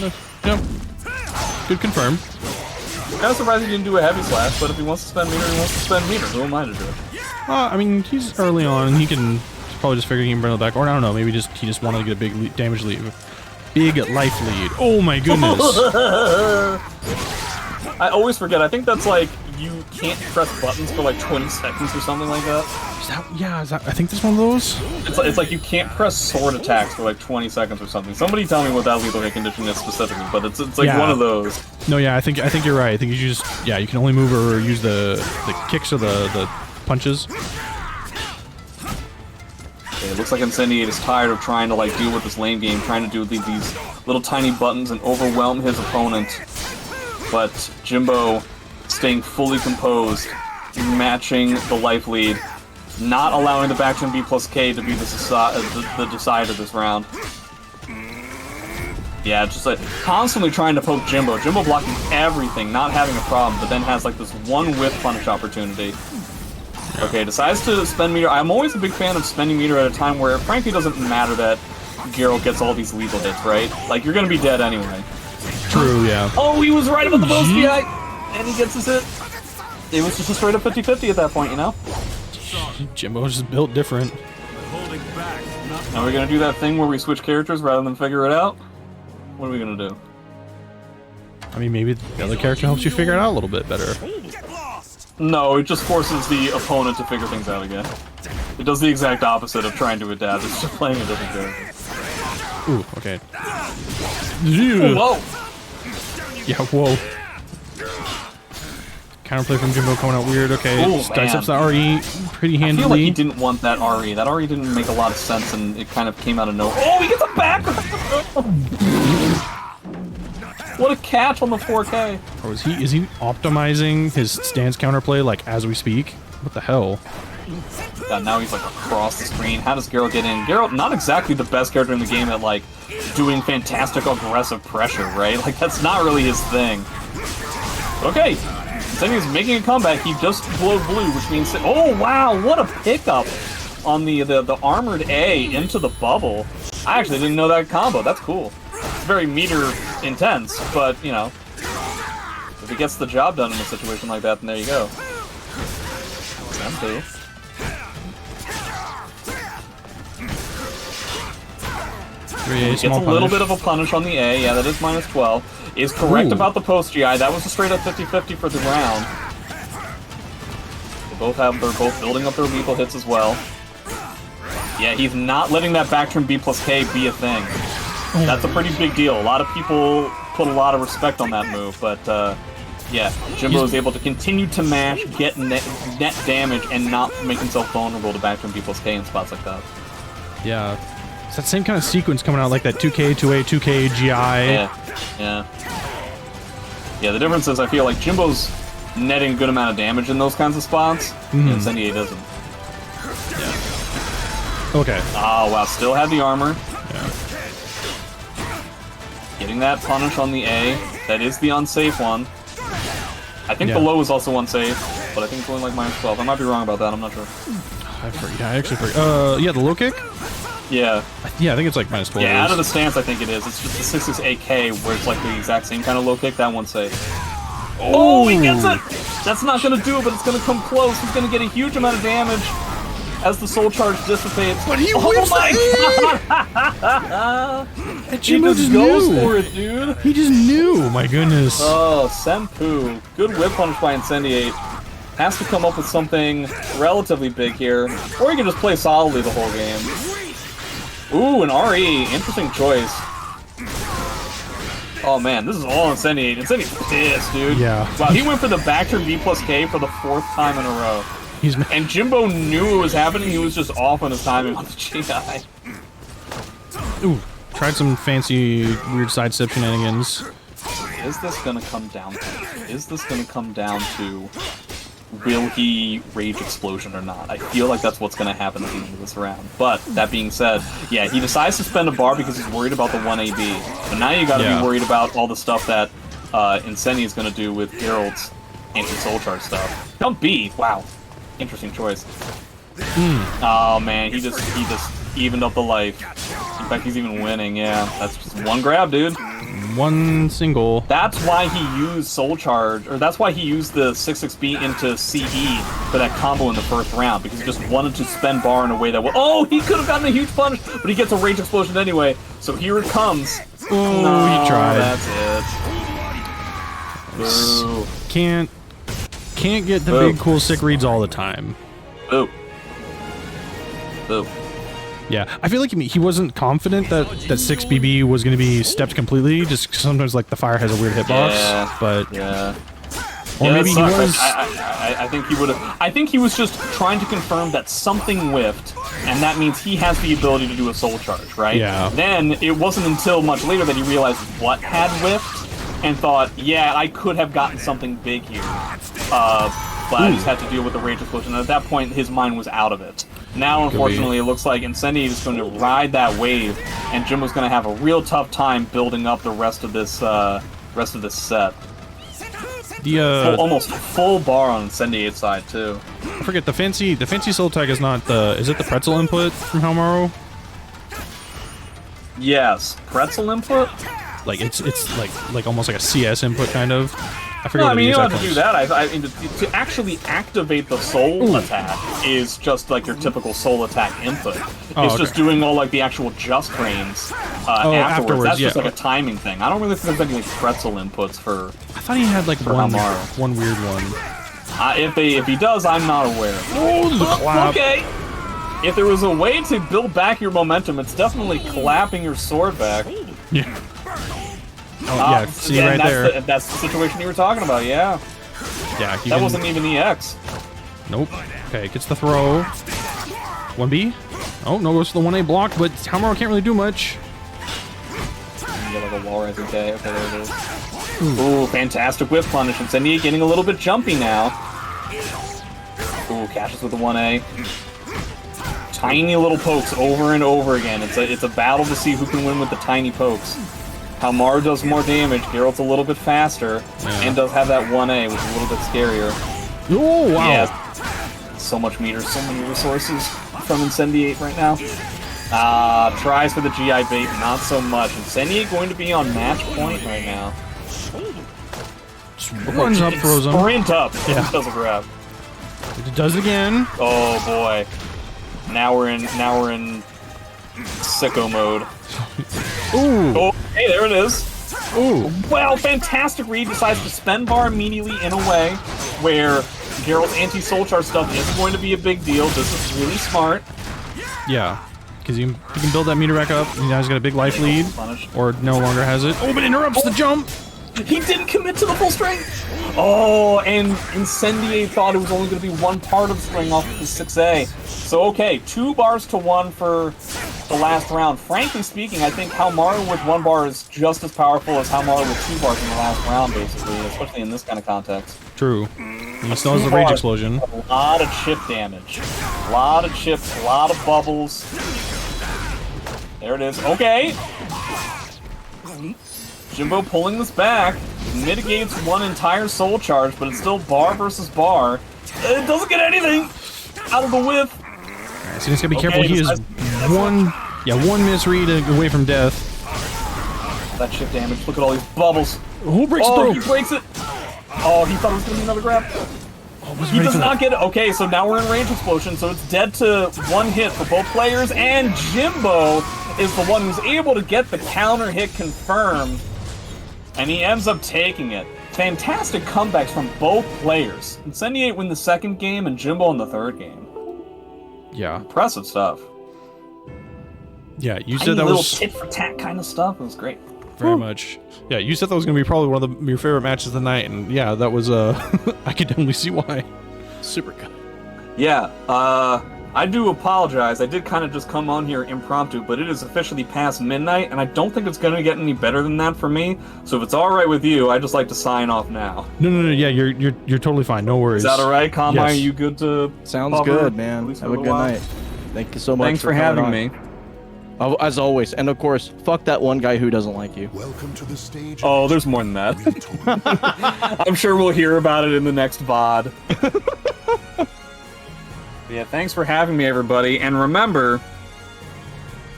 Yep. Good confirm. Kind of surprised he didn't do a heavy slash, but if he wants to spend meter, he wants to spend meter. Who am I to do it? I mean, he's early on, he can probably just figure he can bring it back, or I don't know, maybe he just wanted to get a big damage lead. Big life lead. Oh my goodness. I always forget. I think that's like you can't press buttons for like 20 seconds or something like that. I think that's one of those? It's like you can't press sword attacks for like 20 seconds or something. Somebody tell me what that lethal hit condition is specifically, but it's like one of those. No, yeah, I think you're right. I think you just, yeah, you can only move or use the kicks or the punches. Okay, it looks like Incendiate is tired of trying to like deal with this lane game, trying to do these little tiny buttons and overwhelm his opponent. But Jimbo staying fully composed, matching the life lead, not allowing the backjump B plus K to be the decider this round. Yeah, just like constantly trying to poke Jimbo. Jimbo blocking everything, not having a problem, but then has like this one whiff punish opportunity. Okay, decides to spend meter. I'm always a big fan of spending meter at a time where it frankly doesn't matter that Geralt gets all these lethal hits, right? Like, you're gonna be dead anyway. True, yeah. Oh, he was right about the most PI! And he gets his hit. It was just a straight up 50-50 at that point, you know? Jimbo's just built different. Now we're gonna do that thing where we switch characters rather than figure it out? What are we gonna do? I mean, maybe the other character helps you figure it out a little bit better. No, it just forces the opponent to figure things out again. It does the exact opposite of trying to adapt, it's just playing a different character. Ooh, okay. Whoa! Yeah, whoa. Counterplay from Jimbo coming out weird, okay. Ooh, Dice ups the RE pretty handily. I feel like he didn't want that RE. That RE didn't make a lot of sense and it kind of came out of nowhere. Oh, he gets a back! What a catch on the 4K! Or is he optimizing his stance counterplay like as we speak? What the hell? God, now he's like across the screen. How does Geralt get in? Geralt, not exactly the best character in the game at like doing fantastic aggressive pressure, right? Like that's not really his thing. Okay, Incendiate's making a comeback. He just glowed blue, which means oh wow, what a pickup on the armored A into the bubble. I actually didn't know that combo. That's cool. It's very meter intense, but you know, if he gets the job done in a situation like that, then there you go. Them too. Gets a little bit of a punish on the A. Yeah, that is minus 12. Is correct about the post GI. That was a straight up 50-50 for the round. They're both building up their lethal hits as well. Yeah, he's not letting that back turn B plus K be a thing. That's a pretty big deal. A lot of people put a lot of respect on that move, but yeah, Jimbo is able to continue to mash, get net damage, and not make himself vulnerable to back turn B plus K in spots like that. Yeah. It's that same kind of sequence coming out, like that 2K, 2A, 2K, GI. Yeah. Yeah, the difference is I feel like Jimbo's netting a good amount of damage in those kinds of spots, and Incendiate doesn't. Yeah. Okay. Oh, wow, still have the armor. Yeah. Getting that punish on the A. That is the unsafe one. I think the low is also unsafe, but I think it's only like -12. I might be wrong about that, I'm not sure. I actually forget. Yeah, the low kick? Yeah. Yeah, I think it's like -12. Yeah, out of the stance I think it is. It's just the 6 AK where it's like the exact same kind of low kick, that one's safe. Oh, he gets it! That's not gonna do it, but it's gonna come close. He's gonna get a huge amount of damage as the soul charge dissipates. But he oh my god! And He Jimbo just just goes knew. for it, dude. He just knew. My goodness. Oh, Senpu. Good whip punish by Incendiate. Has to come up with something relatively big here. Or he can just play solidly the whole game. Ooh, an RE. Interesting choice. Oh man, this is all Incendiate. Incendiate's pissed, dude. Yeah. Wow, he went for the back turn B plus K for the 4th time in a row. And Jimbo knew it was happening, he was just off on his timing on the GI. Ooh, tried some fancy weird sidestep shenanigans. Is this gonna come down to will he Rage Explosion or not? I feel like that's what's gonna happen at the end of this round. But, that being said, yeah, he decides to spend a bar because he's worried about the 1AB. But now you gotta be worried about all the stuff that Incendiate's gonna do with Geralt's anti-soul charge stuff. Jump B, wow. Interesting choice. Oh man, he just evened up the life. In fact, he's even winning, yeah. That's just one grab, dude. One single. That's why he used Soul Charge, or that's why he used the 6-6B into CE for that combo in the first round, because he just wanted to spend bar in a way that will. Oh, he could have gotten a huge punish, but he gets a Rage Explosion anyway, so here it comes. Oh, no, he tried. That's it. Boo. Can't get the big cool sick reads all the time. Boo. Boo. Yeah, I feel like he wasn't confident that 6BB was going to be stepped completely, just 'cause sometimes like the fire has a weird hitbox. Yeah, but or maybe he was. I think he would have. I think he was just trying to confirm that something whiffed, and that means he has the ability to do a soul charge, right? Yeah. Then it wasn't until much later that he realized what had whiffed, and thought, yeah, I could have gotten something big here, but I just had to deal with the Rage Explosion. And at that point, his mind was out of it. Now, unfortunately, it looks like Incendiate is going to ride that wave, and Jimbo's going to have a real tough time building up the rest of this set. Almost full bar on Incendiate's side too. I forget the fancy soul tag is not the. Is it the pretzel input from Haohmaru? Yes, pretzel input. Like it's like almost like a CS input kind of. I forget. No, I what mean it you is. don't have to do that. I mean, to actually activate the soul attack is just like your typical soul attack input. It's just doing all like the actual just frames afterwards. That's just like a timing thing. I don't really think there's any like pretzel inputs for. I thought he had like one weird one. If he does, I'm not aware. Oh, the clap. Okay. If there was a way to build back your momentum, it's definitely clapping your sword back. Yeah. Oh, yeah, see right there. That's the situation you were talking about, yeah. Yeah, that wasn't even EX. Nope. Okay, gets the throw. 1B. Oh, no, goes to the 1A block, but Haohmaru can't really do much. You get like a wall rising K. Okay, there it is. Ooh, fantastic whiff punish. Incendiate getting a little bit jumpy now. Ooh, cashes with the 1A. Tiny little pokes over and over again. It's a battle to see who can win with the tiny pokes. Haohmaru does more damage, Geralt's a little bit faster, and does have that 1A, which is a little bit scarier. Oh, wow. Yeah. So much meter, so many resources from Incendiate right now. Tries for the GI bait, not so much. Incendiate going to be on match point right now. Runs up, throws him. Sprint up. Yeah. Does a grab. It does it again. Oh boy. Now we're in sicko mode. Ooh. Oh, hey, there it is. Ooh. Well, fantastic read. Decides to spend bar immediately in a way where Geralt's anti-soul charge stuff is going to be a big deal. This is really smart. Yeah, because he can build that meter back up. Now he's got a big life lead, or no longer has it. Oh, but interrupts the jump. He didn't commit to the full string. Oh, and Incendiate thought it was only going to be one part of the string off of the 6A. So okay, 2 bars to 1 for the last round. Frankly speaking, I think Haohmaru with 1 bar is just as powerful as Haohmaru with 2 bars in the last round, basically, especially in this kind of context. True. He still has the rage explosion. A lot of chip damage. A lot of chips, a lot of bubbles. There it is. Okay. Jimbo pulling this back. Mitigates 1 entire soul charge, but it's still bar versus bar. It doesn't get anything out of the whiff. Alright, so he's gotta be careful. He is one misread away from death. That chip damage. Look at all these bubbles. Who breaks Oh, through? he breaks it. Oh, he thought it was gonna be another grab. He does not get it. Okay, so now we're in range explosion, so it's dead to 1 hit for both players, and Jimbo is the one who's able to get the counter hit confirmed, and he ends up taking it. Fantastic comebacks from both players. Incendiate win the 2nd game, and Jimbo in the 3rd game. Yeah. Impressive stuff. Yeah, you Tiny said that little was tit-for-tat kind of stuff. It was great. very much. Yeah, you said that was gonna be probably one of your favorite matches of the night, and yeah, that was I could definitely see why. Super good. Yeah, I do apologize. I did kind of just come on here impromptu, but it is officially past midnight, and I don't think it's going to get any better than that for me. So if it's all right with you, I'd just like to sign off now. No. Yeah, you're totally fine. No worries. Is that all right, Konmai? Yes. Are you good to? Sounds cover, good, at man. least Have for a a good while? night. Thank you so much. Thanks for coming having on. me. Oh, as always, and of course, fuck that one guy who doesn't like you. Welcome to the stage. Oh, there's more than that. I'm sure we'll hear about it in the next VOD. Yeah, thanks for having me, everybody. And remember,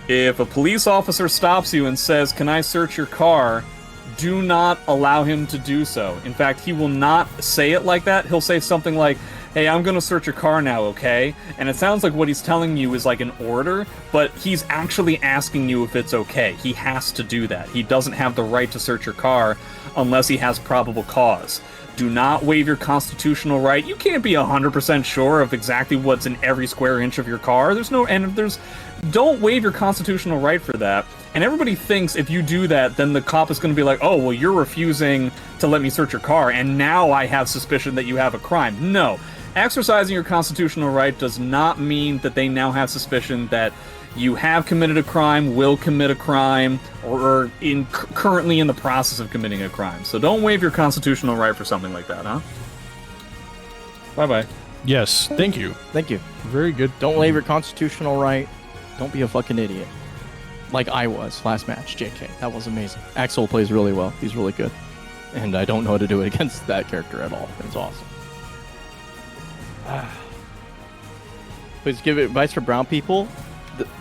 if a police officer stops you and says, "Can I search your car?" do not allow him to do so. In fact, he will not say it like that. He'll say something like, "Hey, I'm gonna search your car now, okay?" And it sounds like what he's telling you is like an order, but he's actually asking you if it's okay. He has to do that. He doesn't have the right to search your car unless he has probable cause. Do not waive your constitutional right. You can't be 100% sure of exactly what's in every square inch of your car. Don't waive your constitutional right for that. And everybody thinks if you do that, then the cop is going to be like, "Oh, well, you're refusing to let me search your car, and now I have suspicion that you have a crime." No. Exercising your constitutional right does not mean that they now have suspicion that you have committed a crime, will commit a crime, or currently in the process of committing a crime. So don't waive your constitutional right for something like that, huh? Bye-bye. Yes, thank you. Thank you. Very good. Don't waive your constitutional right. Don't be a fucking idiot. Like I was last match, JK. That was amazing. Axel plays really well. He's really good. And I don't know how to do it against that character at all. It's awesome. Please give advice for brown people.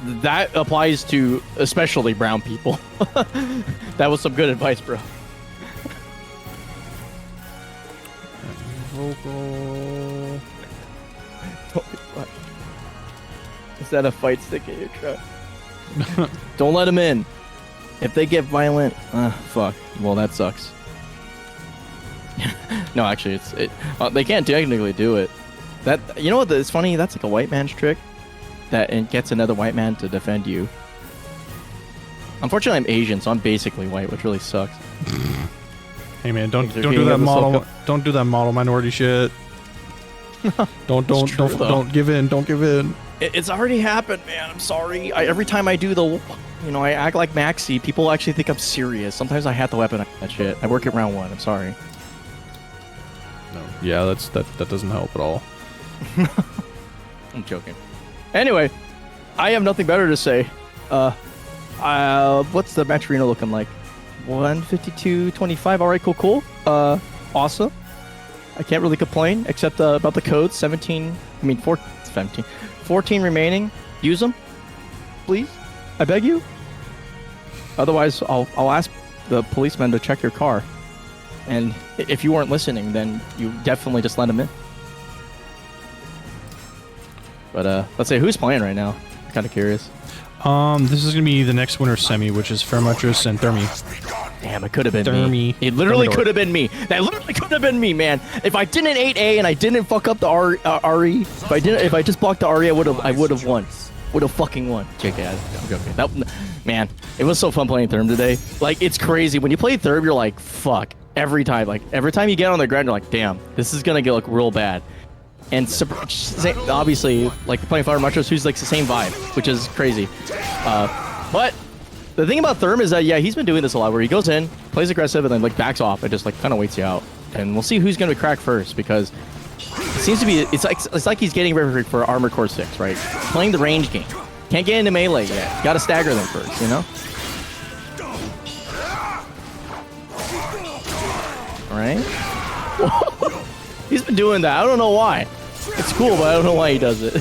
That applies to especially brown people. That was some good advice, bro. Vocal. Is that a fight stick at your truck? Don't let them in. If they get violent, fuck. Well, that sucks. No, actually, they can't technically do it. That, you know what? It's funny. That's like a white man's trick. That it gets another white man to defend you. Unfortunately, I'm Asian, so I'm basically white, which really sucks. Hey man, don't They're do getting that in the model. SoulCal- Don't do that model minority shit. Don't give in. Don't give in. It's already happened, man. I'm sorry. Every time I do I act like Maxi. People actually think I'm serious. Sometimes I have to weaponize that shit. I work at round 1. I'm sorry. No. Yeah, that doesn't help at all. I'm joking. Anyway, I have nothing better to say. What's the match arena looking like? 152.25. All right, cool. Awesome. I can't really complain except about the codes. 17 remaining. Use them, please. I beg you. Otherwise, I'll ask the policeman to check your car. And if you weren't listening, then you definitely just let them in. But let's say who's playing right now. I'm kind of curious. This is gonna be the next winner semi, which is Feremuntrus and Thermi. Damn, it could have been Thermi. me. It literally Thermidor. could have been me. That literally could have been me, man. If I didn't 8A and I didn't fuck up the RE, if I just blocked the RE, I would have won. Would have fucking won. JK, I'm joking. That, man, it was so fun playing Therm today. Like, it's crazy. When you play Therm, you're like, fuck. Every time. Like, every time you get on the ground, you're like, damn, this is gonna get look real bad. And obviously, like playing Feremuntrus, who's like the same vibe, which is crazy. But the thing about Therm is that, yeah, he's been doing this a lot, where he goes in, plays aggressive, and then like backs off and just like kind of waits you out. And we'll see who's gonna crack first, because it seems to be it's like he's getting ready for Armored Core 6, right? Playing the range game. Can't get into melee yet. Got to stagger them first, you know. All right. He's been doing that. I don't know why. It's cool, but I don't know why he does it.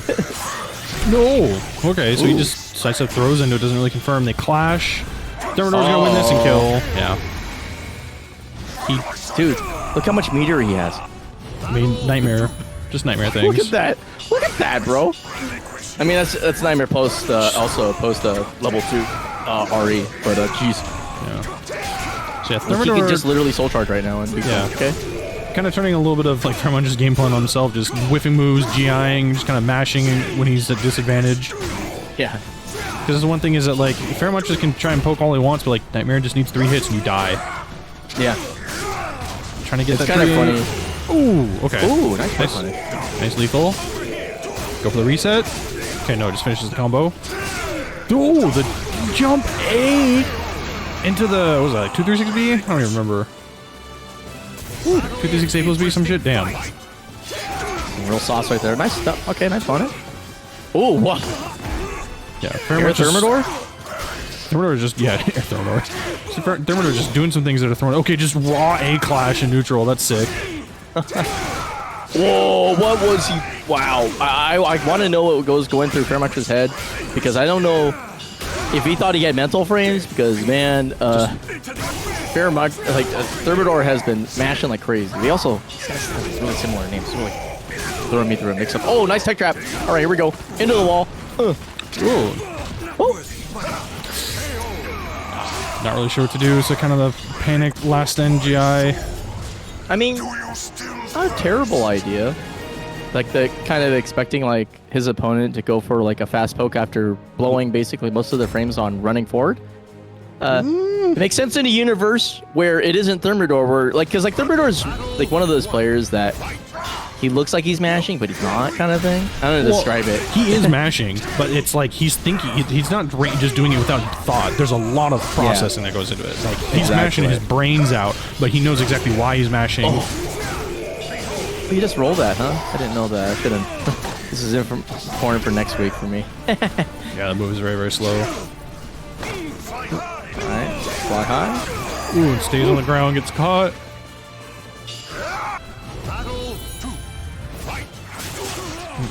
No. Okay, so he just sidestep throws into it, doesn't really confirm. They clash. Thermidor's gonna win this and kill. Yeah. Dude, look how much meter he has. I mean, nightmare. Just nightmare things. Look at that. Look at that, bro. I mean, that's nightmare post, also post level 2 RE, but jeez. Yeah. So yeah, He Thermidor can just literally soul charge right now and be Yeah. okay. kind of turning a little bit of like Feremuntrus game plan on himself, just whiffing moves, GIing, just kind of mashing when he's at disadvantage. Yeah. Because the one thing is that like Feremuntrus can try and poke all he wants, but like Nightmare just needs 3 hits and you die. Yeah. Trying to get It's that kind of 3. funny. Ooh, okay. Ooh, nice. Funny. Nice lethal. Go for the reset. Okay, no, it just finishes the combo. Ooh, the jump 8 into the, what was that, like 236B? I don't even remember. 236A plus B, some shit? Damn. Real sauce right there. Nice stuff. Okay, nice on it. Ooh, what? Yeah, Air Thermidor? Thermidor is just, yeah, Air Thermidor. So Thermidor is just doing some things that are thrown. Okay, just raw A clash in neutral. That's sick. Whoa, what was he? Wow. I want to know what going through Feremuntrus' head, because I don't know if he thought he had mental frames, because, man, Thermidor has been mashing like crazy. They also have really similar names. So like throwing me through a mix-up. Oh, nice tech trap. All right, here we go. Into the wall. Ooh. Oh. Not really sure what to do, so kind of a panicked last end GI. I mean, not a terrible idea. Like the kind of expecting like his opponent to go for like a fast poke after blowing basically most of their frames on running forward. It makes sense in a universe where it isn't Thermidor, where like, because like Thermidor is like one of those players that he looks like he's mashing, but he's not, kind of thing. I don't know how to describe it. He is mashing, but it's like he's thinking. He's not just doing it without thought. There's a lot of processing that goes into it. Like he's mashing his brains out, but he knows exactly why he's mashing. Oh. You just rolled that, huh? I didn't know that. I should have. This is important for next week for me. Yeah, the move is very, very slow. Alright, fly high. Ooh, it stays on the ground, gets caught.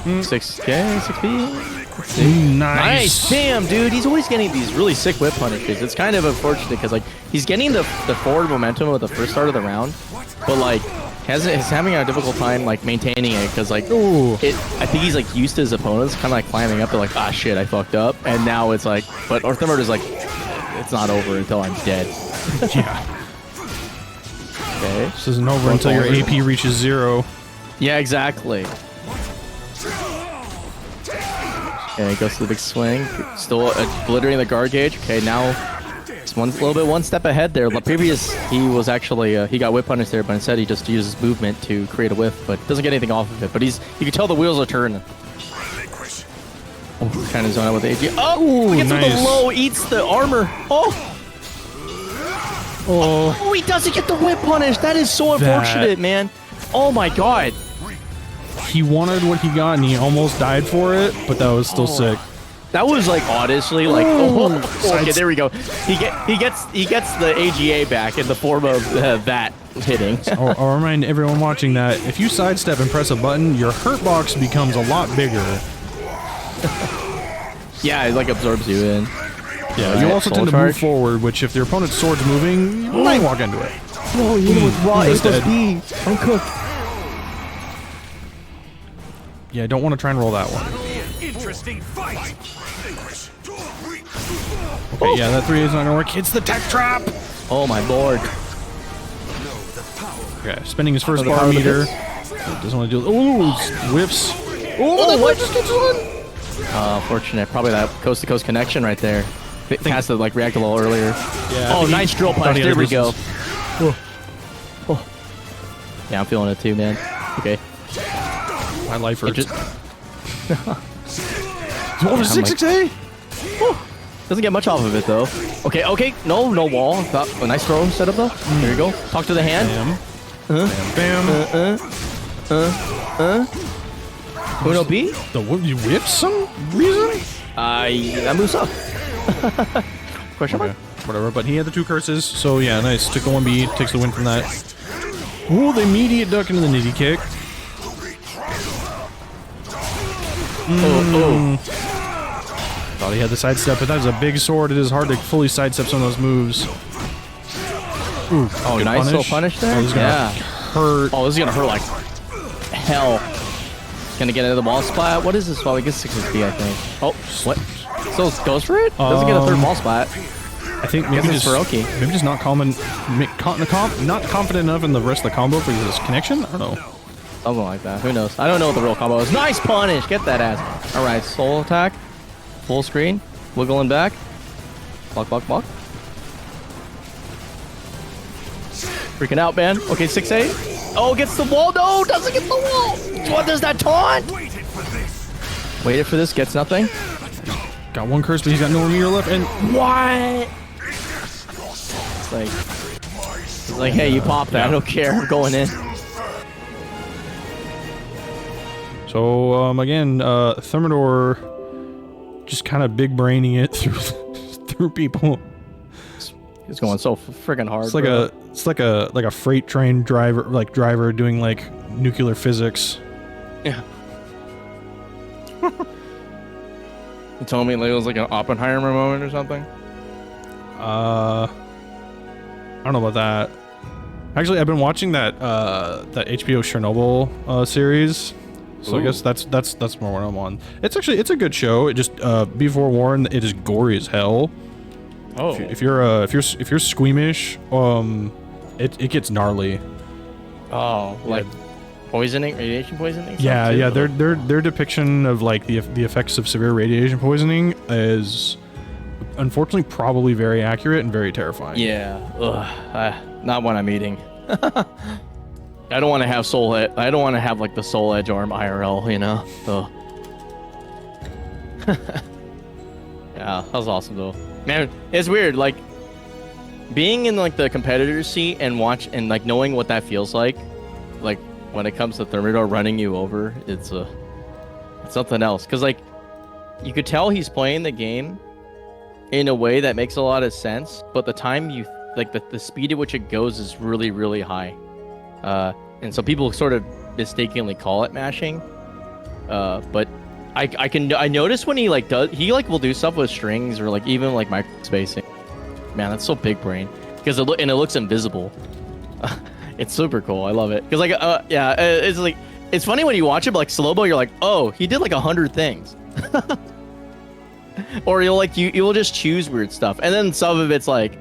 6K, 6P. Nice. Damn, dude, he's always getting these really sick whip punishes. It's kind of unfortunate because like he's getting the forward momentum at the first start of the round, but like he's having a difficult time like maintaining it because like I think he's like used to his opponents kind of like climbing up. They're like, ah shit, I fucked up, and now it's like, but Thermidor is like, it's not over until I'm dead. Yeah. Okay. This isn't over until your AP reaches 0. Yeah, exactly. Okay, goes to the big swing. Still obliterating the guard gauge. Okay, now it's a little bit one step ahead there. Previous, he was actually, he got whip punished there, but instead he just uses movement to create a whiff, but doesn't get anything off of it. But you can tell the wheels are turning. Oh, kind of zone out with the AG. Oh, he gets with the low, eats the armor. Oh, he doesn't get the whip punish. That is so unfortunate, man. Oh my god. He wanted what he got and he almost died for it, but that was still sick. That was like honestly like okay, there we go. He gets the AGA back in the form of that hitting. I'll remind everyone watching that if you sidestep and press a button, your hurt box becomes a lot bigger. Yeah, it like absorbs you in. Yeah, you also tend to move forward, which if your opponent's sword's moving, you might walk into it. Oh, you know what's raw A plus B. I'm cooked. Yeah, I don't want to try and roll that one. Interesting fight. Okay, yeah, that 3 is not gonna work. It's the tech trap! Oh my lord. Okay, spending his first Oh, the bar power of the meter. fist. Doesn't want to do. Ooh, whiffs. Oh, what just gets on? Fortunate. Probably that coast-to-coast connection right there. It has to like react a little earlier. Yeah. Oh, nice drill thought punch. he had There we go. distance. Oh. Yeah, I'm feeling it too, man. Okay. My life It hurts. just Oh, the 6-6-A? doesn't get much off of it though. Okay, okay. No wall. Got a nice throw setup though. There you go. Talk to the hand. Bam. Bam. Uno B? The what, you whip some reason? That moves up. Question mark? Okay, whatever. But he had the 2 curses, so yeah, nice. Took the 1B, takes the win from that. Ooh, the immediate duck into the nitty kick. Thought he had the sidestep, but that was a big sword. It is hard to fully sidestep some of those moves. Ooh, Oh, good nice little punish there. Oh, this is gonna Yeah. hurt. Oh, this is gonna hurt like hell. Gonna get into the ball splat. What is this? Well, I guess 6B, I think. Oh, what? Still goes for it? Doesn't get a third ball splat. I think maybe Guess it's just Faroki. maybe just not not confident enough in the rest of the combo for this connection. I don't know. Something like that. Who knows? I don't know what the real combo is. Nice punish. Get that ass. All right, soul attack. Full screen. Wiggling back. Block, block, block. Freaking out, man. Okay, 6-8. Oh, gets the wall. No, doesn't get the wall. What does that taunt? Waited for this. Gets nothing. Got 1 curse, but he's got no meter left. And What? It's like, hey, you popped that. I don't care. I'm going in. so again, Thermidor just kind of big braining it through through people. It's going so friggin' hard. It's like a freight train driver doing like nuclear physics. Yeah. You told me like it was like an Oppenheimer moment or something? I don't know about that. Actually, I've been watching that HBO Chernobyl series. So Ooh. I guess that's more what I'm on. It's a good show. It just be forewarned, it is gory as hell. Oh. If you're squeamish, it gets gnarly. Oh, like poisoning, radiation poisoning? Yeah, stuff too? yeah. Their depiction of like the effects of severe radiation poisoning is unfortunately probably very accurate and very terrifying. Yeah. Ugh. Not when I'm eating. I don't want to have I don't want to have like the soul edge arm IRL, you know? So. Yeah, that was awesome though. Man, it's weird, like being in like the competitor's seat and like knowing what that feels like when it comes to Thermidor running you over, it's something else. Cause like you could tell he's playing the game in a way that makes a lot of sense, but the time the speed at which it goes is really, really high. And so people sort of mistakenly call it mashing. But I notice when he will do stuff with strings or like even like micro spacing. Man, that's so big brain because it looks invisible. It's super cool. I love it because it's like it's funny when you watch it, but like slow-mo, you're like, oh, he did like 100 things. Or you'll just choose weird stuff, and then some of it's like,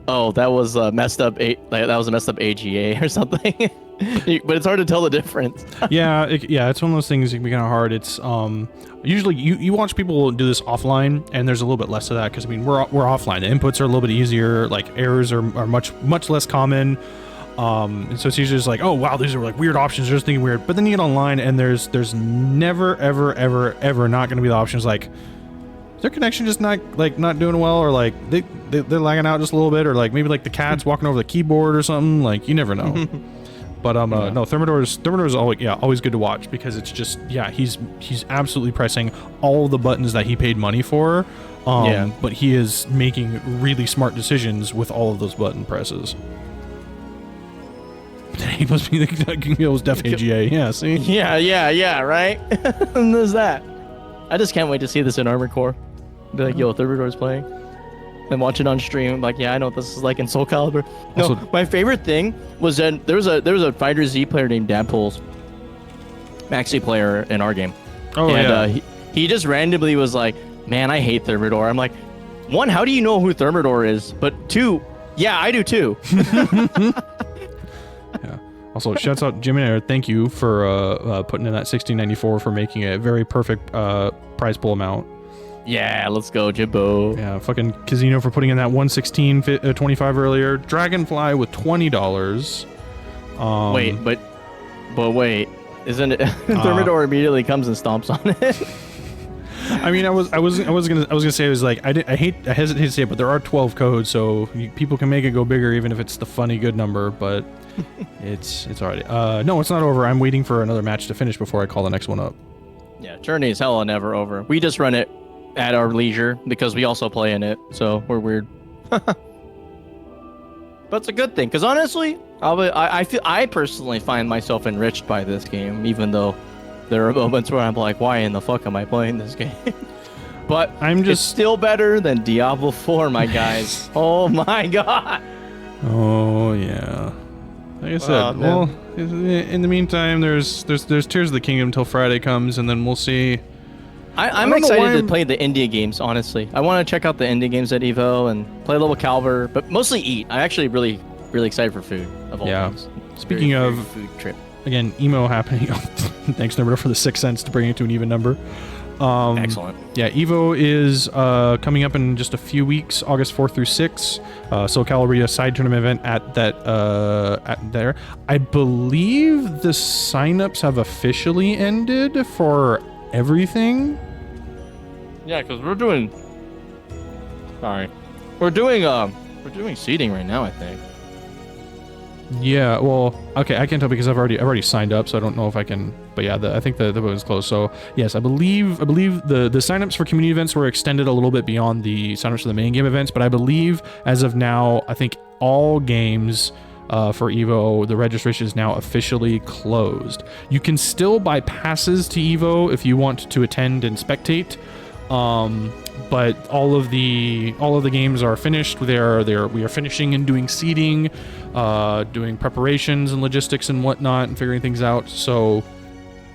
oh, that was messed up. That was a messed up AGA or something. But it's hard to tell the difference. Yeah, it's one of those things that can be kind of hard. It's usually you watch people do this offline, and there's a little bit less of that because I mean we're offline. The inputs are a little bit easier. Like errors are much less common. And so it's usually just like, oh wow, these are like weird options. They're just thinking weird. But then you get online, and there's never ever not going to be the options like, is their connection just not doing well, or like they're lagging out just a little bit, or like maybe like the cat's walking over the keyboard or something. Like you never know. But no, Thermidor's always good to watch because it's just he's absolutely pressing all the buttons that he paid money for. But he is making really smart decisions with all of those button presses. He must be the Def AGA. Yeah, see? Yeah, right? And there's that. I just can't wait to see this in Armored Core. Be like, yo, Thermidor's playing. And watch it on stream. Like, yeah, I know what this is like in SoulCalibur. No, Also, my favorite thing was that there was a Fighter Z player named Dadpool's Maxi player in our game. Oh, and, yeah. He just randomly was like, man, I hate Thermidor. I'm like, one, how do you know who Thermidor is? But two, Yeah, I do too. Yeah. Also, shouts out Jimbonator. Thank you for putting in that 1694 for making a very perfect prize pool amount. Yeah, let's go, Jimbo. Yeah, fucking Casino for putting in that 116.25 earlier. Dragonfly with $20. Wait, but wait, isn't it? Thermidor immediately comes and stomps on it. I mean, I was gonna say, it was like, I hesitate to say it, but there are 12 codes, so people can make it go bigger even if it's the funny good number, but it's already. No, it's not over. I'm waiting for another match to finish before I call the next one up. Yeah, Journey is hella never over. We just run it at our leisure because we also play in it, so we're weird. But it's a good thing, because honestly, I personally find myself enriched by this game, even though there are moments where I'm like, why in the fuck am I playing this game? But it's still better than Diablo 4, my guys. Oh my god. Oh yeah. Like I said, well, in the meantime, there's Tears of the Kingdom till Friday comes, and then we'll see. I'm excited to play the indie games, honestly. I want to check out the indie games at Evo and play LevelCalibur, but mostly eat. I'm actually really excited for food of all things. Speaking of food trip. Again, emo happening. Thanks, Thermidor, for the 6 cents to bring it to an even number. Excellent. Yeah, Evo is coming up in just a few weeks, August 4th through 6th. SoulCalibur side tournament event at there. I believe the signups have officially ended for everything. Yeah, because we're doing seeding right now, I think. Yeah, well, okay, I can't tell because I've already signed up, so I don't know if I can. But yeah, I think the vote is closed. So yes, I believe the signups for community events were extended a little bit beyond the signups for the main game events. But I believe as of now, I think all games for Evo, the registration is now officially closed. You can still buy passes to Evo if you want to attend and spectate. But all of the games are finished. We are finishing and doing seeding, doing preparations and logistics and whatnot, and figuring things out. So,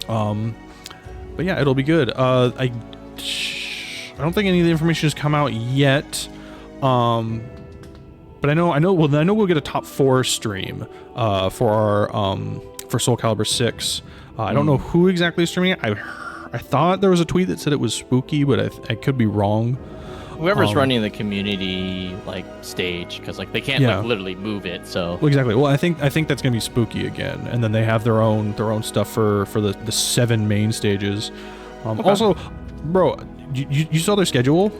but yeah, it'll be good. I don't think any of the information has come out yet. But I know we'll get a top 4 stream for our for SoulCalibur 6. I don't know who exactly is streaming it. I thought there was a tweet that said it was Spooky, but I could be wrong. Whoever's running the community stage, because they can't literally move it. So well, exactly. Well, I think that's gonna be Spooky again, and then they have their own stuff for the 7 main stages. Okay. Also, bro, you saw their schedule?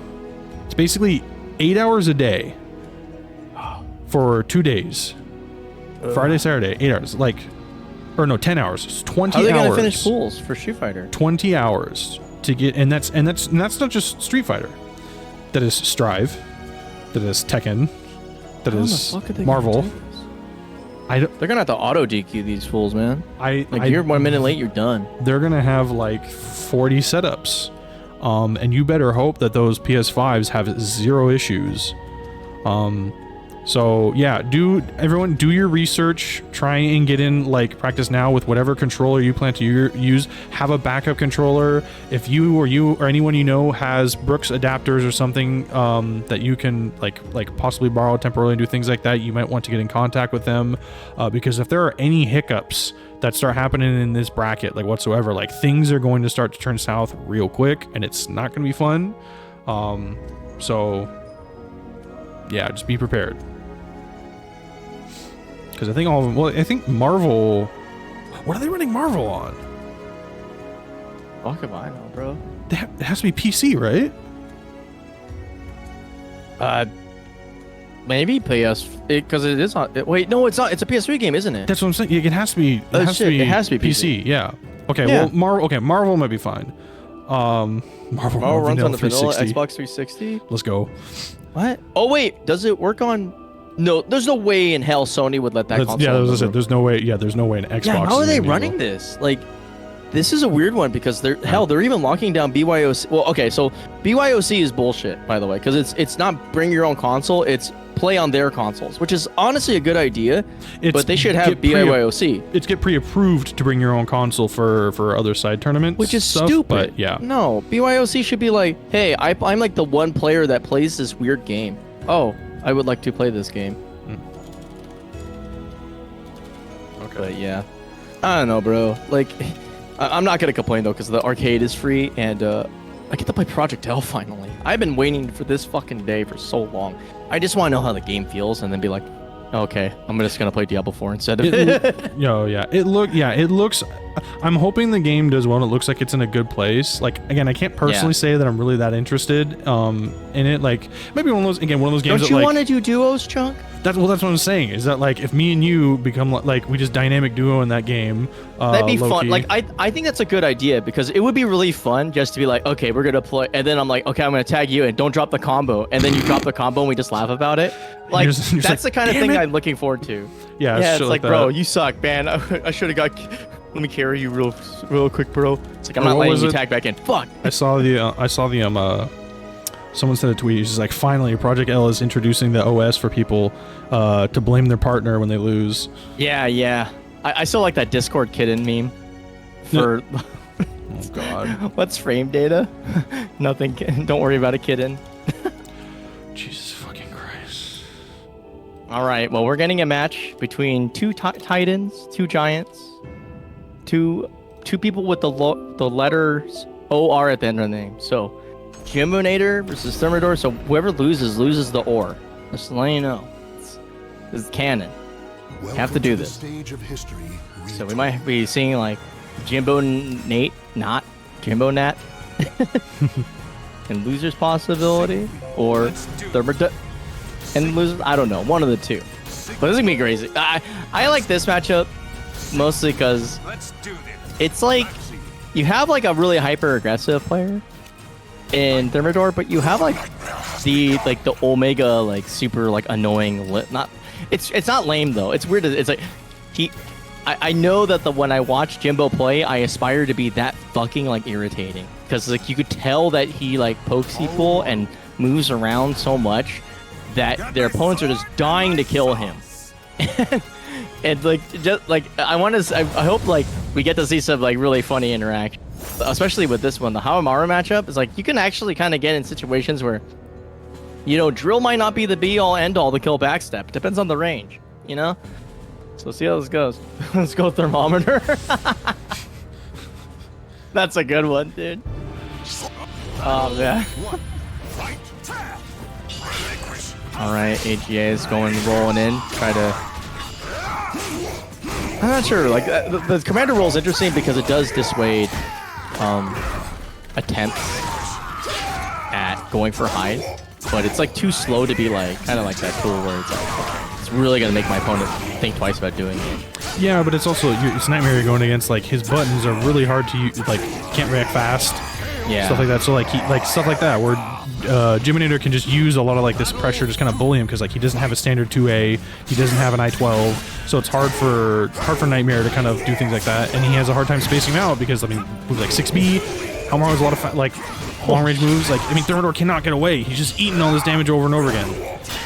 It's basically 8 hours a day for 2 days. Friday, Saturday, 8 hours. Or no, 10 hours. It's 20 hours. How are they gonna finish pools for Street Fighter? 20 hours to get, and that's not just Street Fighter. That is Strive. That is Tekken. That is Marvel. They're gonna have to auto DQ these fools, man. You're 1 minute late, you're done. They're gonna have 40 setups, and you better hope that those PS5s have 0 issues. So yeah, everyone do your research, try and get in practice now with whatever controller you plan to use. Have a backup controller. If you or anyone you know has Brooks adapters or something that you can possibly borrow temporarily and do things like that, you might want to get in contact with them, because if there are any hiccups that start happening in this bracket whatsoever, things are going to start to turn south real quick, and it's not going to be fun. So yeah, just be prepared. Because I think all of them... Well, I think Marvel... What are they running Marvel on? Fuck if I know, bro. It has to be PC, right? Maybe PS... Because it is on... Wait, no, it's not. It's a PS3 game, isn't it? That's what I'm saying. It has to be... It has to be PC. Yeah. Okay, yeah. Well, Marvel might be fine. Marvel runs on the vanilla 360. Xbox 360? Let's go. What? Oh, wait. Does it work on... No, there's no way in hell Sony would let that console. Yeah, as I said, there's no way. Yeah, there's no way in Xbox. Yeah, how are they running this? This is a weird one because they're even locking down BYOC. Well, okay, so BYOC is bullshit, by the way, because it's not bring your own console, it's play on their consoles, which is honestly a good idea. But they should have BYOC. It's get pre-approved to bring your own console for other side tournaments, which is stuff, stupid. But yeah, no, BYOC should be like, hey, I'm the one player that plays this weird game. Oh, I would like to play this game. But yeah, I don't know, bro. Like, I'm not gonna complain though, because the arcade is free and I get to play Project L finally. I've been waiting for this fucking day for so long. I just want to know how the game feels and then be like, okay, I'm just gonna play Diablo 4 instead of it. It looks. I'm hoping the game does well. And it looks like it's in a good place. Like again, I can't personally say that I'm really that interested in it. Like maybe one of those games. Don't you want to do duos, Chunk? That's what I'm saying. Is that like if me and you become like we just dynamic duo in that game? That'd be fun. low-key. Like I think that's a good idea because it would be really fun just to be like, okay, we're gonna play, and then I'm like, okay, I'm gonna tag you and don't drop the combo, and then you drop the combo and we just laugh about it. Like you're just that's the like, kind of thing "Damn it." I'm looking forward to. Yeah, it's shit like, that. bro, you suck, man. I should have got. Let me carry you real quick, bro. It's like I'm Or not what letting was you it? tag back in. Fuck. I saw the someone sent a tweet. It's just like finally Project L is introducing the OS for people to blame their partner when they lose. Yeah. I still like that Discord kitten meme. For Oh god. what's frame data? Nothing. Don't worry about a kitten. Jesus fucking Christ. All right. Well, we're getting a match between two titans, two giants, two people with the letters OR at the end of the name. So, Jimbonator versus Thermidor. So whoever loses the OR. Just to let you know, this is canon. Have to do this. So we might be seeing like Jimbonate, not Jimbonat, and losers possibility, or Thermidor and losers. I don't know, one of the two. But this is gonna be crazy. I like this matchup mostly because it's like you have like a really hyper aggressive player in Thermidor, but you have like the Omega like super like annoying not it's not lame though. It's weird. It's like I know that when I watch Jimbo play, I aspire to be that fucking like irritating because like you could tell that he like pokes people and moves around so much that their opponents are just dying to kill him. And like just like I hope like we get to see some like really funny interaction, especially with this one. The Haohmaru matchup is like you can actually kind of get in situations where drill might not be the be all end all to kill backstep. Depends on the range, So see how this goes. Let's go thermometer. That's a good one, dude. Oh man. All right, AGA is rolling in. I'm not sure. Like the commander roll is interesting because it does dissuade attempts at going for highs, but it's like too slow to be like kind of like that tool where it's like okay, it's really gonna make my opponent think twice about doing it. Yeah, but it's also it's Nightmare you're going against. Like his buttons are really hard to use. Like can't react fast. Yeah. Stuff like that. So like stuff like that where Jimbonator can just use a lot of like this pressure, just kind of bully him because like he doesn't have a standard 2A, he doesn't have an I-12, so it's hard for Nightmare to kind of do things like that, and he has a hard time spacing them out because I mean moves like 6B, Haohmaru has a lot of like long range moves. Like I mean Thermidor cannot get away. He's just eating all this damage over and over again.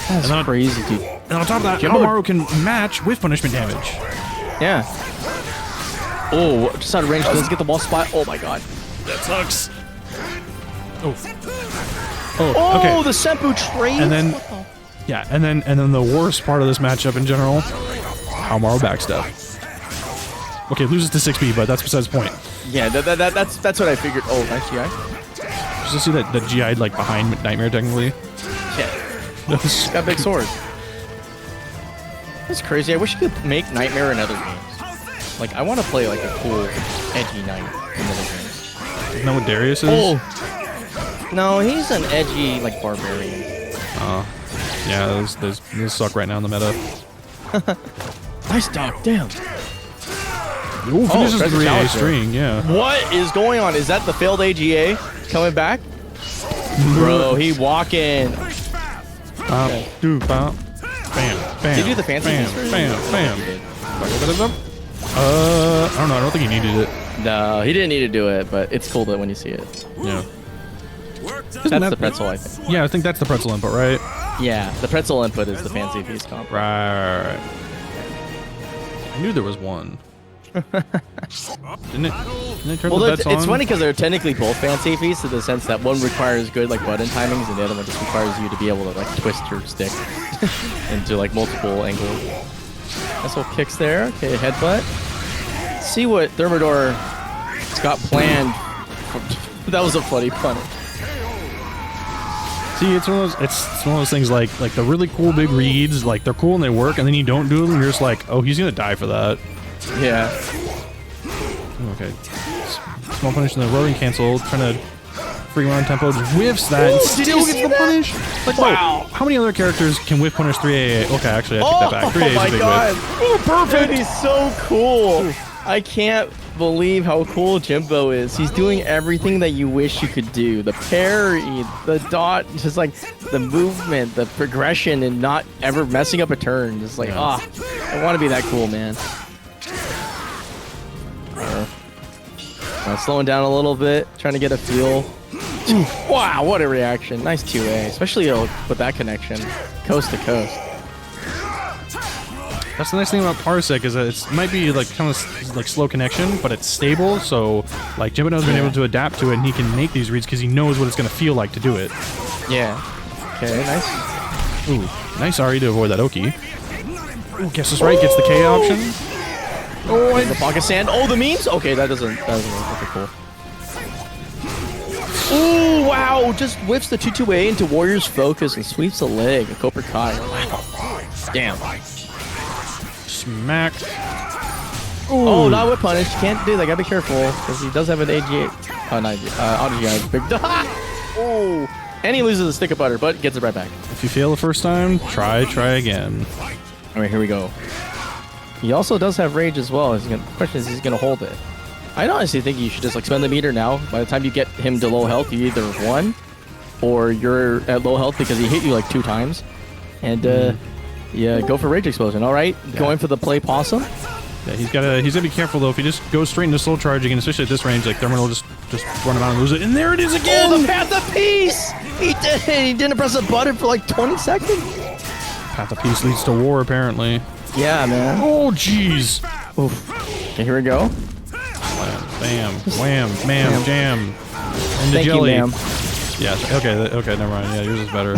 That's crazy, dude. And on top of that, Haohmaru can match with punishment damage. Yeah. Oh, just out of range. Doesn't get the wall spot. Oh my god. That sucks. Oh, Oh, okay. the Senpu trade. And then, yeah, and then the worst part of this matchup in general, Haohmaru backstep. Okay, loses to 6B, but that's besides the point. Yeah, that's what I figured. Oh, nice GI. Just to see that GI'd like behind Nightmare technically. Yeah. He's got big sword. That's crazy. I wish you could make Nightmare in other games. Like, I want to play like a cool, edgy Knight in other games. Isn't that what Darius is? Oh! No, he's an edgy, like, barbarian. Yeah, those suck right now in the meta. Nice dog, damn. Ooh, finishes the Treasure 3A Chalice string, yeah. What is going on? Is that the failed AGA coming back? Bro, he walking. Dude, bam, bam. Did you do the fancy bam, piece? bam, bam. I don't know. I don't think he needed it. No, he didn't need to do it, but it's cool that when you see it. Yeah. That's the pretzel, I think. Yeah, I think that's the pretzel input, right? Yeah, the pretzel input is the fancy piece comp. Right. I knew there was one. Didn't it turn the bets on? It's funny because they're technically both fancy feats in the sense that one requires good like button timings and the other one just requires you to be able to like twist your stick into like multiple angles. Nice little kicks there. Okay, headbutt. Let's see what Thermidor's got planned. That was a funny punish. See, it's one of those things like the really cool big reads, like they're cool and they work, and then you don't do them, and you're just like, oh, he's gonna die for that. Yeah. Okay. Small punish and the rolling cancel, trying to free round tempo, just whiffs that, and still gets the punish. Like, wow. How many other characters can whiff punish 3AA? Okay, actually, I take that back. 3AA is a big whiff. Oh, perfect! Dude, he's so cool. I can't believe how cool Jimbo is. He's doing everything that you wish you could do. The parry, the dot, just like the movement, the progression, and not ever messing up a turn. Just like, I want to be that cool, man. Slowing down a little bit, trying to get a feel. Wow, what a reaction. Nice 2A, especially with that connection. Coast to coast. That's the nice thing about Parsec is that it might be like kind of like slow connection, but it's stable. So like Jimbonator's been able to adapt to it, and he can make these reads because he knows what it's going to feel like to do it. Yeah. Okay, nice. Ooh, nice RE to avoid that Oki. Ooh, guess this right, gets the K option. Oh, and the pocket sand. Oh, the memes? Okay, that doesn't look pretty cool. Oh, wow. Just whips the 2-2A into Warrior's Focus and sweeps the leg. A Cobra Kai. Wow. Damn. Smack. Ooh. Oh, not whip punish. Can't do that. Gotta be careful because he does have an AG8. Oh, not AG8. Big. Oh. And he loses the stick of butter, but gets it right back. If you fail the first time, try again. All right, here we go. He also does have rage as well. The question is, he's going to hold it. I honestly think you should just like spend the meter now. By the time you get him to low health, you either won or you're at low health because he hit you like 2 times. And yeah, go for rage explosion. All right, going for the play possum. Yeah, he's gotta be careful though. If he just goes straight into soul charging, and especially at this range, like Thermidor will just run him out and lose it. And there it is again. Oh, the Path of Peace. He did. He didn't press the button for like 20 seconds. Path of Peace leads to war, apparently. Yeah, man. Oh, jeez. Oof. Okay, here we go. Bam, wham, ma'am, jam. And the jelly. You, ma'am. Yeah, okay, never mind. Yeah, yours is better.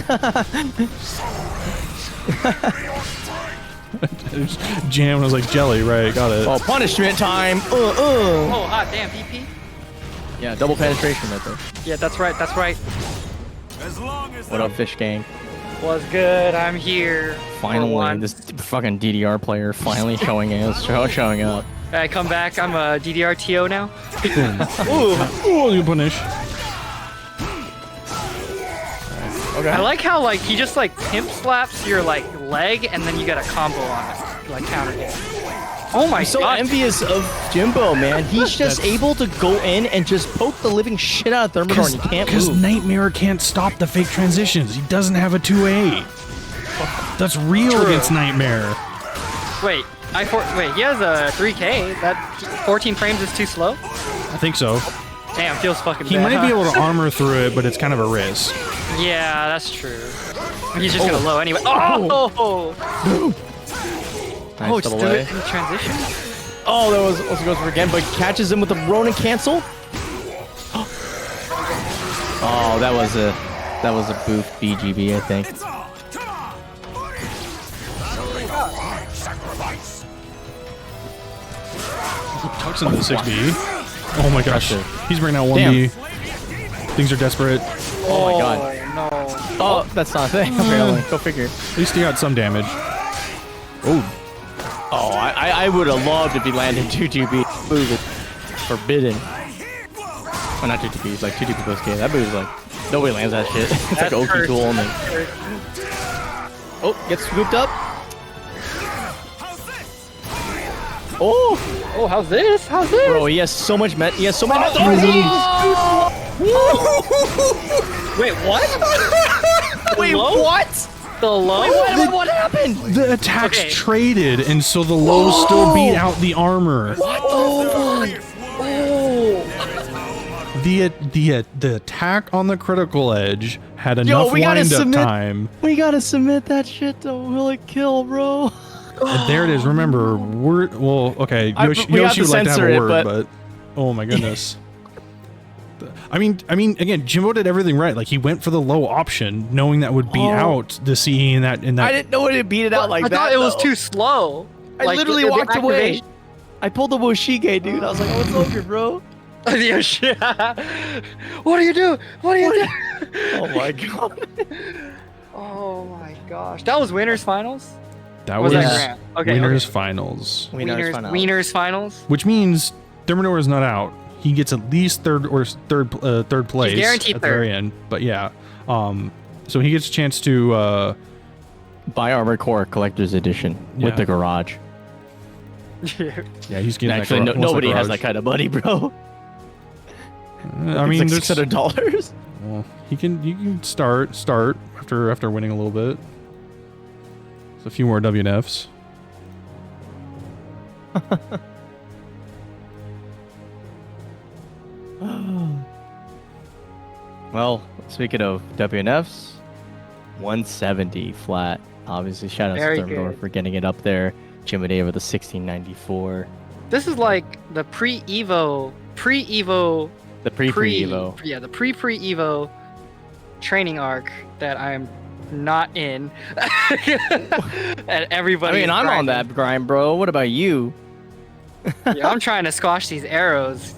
Jam was like jelly, right? Got it. Oh, punishment time. Oh, hot damn, VP. Yeah, double penetration right there. Yeah, that's right, that's right. What up, Fish Gang? Was good, I'm here. Finally, this fucking DDR player finally showing up. I come back, I'm a DDR TO now. Ooh, you punish. Okay. I like how like he just like pimp slaps your like leg and then you get a combo on it, like counter hit. Oh my god! I'm so envious of Jimbo, man. He's just able to go in and just poke the living shit out of Thermidor and he can't move. Because Nightmare can't stop the fake transitions. He doesn't have a 2A. That's real against Nightmare. Wait, he has a 3K. That 14 frames is too slow? I think so. Damn, feels fucking He bad. might be able to armor through it, but it's kind of a risk. Yeah, that's true. He's just gonna low anyway. Oh! Nice Just do it in transition. Oh, that was also goes for again, but catches him with a Ronin cancel. Oh, that was a boof BGB, I think. Tucks into the 6B. Oh my gosh. He's bringing out 1B. Things are desperate. Oh my god. No. Oh, that's not a thing, apparently. Go figure. At least he got some damage. Oh. Oh, I would have loved if he landed 2-2B. Move it. Forbidden. Oh, not 2-2B. It's like 2-2B plus K. That move is like, nobody lands that shit. It's like Oki tool only. Oh, gets scooped up. Oh! Oh, how's this? How's this? Bro, he has so much He has so many Wait, what? Wait, low? what? The low? Wait, what happened? The attacks traded, and so the lows still beat out the armor. What the fuck? The attack on the critical edge had enough wind-up time. We gotta submit that shit to Will It Kill, bro. And there it is. Remember, okay. Yoshi would like to have a word, but oh my goodness. I mean, again, Jimbo did everything right. Like he went for the low option, knowing that would beat out the CE in that. I didn't know it beat it out like that. I thought it was too slow. I literally the walked away. activation- I pulled the Woshige, dude. I was like, oh, what's up here, bro? Yeah, shit. What do you do? What do you do? Oh my god. Oh my gosh. That was winners finals? That Or was that grand? Okay, winners okay. finals, Wieners finals. which means Thermidor is not out. He gets at least third place guaranteed at the very end. But yeah, so he gets a chance to Buy Armored Core Collector's Edition with Yeah. the garage. yeah, he's getting Actually, that nobody has that kind of money, bro. I mean, it's like there's- $600. well, you can start after winning a little bit. It's a few more WNFs. Well, speaking of WNFs, 170 flat. Obviously, shout out to Very Thermidor good. for getting it up there. Jimbonator with a 1694. This is like the pre-Evo, The pre-Evo. Yeah, the pre-Evo training arc that I'm not in. And everybody. I mean, is I'm on grinding. that grind, bro. What about you? Yeah, I'm trying to squash these arrows.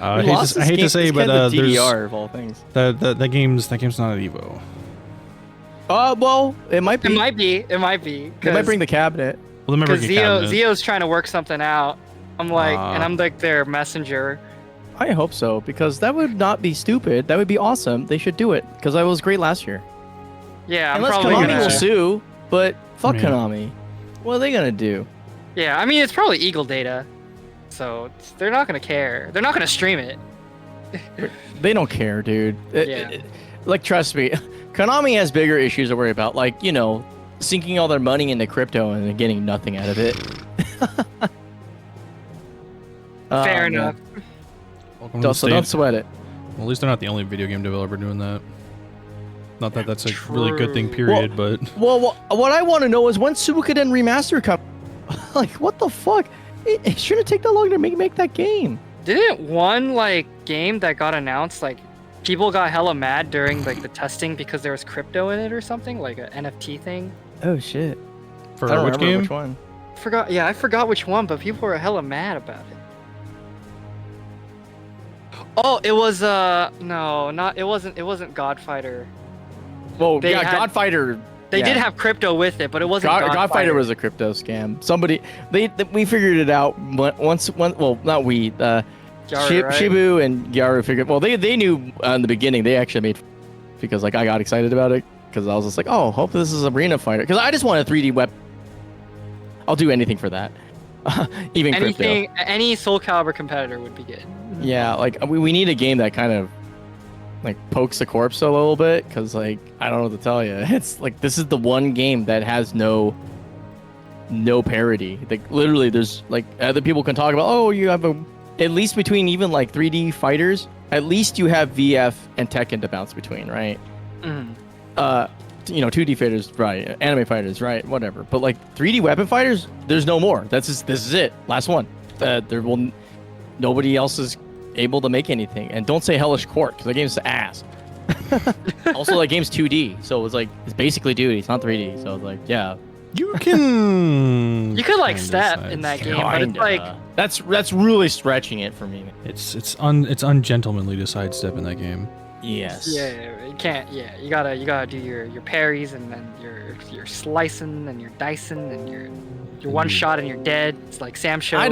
I We lost hate this to game- say, this but game's a there's DDR of all things. that game's not at Evo. Well, it might be. It might be. It might be. They might bring the cabinet. Well, the memory Because cabinet. Zio's trying to work something out. I'm like, and I'm like their messenger. I hope so, because that would not be stupid. That would be awesome. They should do it, because I was great last year. Yeah, I'm Unless probably Konami gonna. will sue, but fuck Yeah. Konami. What are they gonna do? Yeah, I mean it's probably Eagle data, so they're not gonna care. They're not gonna stream it. They don't care, dude. Yeah. Like, trust me, Konami has bigger issues to worry about. Like, you know, sinking all their money into crypto and then getting nothing out of it. Fair man. enough. Welcome to the So don't state. sweat it. Well, at least they're not the only video game developer doing that. Not that that's a really good thing, True. period, but Well, what I want to know is when Suikoden Remaster comes. Like, what the fuck? It shouldn't take that long to make that game. Didn't one like game that got announced like people got hella mad during like the testing because there was crypto in it or something like an NFT thing? Oh shit! for I don't which remember game? which one. Forgot. Yeah, I forgot which one, but people were hella mad about it. Oh, it was no, not it wasn't Godfighter. Well, They yeah, had- Godfighter. They yeah. did have crypto with it, but it wasn't Godfighter was a crypto scam. Somebody, we figured it out once. Well, not we. Gyaru, right? Shibu and Gyaru figured. Well, they knew in the beginning. They actually made because like I got excited about it because I was just like, oh, hope this is Arena Fighter because I just want a 3D web. I'll do anything for that. Even Anything, crypto. any SoulCalibur competitor would be good. Yeah, like we need a game that kind of like pokes the corpse a little bit because like I don't know what to tell you. It's like this is the one game that has no parity. Like literally, there's like other people can talk about. Oh, you have at least between even like 3D fighters. At least you have VF and Tekken to bounce between, right? Mhm. 2D fighters, right? Anime fighters, right? Whatever. But like 3D weapon fighters, there's no more. This is it. Last one. Nobody else is able to make anything. And don't say Hellish Court because that game's ass. Also, that game's 2D, so it's basically 2D. It's not 3D. So it's like, yeah, You can. You could like kinda step decide. in that game, but it's kinda. like that's really stretching it for me. It's ungentlemanly to sidestep in that game. Yes. yeah, you can't. Yeah, you gotta do your parries and then your slicing and your dicing and your one shot and you're dead. It's like Sam Show. I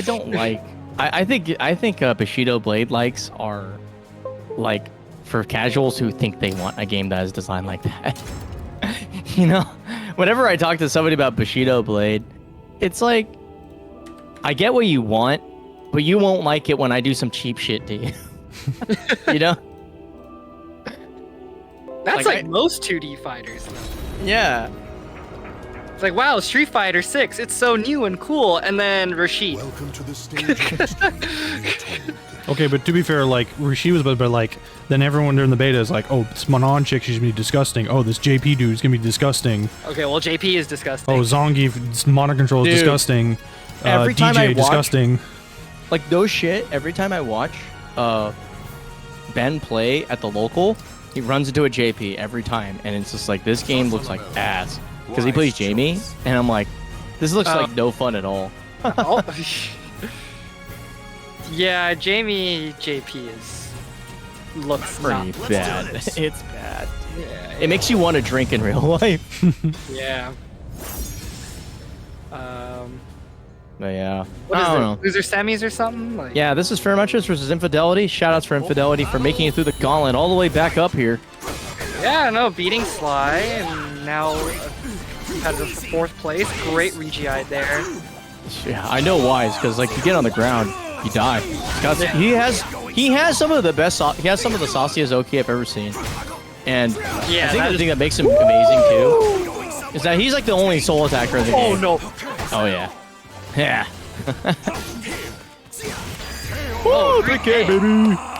don't like. I think Bushido Blade likes are like for casuals who think they want a game that is designed like that. You know, whenever I talk to somebody about Bushido Blade, it's like I get what you want, but you won't like it when I do some cheap shit to you. You know? That's like, like most 2D fighters. Though. Yeah. It's like wow, Street Fighter 6. It's so new and cool, and then Rashid. Welcome to the stage. Okay, but to be fair, like she was, but like then everyone during the beta is like, oh, this Manon chick, she's gonna be disgusting. Oh, this JP dude's gonna be disgusting. Okay, well JP is disgusting. Oh, Zangief mono control is Dude, disgusting. every time DJ I watch- disgusting. Like those shit, every time I watch Ben play at the local, he runs into a JP every time, and it's just like this game looks like ass. because he plays Jamie, and I'm like, this looks like no fun at all. Oh. Yeah, Jamie JP looks Pretty not bad. It's bad. Yeah, It makes you want to drink in real life. yeah. But yeah. What is I don't it? know. Loser semis or something? Like, Yeah, this is Feremuntrus versus Infidelity. Shoutouts for Infidelity for making it through the gauntlet all the way back up here. Yeah, no, beating Sly and now competitive for 4th place. Great Regii there. Yeah, I know why. It's because like you get on the ground, you die. He has some of the best. He has some of the sauciest Oki I've ever seen. And Yeah, I think that the thing that makes him amazing too is that he's like the only soul attacker in the game. Oh no. Oh yeah. Yeah. Oh, 3K, baby.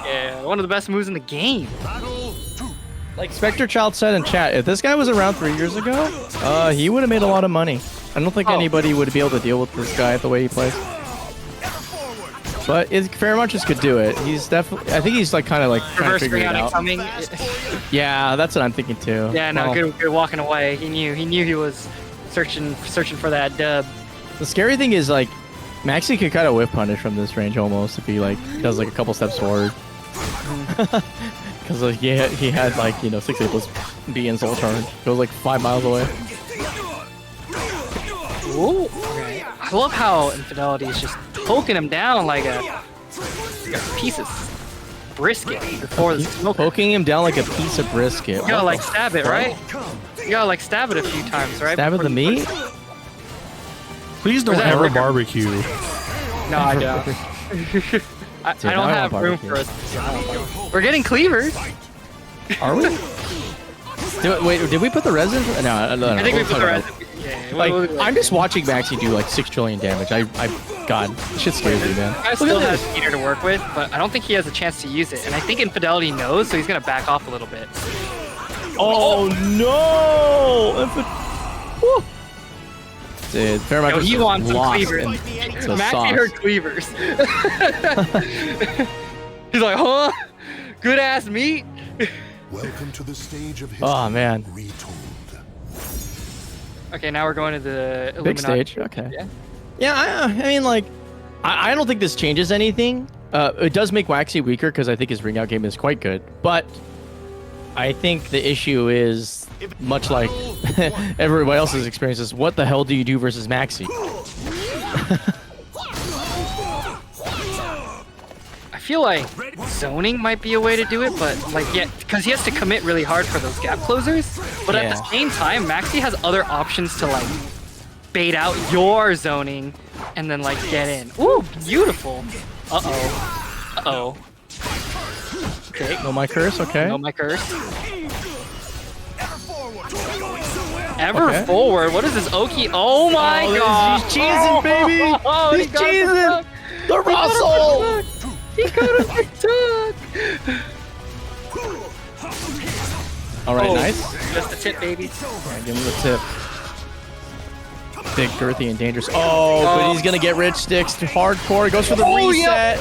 Yeah, one of the best moves in the game. Like Spectre Child said in chat, if this guy was around 3 years ago, he would have made a lot of money. I don't think anybody would be able to deal with this guy the way he plays. But Feremuntrus could do it. He's definitely. I think he's like kind of like trying to Reverse figure it ring out. coming. Yeah, that's what I'm thinking too. Yeah, no, Well, good walking away. He knew he was searching for that dub. The scary thing is like Maxi could kind of whip punish from this range almost if he like does like a couple steps forward. Because like, he had like 6A plus B and soul charge. Goes like 5 miles away. Ooh, okay. I love how Infidelity is just poking him down like a piece of brisket before the smoke. Poking him down like a piece of brisket. You gotta like stab it, right? You gotta like stab it a few times, right? Stab at before the you- meat? Please don't Or is that ever liquor? barbecue. No, I don't. I Dude, don't I have want room barbecue. for us. We're getting cleavers. Are we? Wait, did we put the resin? No, I think we we'll put talk the about rest. it. Yeah, Like, I'm just watching Maxi do like 6 trillion damage. God, this shit scares me, man. I still has Peter to work with, but I don't think he has a chance to use it. And I think Infidelity knows, so he's gonna back off a little bit. Oh no! Woo. Dude, Feremuntrus Yo, he is wants some lost cleavers. in the Maxi sauce. heard cleavers. He's like, huh? Good ass meat. Welcome to the stage of history Oh man, retold. Okay, now we're going to the big Illuminati. stage. Okay. Yeah. Yeah, I mean, like, I don't think this changes anything. It does make Waxy weaker because I think his ring out game is quite good. But I think the issue is much like everybody else's experiences. What the hell do you do versus Maxi? I feel like zoning might be a way to do it, but like, yeah, because he has to commit really hard for those gap closers. But at the Yeah. same time, Maxi has other options to like bait out your zoning and then like get in. Ooh, beautiful. Uh-oh. Okay. No, my curse. Okay. No, my curse. Ever Okay. forward. What is this Oki? Oh my god. He's cheesing, baby. Oh, He's he got cheesing. The He got Russell. a He got a TikTok. All right, Oh, nice. Just a tip, baby. Yeah, give him the tip. Big, girthy, and dangerous. Oh, but he's gonna get rich sticks to hardcore. He goes for the reset.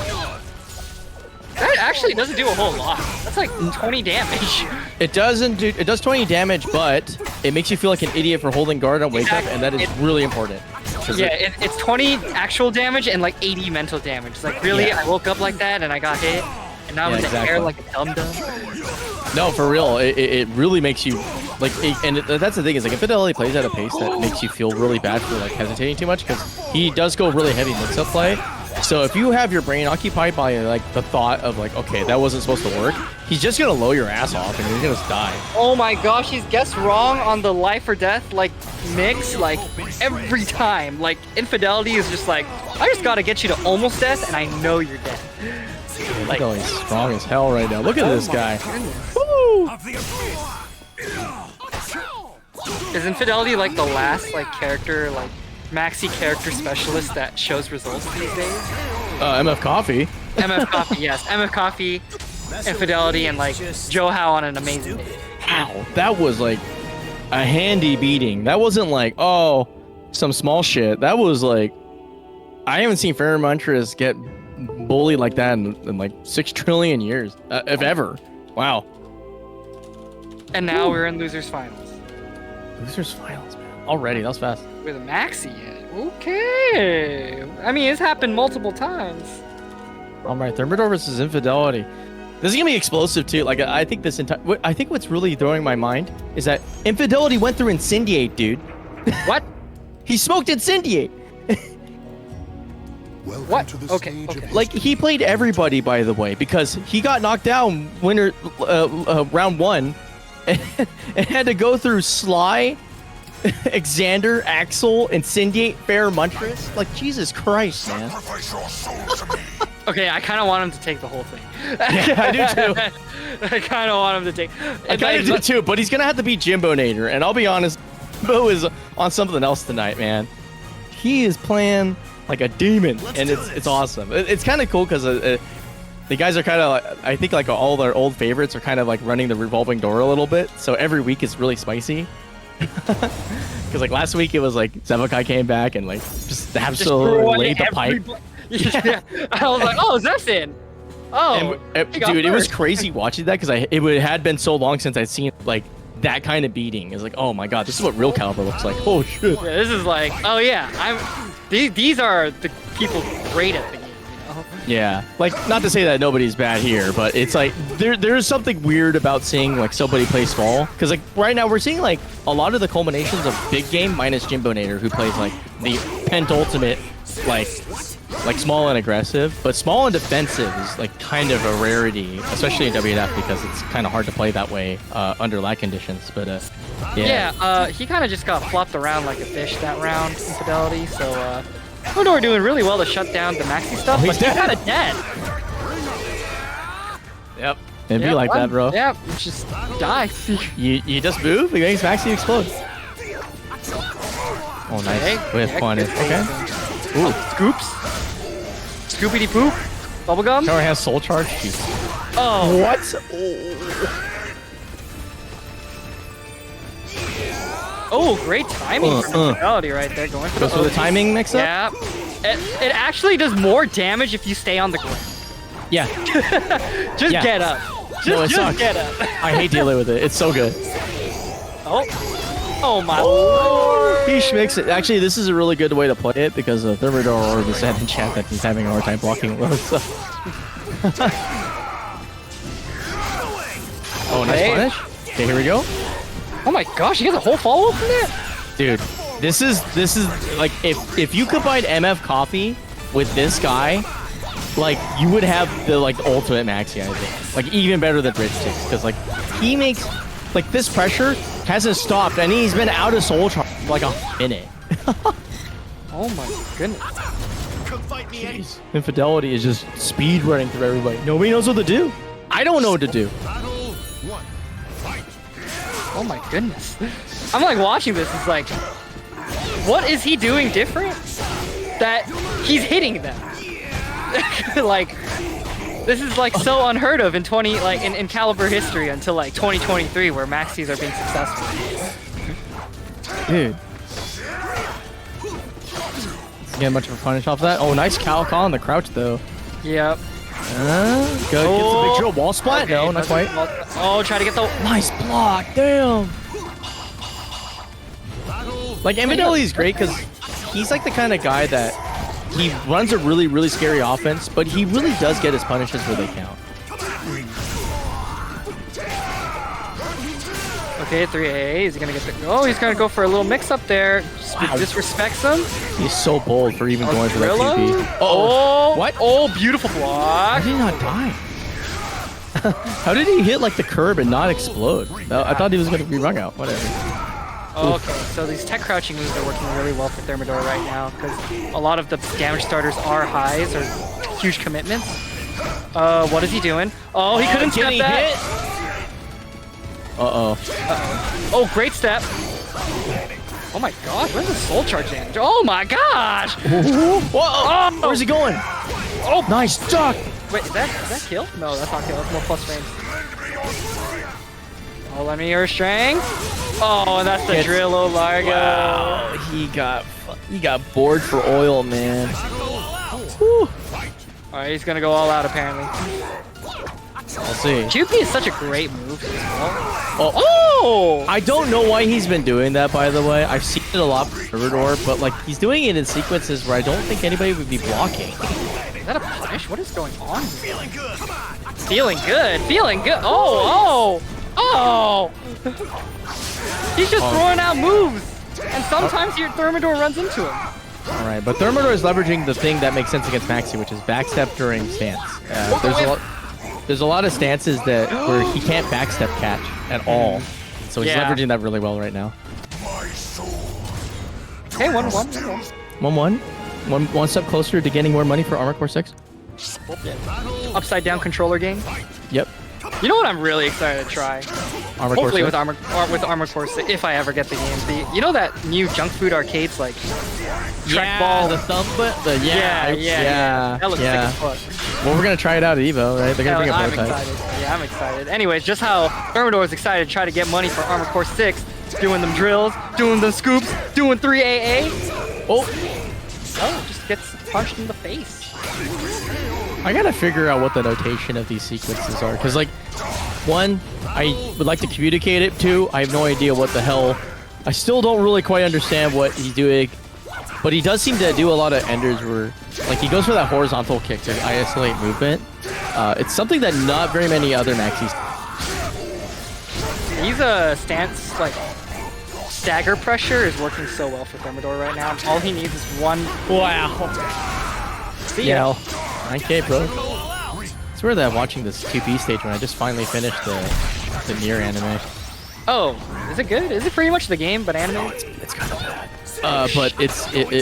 That actually doesn't do a whole lot. That's like 20 damage. It doesn't do. It does 20 damage, but it makes you feel like an idiot for holding guard on wake up, and that is really important. 'Cause Yeah, it's 20 actual damage and like 80 mental damage. It's like, really? Yeah. I woke up like that and I got hit? And now I'm Yeah, in the exactly. air like a dum-dum? No, for real. It really makes you like, that's the thing is like Infidelity plays at a pace that makes you feel really bad for like hesitating too much because he does go really heavy mix-up play. So if you have your brain occupied by like the thought of like, okay, that wasn't supposed to work, he's just gonna blow your ass off and you're gonna die. Oh my gosh, he's guessed wrong on the life or death like mix like every time. Like Infidelity is just like, I just gotta get you to almost death and I know you're dead. Like, he's strong as hell right now. Look at this guy. Woo! Is Infidelity like the last like character like Maxi character specialist that shows results these days? MF Coffee. MF Coffee, yes. MF Coffee, Infidelity, and like Joe Howe on an amazing day. Wow, that was like a handy beating. That wasn't like, oh, some small shit. That was like, I haven't seen Feremuntrus get bullied like that in like 6 trillion years, if ever. Wow. And now we're in losers finals. Losers finals, man. already. That was fast. With a Maxi yet. Okay. I mean, it's happened multiple times. All right, Thermidor versus Infidelity. This is gonna be explosive too. Like I think this entire. I think what's really throwing my mind is that Infidelity went through Incendiate, dude. What? He smoked Incendiate. Welcome What? to the Okay, stage okay. of Like he played everybody, by the way, because he got knocked down winner round 1, and had to go through Sly, Exander, Axel, Incendiate, Feremuntrus. Like Jesus Christ, man. Okay, I kind of want him to take the whole thing. Yeah, I do too. I kind of want him to take. I kind of do too, but he's gonna have to beat Jimbonator, and I'll be honest, Bo is on something else tonight, man. He is playing like a demon, and it's awesome. It's kind of cool because the guys are kind of, I think like all their old favorites are kind of like running the revolving door a little bit. So every week is really spicy. Because like last week it was like Zevakai came back and like just absolutely laid the pipe. Yeah. I was like, oh, Zephin. Oh, And, he got dude, it was first. crazy watching that because it had been so long since I'd seen like that kind of beating. It's like, oh my god, this is what real caliber looks like. Oh shit. Yeah, this is like, oh yeah, these are the people great at the game, you know? Yeah, like not to say that nobody's bad here, but it's like there's something weird about seeing like somebody play small, because like right now we're seeing like a lot of the culminations of big game minus Jimbonator, who plays like the pentultimate like small and aggressive, but small and defensive is like kind of a rarity, especially in WNF, because it's kind of hard to play that way under lag conditions. But yeah, he kind of just got flopped around like a fish that round, Infidelity. So Voldo doing really well to shut down the Maxi stuff, but he's kind of dead. Yep, it'd be like that, bro. Yeah, just die. You just move, it makes Maxi explode. Oh, nice. Okay. We have fun. Okay. Ooh. Scoops. Scoopity poop. Bubblegum. Tower has soul charge. Jeez. Oh. What? Oh, great timing from Infidelity right there. Going for Goes for the timing mix up? Yeah. It actually does more damage if you stay on the ground. Yeah. Just Yeah. get up. No, it Just sucks. get up. I hate dealing with it. It's so good. Oh. Oh my lord. He makes it. Actually, this is a really good way to play it because Thermidor already said in chat that he's having a hard time blocking low stuff. Oh, nice Okay. punish. Okay, here we go. Oh my gosh, he gets a whole follow-up from that? Dude, this is like if you combine MF Coffee with this guy, like you would have the like ultimate Maxi, I think. Like even better than Bridge Sticks, because like he makes like this pressure hasn't stopped, and he's been out of soul charge for like a minute. Oh my goodness. Jeez. Infidelity is just speed running through everybody. Nobody knows what to do. I don't know what to do. Oh my goodness. I'm like watching this, it's like, what is he doing different? That he's hitting them. Like, this is like so unheard of in in Caliber history until like 2023, where Maxis are being successful. Dude. Get much of a punish off that. Oh, nice Calc on the crouch though. Yep. Good. Gets the big drill wall splat. Okay, No, not quite. Oh, try to get the Nice block. Damn. Like Infidelity is great because he's like the kind of guy that he runs a really, really scary offense, but he really does get his punishes where they count. Okay, 3A. Is he gonna get the? Oh, he's gonna go for a little mix-up there. Just Wow. disrespects him. He's so bold for even going for that Gorilla? TP. Oh, What? Oh, beautiful How block. did he not die? How did he hit like the curb and not explode? No, I thought he was gonna be rung out. Whatever. Okay, so these tech crouching moves are working really well for Thermidor right now, because a lot of the damage starters are highs or huge commitments. What is he doing? Oh, he couldn't step Getting that. hit. Uh-oh. Oh, great step. Oh my gosh, where's the soul charge damage? Oh my gosh! Whoa! Oh! Where's he going? Oh, Nice duck! wait, is that kill? No, that's not kill. That's more plus range. Oh, let me hear strength. Oh, and that's the It's- Drillo Largo. Wow, he got bored for oil, man. Whew. All right, he's gonna go all out apparently. We'll see. Jupi is such a great move as well. Oh, Oh! I don't know why he's been doing that, by the way. I've seen it a lot for Thermidor, but like he's doing it in sequences where I don't think anybody would be blocking. Is that a punish? What is going on? Feeling good. Come on. Feeling good. Feeling good. Oh! Oh! Oh! He's just throwing out moves, and sometimes your Thermidor runs into him. All right, but Thermidor is leveraging the thing that makes sense against Maxi, which is backstep during stance. There's a lot of stances that where he can't backstep catch at all, so he's leveraging that really well right now. Hey, 1-1. 1-1. One step closer to getting more money for Armor Core 6. Upside down controller game. Yep. You know what I'm really excited to try? Armor Core Hopefully 6? with Armor Core 6, if I ever get the game. You know that new junk food arcades like track ball, the thumb, yeah. That looks sick as fuck. Well, we're gonna try it out at Evo, right? They're gonna bring a I'm prototype. excited. Yeah, I'm excited. Anyways, just how Thermidor is excited to try to get money for Armor Core 6, doing them drills, doing them scoops, doing 3 AA. Oh, just gets punched in the face. I gotta figure out what the notation of these sequences are, because like, one, I would like to communicate it. Two, I have no idea what the hell. I still don't really quite understand what he's doing, but he does seem to do a lot of enders where, like, he goes for that horizontal kick to isolate movement. It's something that not very many other Maxis. He's a stance like stagger pressure is working so well for Thermidor right now. All he needs is one. Wow. See ya. 9K, bro. It's weird that I'm watching this 2B stage when I just finally finished the Nier anime. Oh, is it good? Is it pretty much the game, but anime? It's kind of bad. But it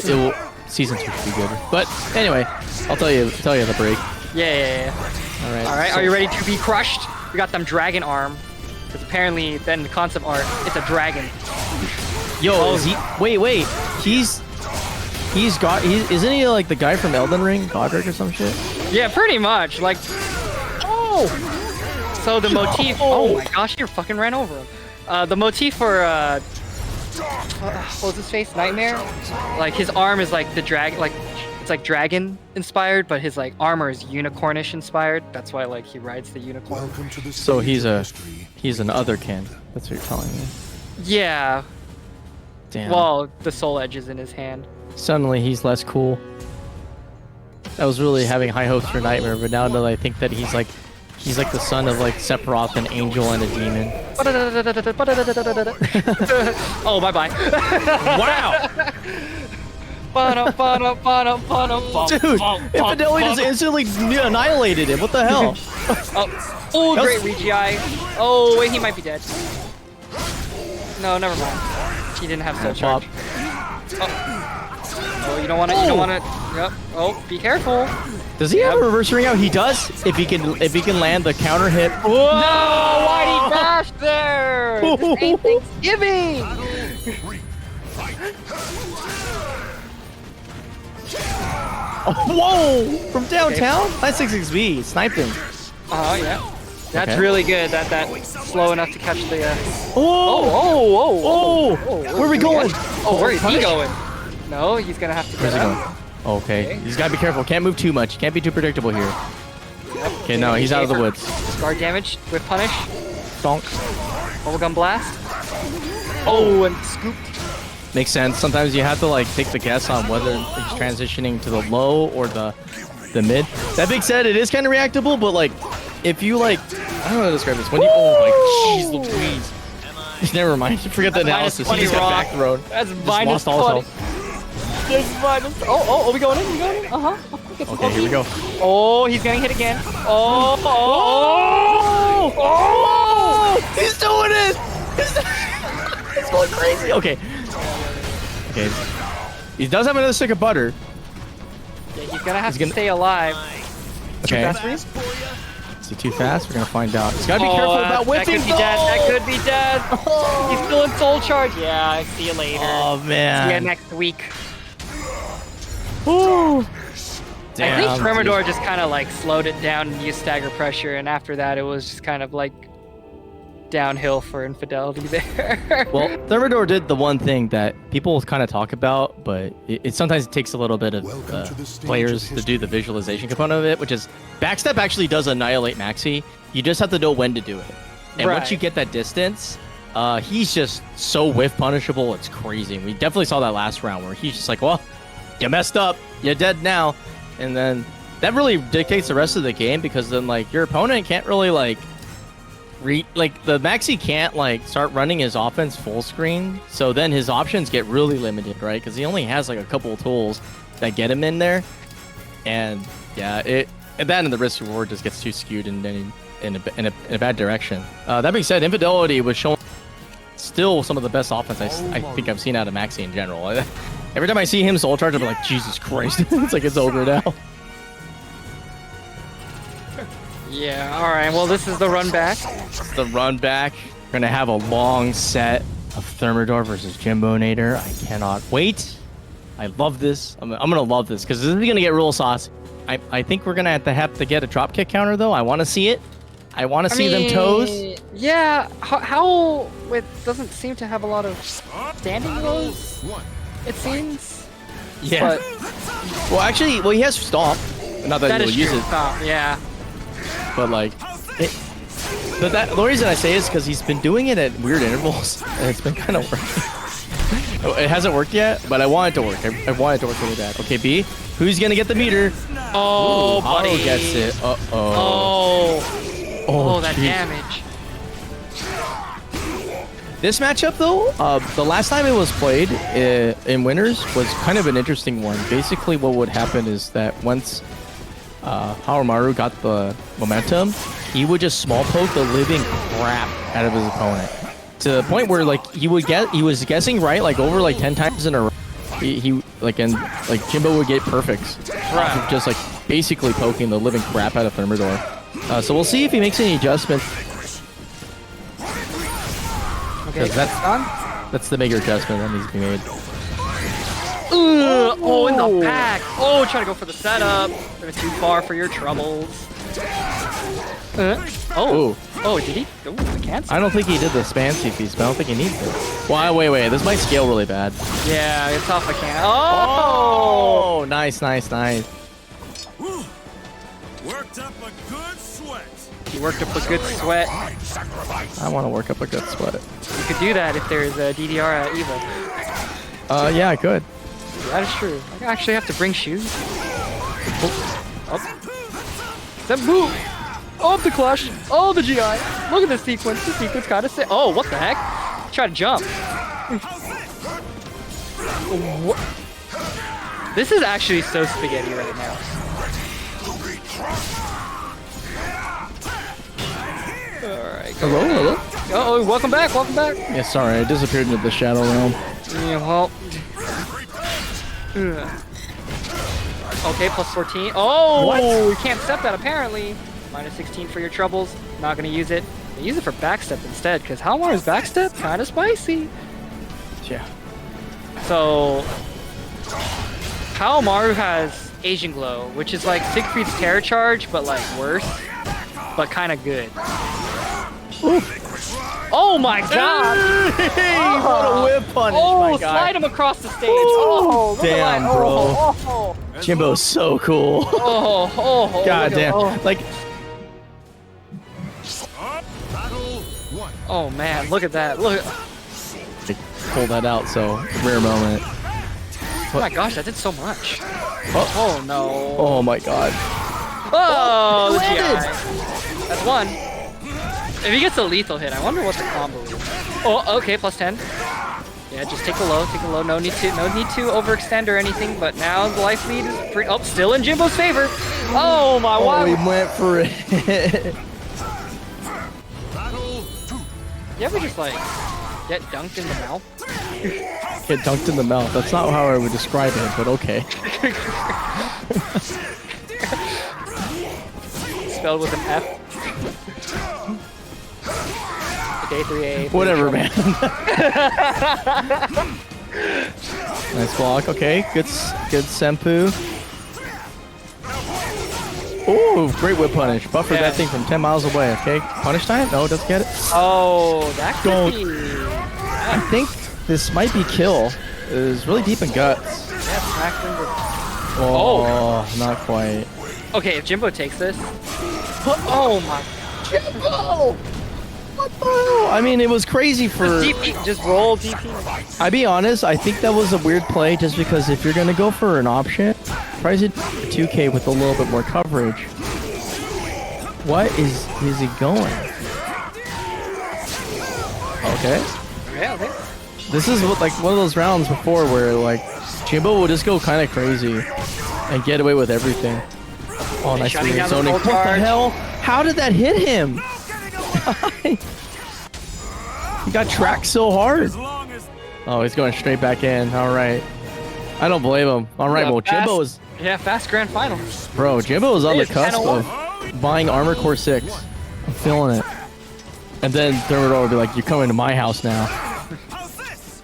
will, season 2 should be good. But anyway, I'll tell you the break. Yeah. All right. Are you ready to be crushed? We got them dragon arm, because apparently then the concept art, it's a dragon. Yo, is he? Wait. Isn't he like the guy from Elden Ring, Godric or some shit? Yeah, pretty much. Like, oh. So the motif. Oh my gosh, you fucking ran over him. The motif for what was his face? Nightmare. Like his arm is like the drag, like it's like dragon inspired, but his like armor is unicornish inspired. That's why like he rides the unicorn. So he's an otherkin. That's what you're telling me. Yeah. Damn. Well, the soul edge is in his hand. Suddenly he's less cool. I was really having high hopes for Nightmare, but now that I think that he's like the son of like Sephiroth, an angel and a demon. Oh, bye-bye. Wow! Dude, Infidelity just instantly annihilated him. What the hell? Oh, great Regi. Oh, wait, he might be dead. No, never mind. He didn't have soul charge. Oh, you don't want to. Yep. Oh, be careful. Does he have a reverse ring out? He does. If he can land the counter hit. Whoa! No, why'd he dash there? This ain't Thanksgiving. Whoa! From downtown? That's 6XB. Sniped him. Oh yeah. That's Okay. really good. That's slow enough to catch the. Oh! Where are we going? Oh, where is he going? No, he's gonna have to Where's get he up. going? Okay. He's gotta be careful. Can't move too much. Can't be too predictable here. Okay, no, he's out of the woods. Guard damage with punish. Donk. Bubblegum blast. Oh, and scooped. Makes sense. Sometimes you have to like take the guess on whether he's transitioning to the low or the mid. That being said, it is kind of reactable, but like if you like, I don't know how to describe this. When you, oh my jeez Louise. Never mind. Forget the analysis. He just got back thrown. That's Just minus lost all 20. his health. That's minus. Oh, we going in? We going in? Okay, here we go. Oh, he's getting hit again. Oh! He's doing it! It's going crazy. Okay. He does have another stick of butter. Yeah, he's gonna have to stay alive. Okay. Too fast for you? Is he too fast? We're gonna find out. He's gotta be careful about whipping. That could be dead. He's still in soul charge. Yeah, see you later. Oh man. See you next week. Ooh. I think Thermidor just kind of like slowed it down and used stagger pressure, and after that it was just kind of like downhill for Infidelity there. Well, Thermidor did the one thing that people kind of talk about, but it sometimes takes a little bit of players to do the visualization component of it, which is backstep actually does annihilate Maxi. You just have to know when to do it. And once you get that distance, he's just so whiff punishable. It's crazy. We definitely saw that last round where he's just like, well, you messed up. You're dead now. And then that really dictates the rest of the game because then like your opponent can't really like the Maxi can't like start running his offense full screen. So then his options get really limited, right? Because he only has like a couple of tools that get him in there. And yeah, and then the risk reward just gets too skewed in a bad direction. That being said, Infidelity was showing still some of the best offense I think I've seen out of Maxi in general. Every time I see him soul charge, I'm like, Jesus Christ. It's like it's over now. Yeah, alright, well this is the run back. The run back. We're going to have a long set of Thermidor versus Jimbonator. I cannot wait. I love this. I'm going to love this because this is going to get real saucy. I think we're going to have to get a drop kick counter though. I want to see it. I want to see them toes. Yeah, how it doesn't seem to have a lot of standing lows, it seems. Yeah. But well, actually, he has stomp. Not that he'll use it. Stomp, yeah. But like, the reason I say is because he's been doing it at weird intervals, and it's been kind of working. It hasn't worked yet, but I want it to work. I want it to work really bad. Okay, B, who's gonna get the meter? Oh, buddy. Haohmaru gets it. Oh, that damage. This matchup, though, the last time it was played in Winners was kind of an interesting one. Basically, what would happen is that once Haohmaru got the momentum, he would just small poke the living crap out of his opponent to the point where like he was guessing right like over like 10 times in a row. He Jimbo would get perfects off of just like basically poking the living crap out of Thermidor. So we'll see if he makes any adjustments. Okay, that's the bigger adjustment that needs to be made. Oh, in the back. Oh, trying to go for the setup. They're too far for your troubles. Oh, did he? Oh, the cancel. I don't think he did the spancy piece, but I don't think he needs it. Well, wait. This might scale really bad. Yeah, it's off the can. Oh, nice. Worked up a good sweat. He worked up a good sweat. I want to work up a good sweat. You could do that if there's a DDR at Evo. Yeah, I could. That is true. I actually have to bring shoes. That move. Oh, the clutch. Oh, the GI. Look at this sequence. This sequence kind of sick. Oh, what the heck? Try to jump. This is actually so spaghetti right now. Alright. Hello. Oh, welcome back. Yeah, sorry, I disappeared into the shadow realm. Yeah, well. Okay, plus 14. Oh, what? You can't step that apparently. Minus 16 for your troubles. Not gonna use it. Use it for backstep instead, because Haohmaru's backstep kind of spicy. Yeah. So Haohmaru has Asian Glow, which is like Siegfried's Terror Charge, but like worse, but kind of good. Oh my God! Hey, what a whip punish, my guy. Slide him across the stage. Oh, look damn, at that. bro. Jimbo's so cool. God damn. Like. Oh man, look at that. Look. They pull that out, so rare moment. Oh my gosh, that did so much. Oh no. Oh my God. Oh, the GI. That's one. If he gets a lethal hit, I wonder what the combo is. Oh, okay, plus 10. Yeah, just take a low, No need to overextend or anything. But now the life lead is pretty. Oh, still in Jimbo's favor. Oh my wow. Oh, he went for it. You ever just like get dunked in the mouth? Get dunked in the mouth. That's not how I would describe it, but okay. Spelled with an F. Okay, 3A. Whatever, man. Nice block. Okay, good Senpu. Ooh, great whip punish. Buffered that thing from 10 miles away. Okay, punish time? No, doesn't get it. Oh, that could be. I think this might be kill. It was really deep in guts. Yeah, smacked him with... Oh, not quite. Okay, if Jimbo takes this... Oh my... Jimbo! What the hell? I mean, it was crazy for... DP, just roll DP. I'll be honest, I think that was a weird play just because if you're going to go for an option, try to 2K with a little bit more coverage. What is he going? Okay. Yeah, okay. This is what, like one of those rounds before where like Jimbo will just go kind of crazy and get away with everything. Oh, nice shutting down the zoning. full What the charge. hell? How did that hit him? He got tracked so hard. As long as Oh, he's going straight back in. All right. I don't blame him. All right, Yeah, well, fast- Jimbo is... Yeah, fast grand final. Bro, Jimbo is on the It is cusp 10-1. of buying Armor Core 6. I'm feeling it. And then Thermidor will be like, you're coming to my house now. how's this?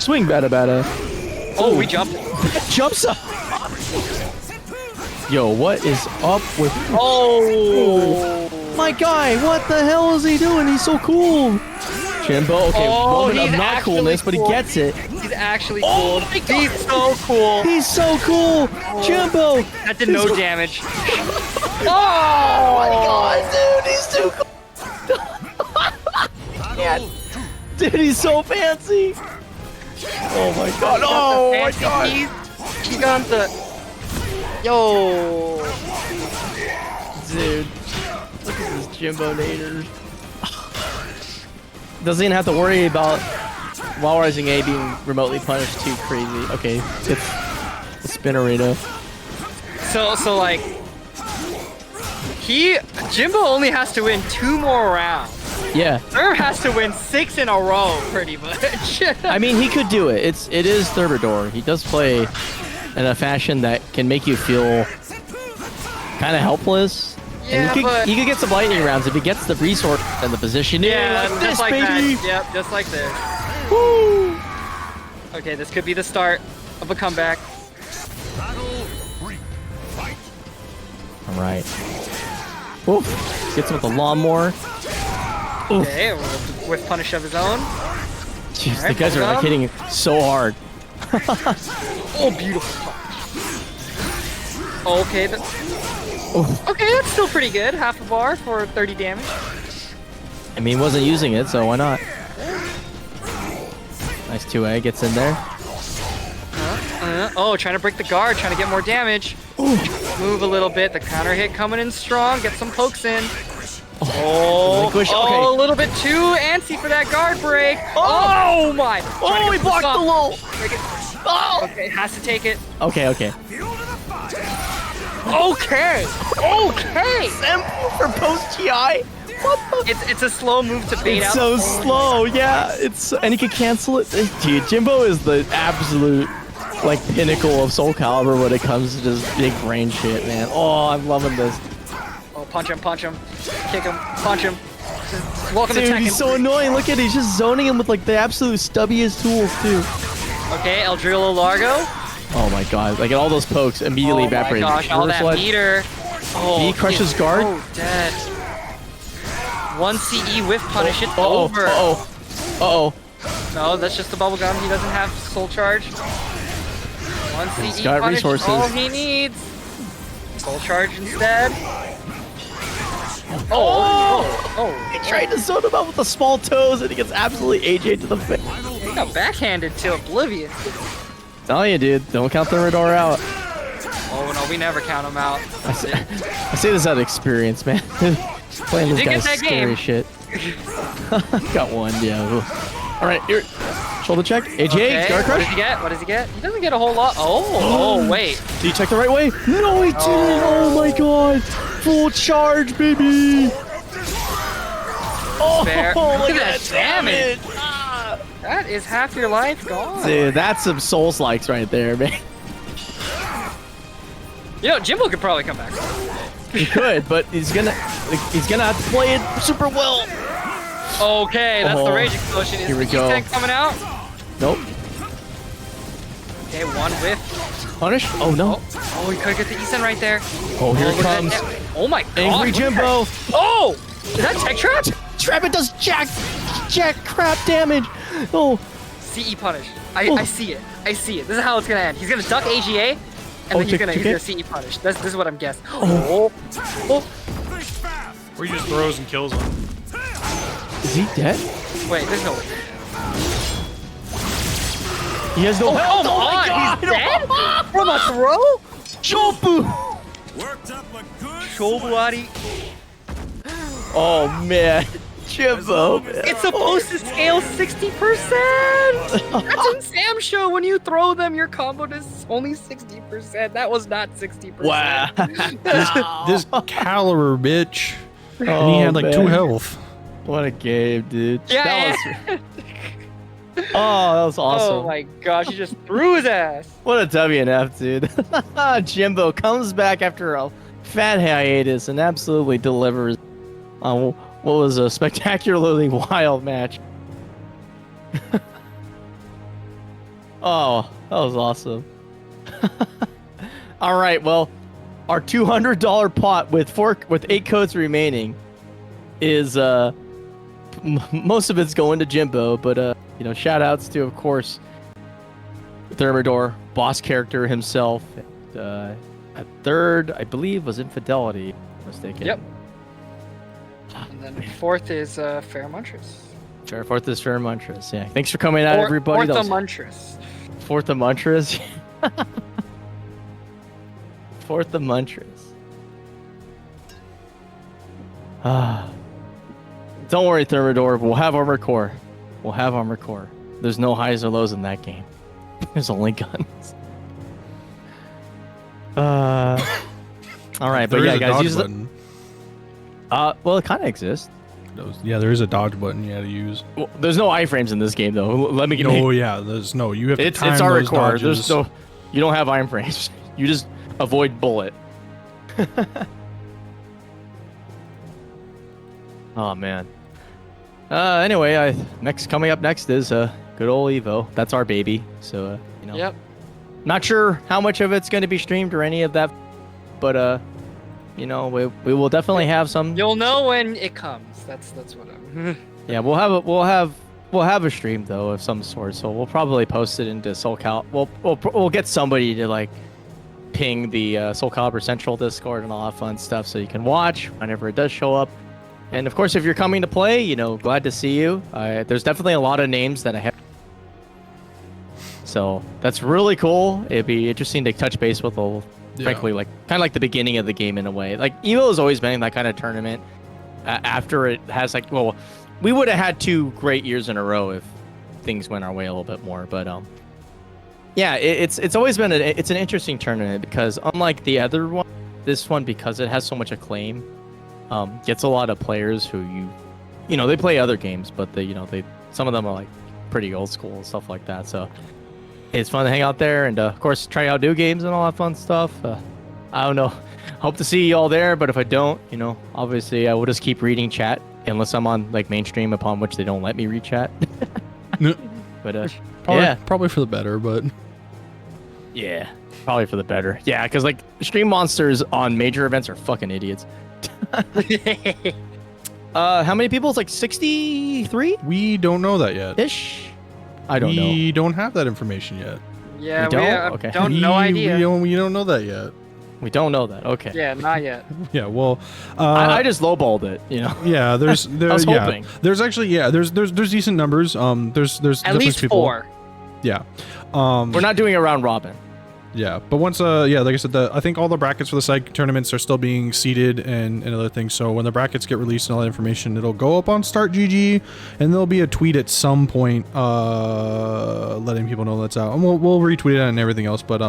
Swing bada. Oh, we jumped. Jumps up. Yo, what is up with... Oh. My guy, what the hell is he doing? He's so cool. Jimbo, okay, Oh, moment of he's not actually coolness, but he cool. gets it. He's actually Oh cool. my God. He's so cool. He's so cool. Jimbo. That did no damage. Oh my God, dude, he's too cool. Yeah. Dude, he's so fancy. Oh my God. Oh my God. He got the. Yo. Dude, look at this Jimbonator. Doesn't even have to worry about Wall Rising A being remotely punished too crazy. Okay, it's the Spinnerito. So like. Jimbo only has to win 2 more rounds. Yeah, Herb has to win 6 in a row, pretty much. I mean he could do it. It is Thermidor. He does play in a fashion that can make you feel kind of helpless. Yeah, and but he could get some lightning rounds if he gets the resource and the positioning yeah, like just this, like baby. that. Yep, just like this. Woo! Okay, this could be the start of a comeback. All right. Oof. Gets him with the lawnmower. Oof. Okay, with punish of his own. Jeez, the Alright, guys are like hold on. hitting so hard. Oh, beautiful. Okay, okay, that's still pretty good. Half a bar for 30 damage. I mean, he wasn't using it, so why not? Nice 2A gets in there. Oh, trying to break the guard, trying to get more damage. Move a little bit. The counter hit coming in strong. Get some pokes in. Oh, relinquish, oh, okay. a little bit too antsy for that guard break. Oh my! Trying to Oh, he get blocked the stop. low. Break it. Oh. Okay, has to take it. Okay. Okay. Sample for post GI. What the? It's a slow move to bait It's out. so the slow. Yeah, and he can cancel it. Dude, Jimbo is the absolute like pinnacle of SoulCalibur when it comes to just big brain shit, man. Oh, I'm loving this. Oh, punch him, kick him, punch him. Welcome to Dude, Tekken. he's so annoying. Look at it. He's just zoning him with like the absolute stubbiest tools too. Okay, El Drillo Largo. Oh my god, like all those pokes immediately Oh my evaporate. gosh, all that Sledge. meter. Oh, He crushes he's guard. so dead. 1 CE whiff punish, it's Uh-oh, over. uh-oh. No, that's just the bubble gum. He doesn't have soul charge. 1 CE got punish, resources. all he needs. Soul charge instead. Oh. He tried to zone him out with the small toes and he gets absolutely AJ to the face. He got backhanded to oblivion. Telling you, dude, don't count Thermidor out. Oh no, we never count him out. I say this out of experience, man. Playing this did get guy's that scary game. shit. Got one, yeah. All right, here. Shoulder check. AJ, Okay, guard what crush. does he get? What does he get? He doesn't get a whole lot. Oh, wait. Did you check the right way? No, he didn't. Oh my god. Full charge, baby. Oh, Fair. look Look at at that that damage. That is half your life gone. Dude, that's some Souls likes right there, man. You know, Jimbo could probably come back. He could, but he's gonna have to play it super well. Okay, that's the Oh, rage explosion. Is here we the go. tank coming out? Nope. Okay, one whiff. Punish? Oh no. Oh, he could get the Eason right there. Oh, here look it at comes. that. Oh my god. Angry look at Jimbo. that. Oh! Is that tech trap? Trap, it does jack crap damage. Oh. CE punish. Oh. I see it. I see it. This is how it's gonna end. He's gonna duck AGA, and then he's check gonna it. CE punish. This is what I'm guessing. Oh. Oh. Or he just throws and kills him. Is he dead? Wait, there's no way. He has no health. Come on, he's dead? From a throw? Chopu! Worked up a good Shobuari. Oh man, Jimbo. It's supposed to scale 60%! That's in Sam's show. When you throw them, your combo does only 60%. That was not 60%. Wow. This Calibur, bitch. And he had like 2 man. health. What a game, dude. Yeah. That was awesome. Oh my gosh, he just threw his ass. What a WNF, dude. Jimbo comes back after a fat hiatus and absolutely delivers on what was a spectacularly wild match. Oh, that was awesome. All right, well, our $200 pot with 8 codes remaining is most of it's going to Jimbo, but you know, shout outs to, of course, Thermidor, boss character himself. At third, I believe, was Infidelity, if I'm mistaken. Yep. And then fourth is Feremuntrus. Sure, fourth is Feremuntrus. Yeah, thanks for coming out, everybody. Feremuntrus. Fourth of Muntrus. Fourth of Muntrus. Don't worry, Thermidor. We'll have armor core. We'll have armor core. There's no highs or lows in that game. There's only guns. All right, but There yeah, is a guys, dodge use button. well, it kind of exists. Yeah, there is a dodge button you had to use. Well, there's no iframes in this game, though. Let me get. Oh yeah, there's no. You have to It's time our those core. dodges. There's no. You don't have iframes. You just avoid bullet. Oh man. Anyway, coming up next is good old Evo. That's our baby. So you know. Yep. Not sure how much of it's going to be streamed or any of that, but you know, we will definitely have some. You'll know when it comes. That's what I'm. Yeah, we'll have a stream though of some sort. So we'll probably post it into SoulCal. We'll get somebody to like ping the SoulCalibur Central Discord and all that fun stuff so you can watch whenever it does show up. And of course, if you're coming to play, you know, glad to see you. There's definitely a lot of names that I have. So that's really cool. It'd be interesting to touch base with, frankly, like kind of like the beginning of the game in a way. Like Evo has always been that kind of tournament. After it has like, well, we would have had 2 great years in a row if things went our way a little bit more. But yeah, it's always been it's an interesting tournament because unlike the other one, this one, because it has so much acclaim, gets a lot of players who you know they play other games, but some of them are like pretty old school and stuff like that. So it's fun to hang out there and of course try out new games and all that fun stuff. I don't know. Hope to see you all there, but if I don't, you know, obviously I will just keep reading chat unless I'm on like mainstream, upon which they don't let me read chat. But probably for the better, but yeah, probably for the better. Yeah, because like stream monsters on major events are fucking idiots. How many people? It's like 63 we don't know that yet. ish. I don't know. We don't have that information yet. Yeah, We don't? Okay. don't no idea. We don't know that yet. We don't know that. Okay. Yeah, not yet. Yeah, well, I just lowballed it. You know. yeah, there's hoping. there's actually there's decent numbers. There's At definitely least people. 4. Yeah. We're not doing a round robin. Yeah, but once like I said, I think all the brackets for the side tournaments are still being seeded and other things. So when the brackets get released and all that information, it'll go up on Start GG, and there'll be a tweet at some point letting people know that's out, and we'll retweet it and everything else. But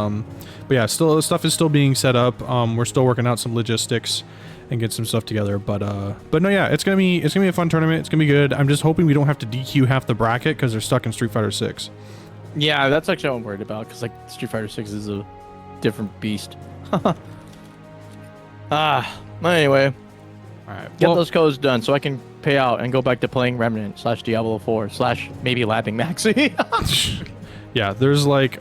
yeah, still stuff is still being set up. We're still working out some logistics and get some stuff together. But no, yeah, it's gonna be a fun tournament. It's gonna be good. I'm just hoping we don't have to DQ half the bracket because they're stuck in Street Fighter 6. Yeah, that's actually what I'm worried about because like Street Fighter 6 is a different beast. Anyway, All right, get those codes done so I can pay out and go back to playing Remnant / Diablo 4 / maybe lapping Maxi. Yeah, there's like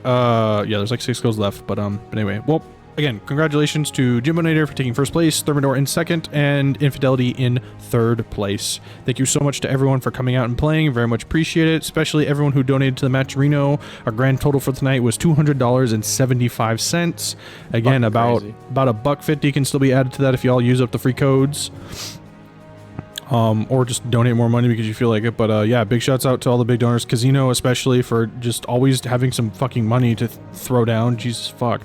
6 goals left, but anyway, well, again, congratulations to Jimbonator for taking first place, Thermidor in second, and Infidelity in third place. Thank you so much to everyone for coming out and playing. Very much appreciate it, especially everyone who donated to the match Reno. Our grand total for tonight was $200.75. Again, about $1.50 can still be added to that if y'all use up the free codes. or just donate more money because you feel like it. But yeah, big shouts out to all the big donors, Casino especially, for just always having some fucking money to throw down. Jesus fuck.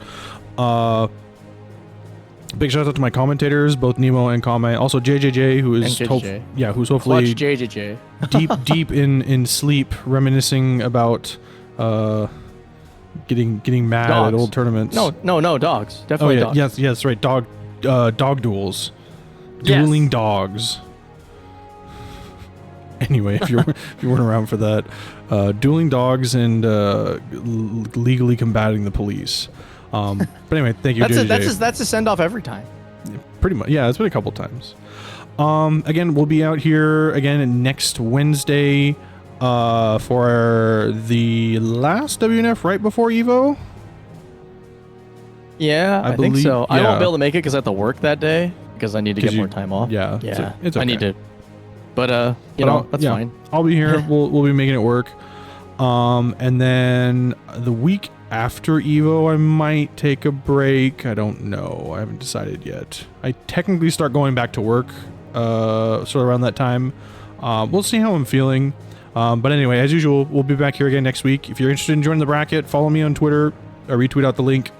Big shout out to my commentators, both Nemo and Konmai. Also JJJ, who is who's hopefully Clutch JJJ. deep in sleep, reminiscing about getting mad Dogs. at old tournaments. No, dogs. Definitely dogs. Yes, right. Dog duels. Yes. Dueling dogs. Anyway, if you weren't around for that, dueling dogs and legally combating the police. But anyway, thank you, JJJ. That's a send off every time. Pretty much, yeah. It's been a couple times. Again, we'll be out here again next Wednesday for the last WNF right before Evo. Yeah, I think believe- so. I yeah. won't be able to make it because I have to work that day because I need to get 'Cause more time off. Yeah, Yeah, it's okay. I need to. But that's yeah, fine. I'll be here. we'll be making it work. And then the week after Evo, I might take a break. I don't know. I haven't decided yet. I technically start going back to work, sort of around that time. We'll see how I'm feeling. But anyway, as usual, we'll be back here again next week. If you're interested in joining the bracket, follow me on Twitter. I retweet out the link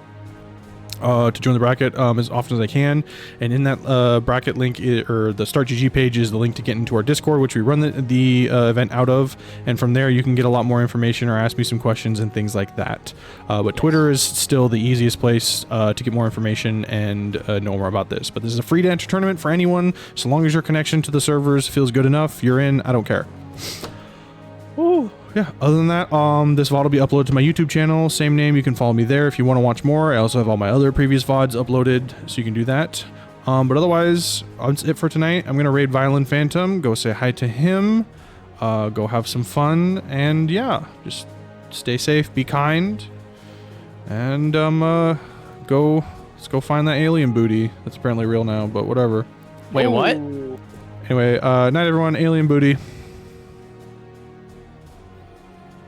to join the bracket as often as I can. And in that bracket link, or the Start GG page, is the link to get into our Discord, which we run the event out of. And from there, you can get a lot more information or ask me some questions and things like that. But Twitter is still the easiest place to get more information and know more about this. But this is a free to enter tournament for anyone. So long as your connection to the servers feels good enough, you're in. I don't care. Ooh. Yeah, other than that, this VOD will be uploaded to my YouTube channel, same name. You can follow me there if you want to watch more. I also have all my other previous VODs uploaded, so you can do that. But otherwise, that's it for tonight. I'm going to raid Violent Phantom, go say hi to him, go have some fun, and yeah, just stay safe, be kind, and let's go find that alien booty. That's apparently real now, but whatever. Wait, what? Anyway, night everyone, alien booty.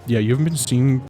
Yeah, you haven't been seeing